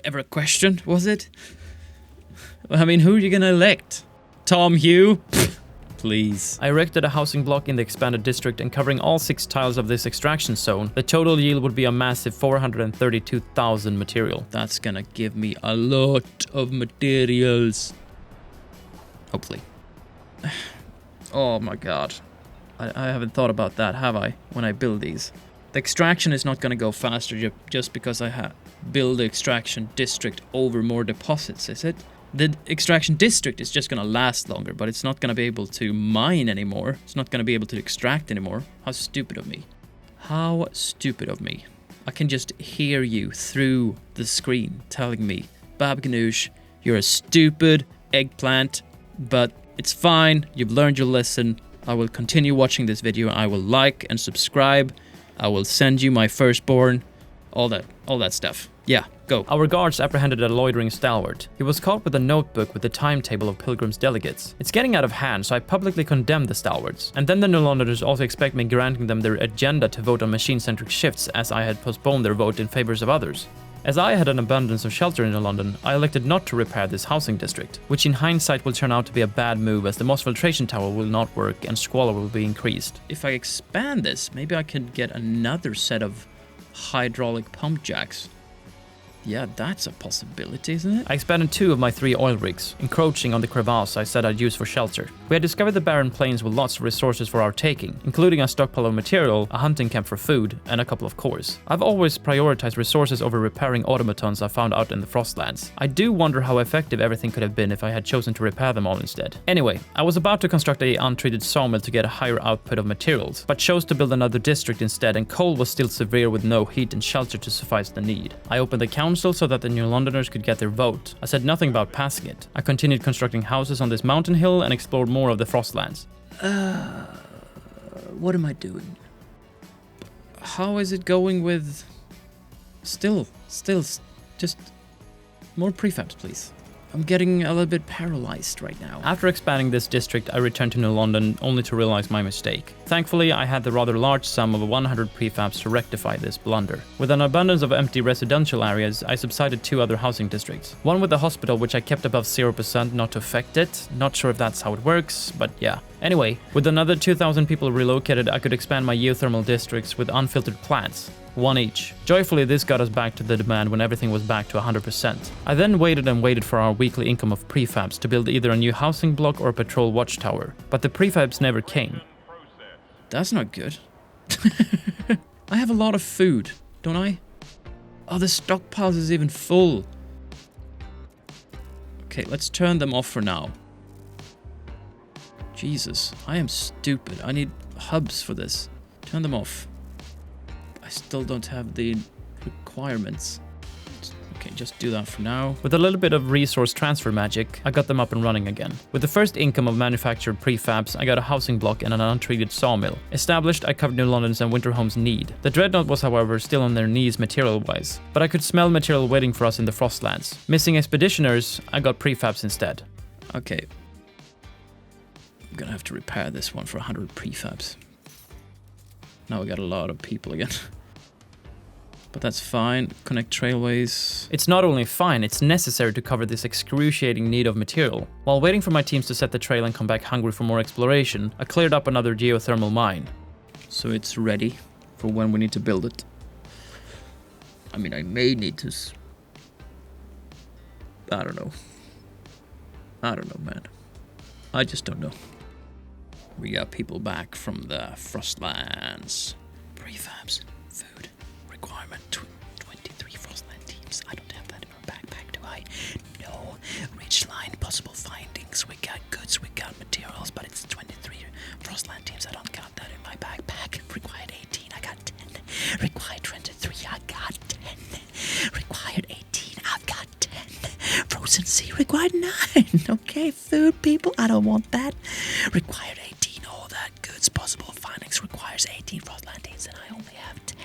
ever a question, was it? I mean, who are you gonna elect? Tom Hugh? Please. I erected a housing block in the expanded district, and covering all 6 tiles of this extraction zone, the total yield would be a massive 432,000 material. That's gonna give me a lot of materials. Hopefully. Oh my god. I haven't thought about that, have I, when I build these? The extraction is not going to go faster just because I build the extraction district over more deposits, is it? The extraction district is just gonna last longer, but it's not gonna be able to mine anymore. It's not gonna be able to extract anymore. How stupid of me. How stupid of me. I can just hear you through the screen telling me, Bab Ganoush, you're a stupid eggplant, but it's fine. You've learned your lesson. I will continue watching this video. I will like and subscribe. I will send you my firstborn. All that stuff. Yeah, go. Our guards apprehended a loitering Stalwart. He was caught with a notebook with the timetable of Pilgrim's delegates. It's getting out of hand, so I publicly condemned the Stalwarts. And then the New Londoners also expect me granting them their agenda to vote on machine-centric shifts, as I had postponed their vote in favors of others. As I had an abundance of shelter in London, I elected not to repair this housing district, which in hindsight will turn out to be a bad move as the moss filtration tower will not work and squalor will be increased. If I expand this, maybe I could get another set of hydraulic pump jacks. Yeah, that's a possibility, isn't it? I expanded 2 of my 3 oil rigs, encroaching on the crevasse I said I'd use for shelter. We had discovered the barren plains with lots of resources for our taking, including a stockpile of material, a hunting camp for food, and a couple of cores. I've always prioritized resources over repairing automatons I found out in the Frostlands. I do wonder how effective everything could have been if I had chosen to repair them all instead. Anyway, I was about to construct a untreated sawmill to get a higher output of materials, but chose to build another district instead, and coal was still severe with no heat and shelter to suffice the need. I opened the council so that the New Londoners could get their vote. I said nothing about passing it. I continued constructing houses on this mountain hill and explored more of the Frostlands. What am I doing? How is it going with... Still, just more prefabs, please. I'm getting a little bit paralyzed right now. After expanding this district, I returned to New London only to realize my mistake. Thankfully, I had the rather large sum of 100 prefabs to rectify this blunder. With an abundance of empty residential areas, I subsided 2 other housing districts. One with the hospital, which I kept above 0% not to affect it. Not sure if that's how it works, but yeah. Anyway, with another 2,000 people relocated, I could expand my geothermal districts with unfiltered plants. 1 each. Joyfully, this got us back to the demand when everything was back to 100%. I then waited and waited for our weekly income of prefabs to build either a new housing block or a patrol watchtower, but the prefabs never came. That's not good. I have a lot of food, don't I? Oh, the stockpiles is even full. Okay, let's turn them off for now. Jesus, I am stupid. I need hubs for this. Turn them off. I still don't have the requirements. Okay, just do that for now. With a little bit of resource transfer magic, I got them up and running again. With the first income of manufactured prefabs, I got a housing block and an untreated sawmill. Established, I covered New London's and Winterholm's need. The dreadnought was, however, still on their knees material-wise, but I could smell material waiting for us in the Frostlands. Missing expeditioners, I got prefabs instead. Okay. I'm gonna have to repair this one for 100 prefabs. Now we got a lot of people again. But that's fine. Connect trailways. It's not only fine, it's necessary to cover this excruciating need of material. While waiting for my teams to set the trail and come back hungry for more exploration, I cleared up another geothermal mine. So it's ready for when we need to build it. I mean, I may need to... I don't know. I don't know, man. I just don't know. We got people back from the Frostlands. Prefabs, food, requirement, 23 Frostland teams. I don't have that in our backpack, do I? No. Ridgeline, possible findings. We got goods, we got materials, but it's 23 Frostland teams. I don't got that in my backpack. Required 18, I got 10. Required 23, I got 10. Required 18, I've got 10. Frozen sea, required 9. Okay, food, people, I don't want that. Required 18, all that goods, possible findings requires 18 Frostland teams, and I only have 10.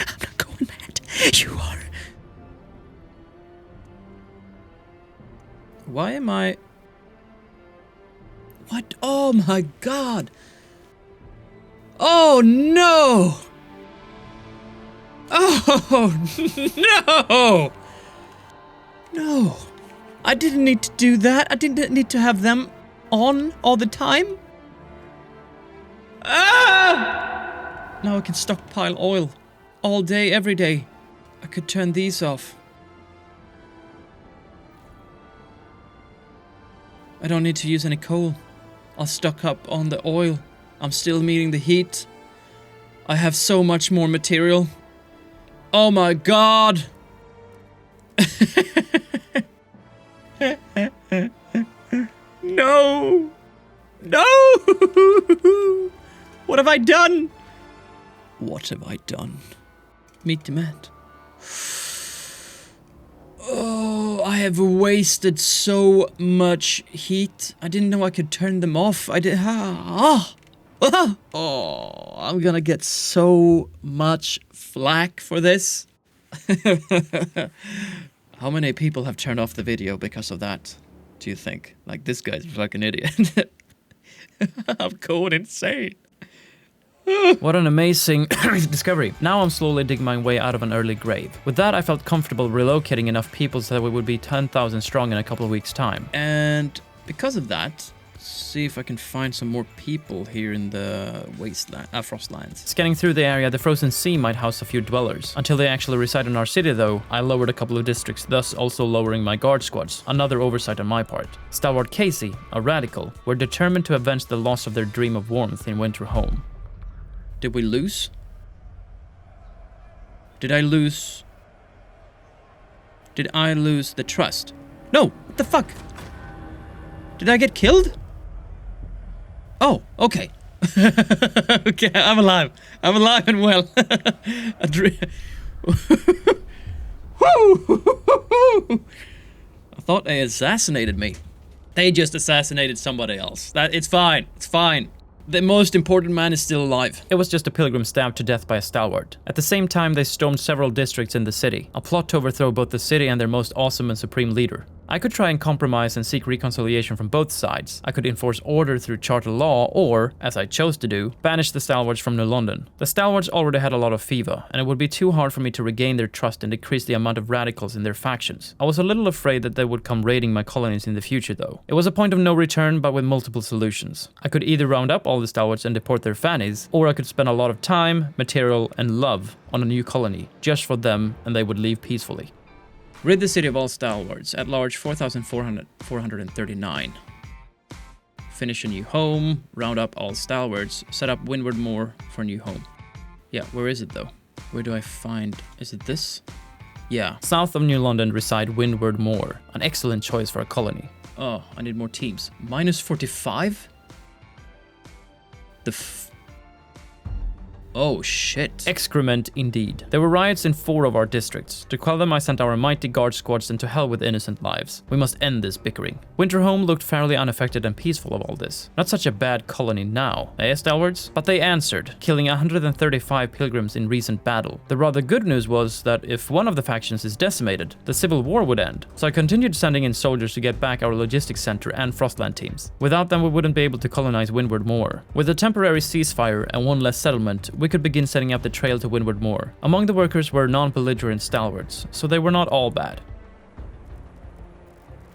I'm not going mad. You are. Why am I... What? Oh my god! Oh no! Oh no! No! I didn't need to do that. I didn't need to have them on all the time. Ah! Now I can stockpile oil all day, every day. I could turn these off. I don't need to use any coal. I'll stock up on the oil. I'm still meeting the heat. I have so much more material. Oh my god! No! No! What have I done? What have I done? Meet demand. Oh, I have wasted so much heat. I didn't know I could turn them off. I did. Oh, I'm gonna get so much flack for this. How many people have turned off the video because of that, do you think? Like, this guy's a fucking idiot. I'm going insane. What an amazing discovery. Now I'm slowly digging my way out of an early grave. With that, I felt comfortable relocating enough people so that we would be 10,000 strong in a couple of weeks' time. And because of that, see if I can find some more people here in the Frostlands. Scanning through the area, the frozen sea might house a few dwellers. Until they actually reside in our city though, I lowered a couple of districts, thus also lowering my guard squads. Another oversight on my part. Stalwart Casey, a radical, were determined to avenge the loss of their dream of warmth in winter home. Did we lose? Did I lose the trust? No! What the fuck? Did I get killed? Oh, okay. Okay, I'm alive. I'm alive and well. I thought they assassinated me. They just assassinated somebody else. It's fine. It's fine. The most important man is still alive. It was just a pilgrim stabbed to death by a Stalwart. At the same time, they stormed several districts in the city, a plot to overthrow both the city and their most awesome and supreme leader. I could try and compromise and seek reconciliation from both sides. I could enforce order through charter law or, as I chose to do, banish the Stalwarts from New London. The Stalwarts already had a lot of fever, and it would be too hard for me to regain their trust and decrease the amount of radicals in their factions. I was a little afraid that they would come raiding my colonies in the future though. It was a point of no return, but with multiple solutions. I could either round up all the Stalwarts and deport their fannies, or I could spend a lot of time, material, and love on a new colony, just for them, and they would leave peacefully. Rid the city of all Stalwarts, at large 4,439. Finish a new home, round up all Stalwarts, set up Windward Moor for a new home. Yeah, where is it though? Where do I find... is it this? Yeah, south of New London reside Windward Moor, an excellent choice for a colony. Oh, I need more teams. Minus 45? Oh shit. Excrement indeed. There were riots in 4 of our districts. To quell them I sent our mighty guard squads and to hell with innocent lives. We must end this bickering. Winterhome looked fairly unaffected and peaceful of all this. Not such a bad colony now, eh, Stalwarts? But they answered, killing 135 pilgrims in recent battle. The rather good news was that if one of the factions is decimated, the civil war would end. So I continued sending in soldiers to get back our logistics center and Frostland teams. Without them we wouldn't be able to colonize Windward Moor. With a temporary ceasefire and one less settlement, we could begin setting up the trail to Windward Moor. Among the workers were non-belligerent Stalwarts, so they were not all bad.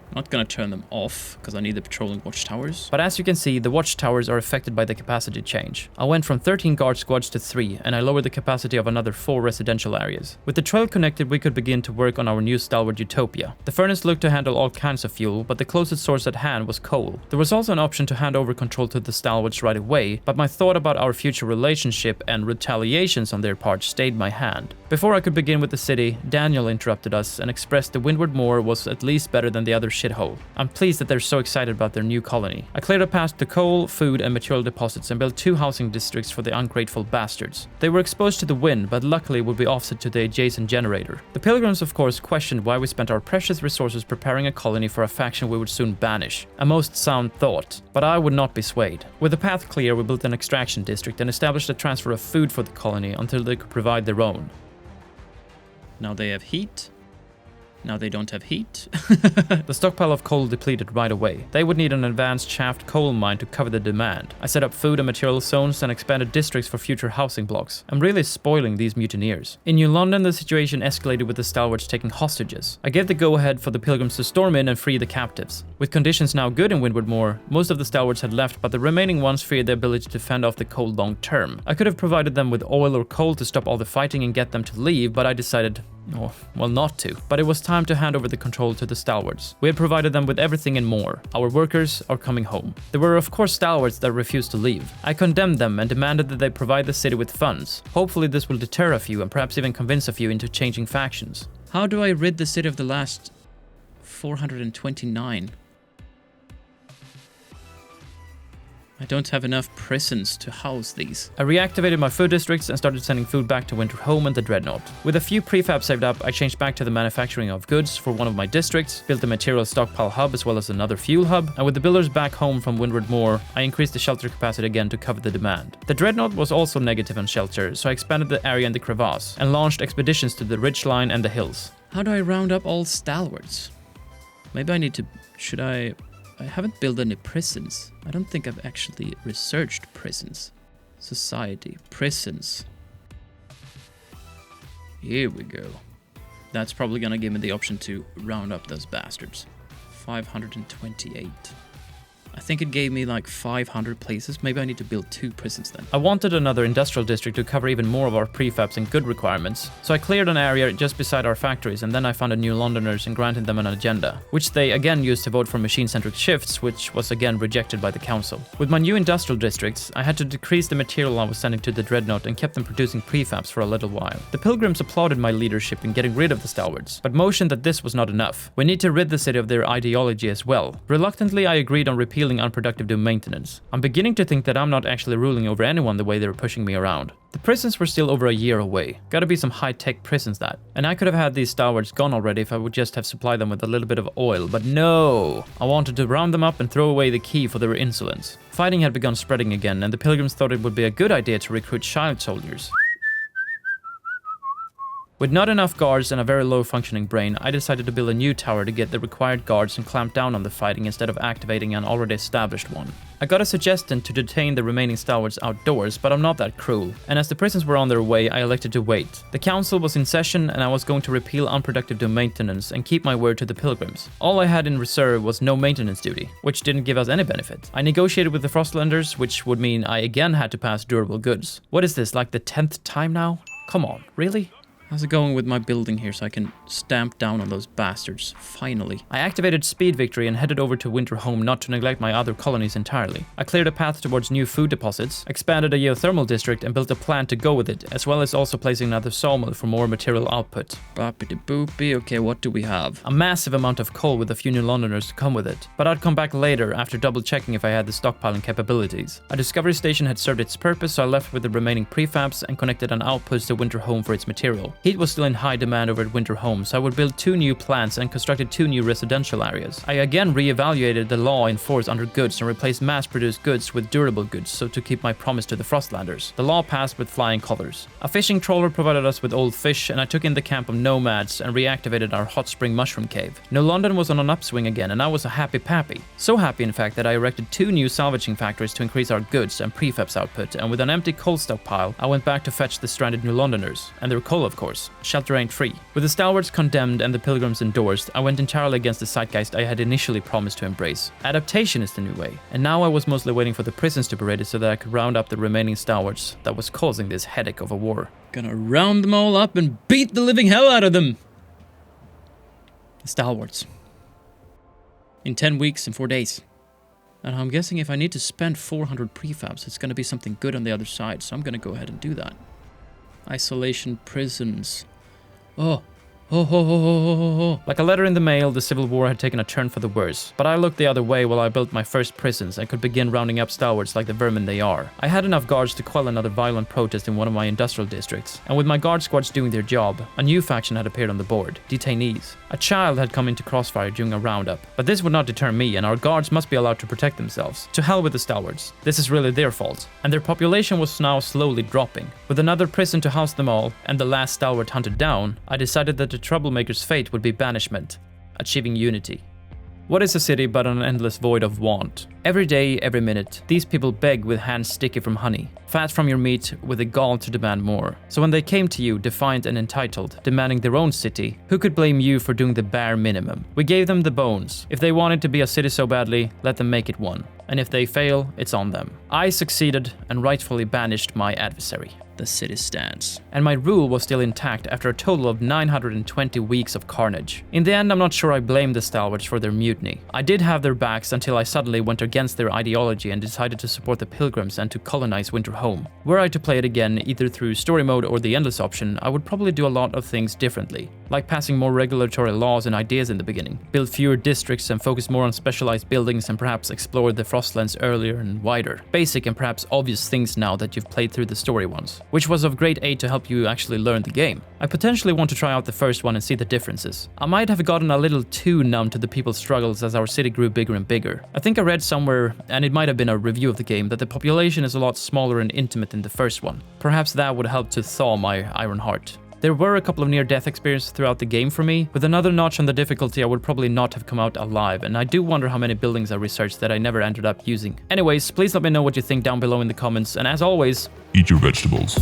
I'm not gonna turn them off, because I need the patrolling watchtowers. But as you can see, the watchtowers are affected by the capacity change. I went from 13 guard squads to 3, and I lowered the capacity of another 4 residential areas. With the trail connected, we could begin to work on our new Stalwart utopia. The furnace looked to handle all kinds of fuel, but the closest source at hand was coal. There was also an option to hand over control to the Stalwarts right away, but my thought about our future relationship and retaliations on their part stayed my hand. Before I could begin with the city, Daniel interrupted us and expressed the Windward Moor was at least better than the other shithole. I'm pleased that they're so excited about their new colony. I cleared a path to coal, food, and material deposits and built 2 housing districts for the ungrateful bastards. They were exposed to the wind, but luckily would be offset to the adjacent generator. The pilgrims of course questioned why we spent our precious resources preparing a colony for a faction we would soon banish. A most sound thought, but I would not be swayed. With the path clear, we built an extraction district and established a transfer of food for the colony until they could provide their own. Now they have heat. Now they don't have heat. The stockpile of coal depleted right away. They would need an advanced shaft coal mine to cover the demand. I set up food and material zones and expanded districts for future housing blocks. I'm really spoiling these mutineers. In New London, the situation escalated with the Stalwarts taking hostages. I gave the go-ahead for the pilgrims to storm in and free the captives. With conditions now good in Windward Moor, most of the Stalwarts had left, but the remaining ones feared the ability to fend off the cold long term. I could have provided them with oil or coal to stop all the fighting and get them to leave, but I decided, oh, well, not to. But it was time to hand over the control to the Stalwarts. We had provided them with everything and more. Our workers are coming home. There were of course Stalwarts that refused to leave. I condemned them and demanded that they provide the city with funds. Hopefully this will deter a few and perhaps even convince a few into changing factions. How do I rid the city of the last 429? I don't have enough prisons to house these. I reactivated my food districts and started sending food back to Winterhome and the Dreadnought. With a few prefab saved up, I changed back to the manufacturing of goods for one of my districts, built a material stockpile hub as well as another fuel hub, and with the builders back home from Windward Moor, I increased the shelter capacity again to cover the demand. The Dreadnought was also negative on shelter, so I expanded the area in the crevasse and launched expeditions to the ridgeline and the hills. How do I round up all stalwarts? Maybe I need to... I haven't built any prisons. I don't think I've actually researched prisons. Society. Prisons. Here we go. That's probably gonna give me the option to round up those bastards. 528. I think it gave me like 500 places. Maybe I need to build 2 prisons then. I wanted another industrial district to cover even more of our prefabs and good requirements. So I cleared an area just beside our factories, and then I founded New Londoners and granted them an agenda, which they again used to vote for machine-centric shifts, which was again rejected by the council. With my new industrial districts, I had to decrease the material I was sending to the Dreadnought and kept them producing prefabs for a little while. The Pilgrims applauded my leadership in getting rid of the Stalwarts, but motioned that this was not enough. We need to rid the city of their ideology as well. Reluctantly, I agreed on repealing unproductive doom maintenance. I'm beginning to think that I'm not actually ruling over anyone the way they were pushing me around. The prisons were still over a year away. Gotta be some high-tech prisons that. And I could have had these stalwarts gone already if I would just have supplied them with a little bit of oil, but no! I wanted to round them up and throw away the key for their insolence. Fighting had begun spreading again, and the Pilgrims thought it would be a good idea to recruit child soldiers. With not enough guards and a very low functioning brain, I decided to build a new tower to get the required guards and clamp down on the fighting instead of activating an already established one. I got a suggestion to detain the remaining stalwarts outdoors, but I'm not that cruel, and as the prisons were on their way, I elected to wait. The council was in session and I was going to repeal unproductive doom maintenance and keep my word to the Pilgrims. All I had in reserve was no maintenance duty, which didn't give us any benefit. I negotiated with the Frostlanders, which would mean I again had to pass durable goods. What is this, like the 10th time now? Come on, really? How's it going with my building here so I can stamp down on those bastards, finally? I activated Speed Victory and headed over to Winterhome not to neglect my other colonies entirely. I cleared a path towards new food deposits, expanded a geothermal district and built a plant to go with it, as well as also placing another sawmill for more material output. Boppity boopy, okay, what do we have? A massive amount of coal with a few New Londoners to come with it, but I'd come back later after double checking if I had the stockpiling capabilities. A discovery station had served its purpose, so I left with the remaining prefabs and connected an outpost to Winterhome for its material. Heat was still in high demand over at Winterhome, so I would build 2 new plants and constructed 2 new residential areas. I again re-evaluated the law in force under goods and replaced mass-produced goods with durable goods, so to keep my promise to the Frostlanders. The law passed with flying colors. A fishing trawler provided us with old fish, and I took in the camp of nomads and reactivated our hot spring mushroom cave. New London was on an upswing again, and I was a happy pappy. So happy, in fact, that I erected 2 new salvaging factories to increase our goods and prefabs output, and with an empty coal stockpile, I went back to fetch the stranded New Londoners, and their coal, of course. Shelter ain't free. With the Stalwarts condemned and the Pilgrims endorsed, I went entirely against the zeitgeist I had initially promised to embrace. Adaptation is the new way, and now I was mostly waiting for the prisons to be ready so that I could round up the remaining Stalwarts that was causing this headache of a war. Gonna round them all up and beat the living hell out of them! The Stalwarts. In 10 weeks and 4 days. And I'm guessing if I need to spend 400 prefabs, it's gonna be something good on the other side, so I'm gonna go ahead and do that. Isolation prisons. Oh. Like a letter in the mail, the Civil War had taken a turn for the worse. But I looked the other way while I built my first prisons and could begin rounding up Stalwarts like the vermin they are. I had enough guards to quell another violent protest in one of my industrial districts. And with my guard squads doing their job, a new faction had appeared on the board, detainees. A child had come into crossfire during a roundup. But this would not deter me, and our guards must be allowed to protect themselves. To hell with the Stalwarts. This is really their fault. And their population was now slowly dropping. With another prison to house them all, and the last Stalwart hunted down, I decided that the troublemaker's fate would be banishment, achieving unity. What is a city but an endless void of want? Every day, every minute, these people beg with hands sticky from honey, fat from your meat with the gall to demand more. So when they came to you, defiant and entitled, demanding their own city, who could blame you for doing the bare minimum? We gave them the bones. If they wanted to be a city so badly, let them make it one. And if they fail, it's on them. I succeeded and rightfully banished my adversary. the city stands. And my rule was still intact after a total of 920 weeks of carnage. In the end, I'm not sure I blame the Stalwarts for their mutiny. I did have their backs until I suddenly went against their ideology and decided to support the Pilgrims and to colonize Winterhome. Were I to play it again, either through story mode or the endless option, I would probably do a lot of things differently, like passing more regulatory laws and ideas in the beginning, build fewer districts and focus more on specialized buildings, and perhaps explore the Frostlands earlier and wider. Basic and perhaps obvious things now that you've played through the story ones, which was of great aid to help you actually learn the game. I potentially want to try out the first one and see the differences. I might have gotten a little too numb to the people's struggles as our city grew bigger and bigger. I think I read somewhere, and it might have been a review of the game, that the population is a lot smaller and intimate in the first one. Perhaps that would help to thaw my iron heart. There were a couple of near-death experiences throughout the game for me. With another notch on the difficulty, I would probably not have come out alive, and I do wonder how many buildings I researched that I never ended up using. Anyways, please let me know what you think down below in the comments, and as always, eat your vegetables.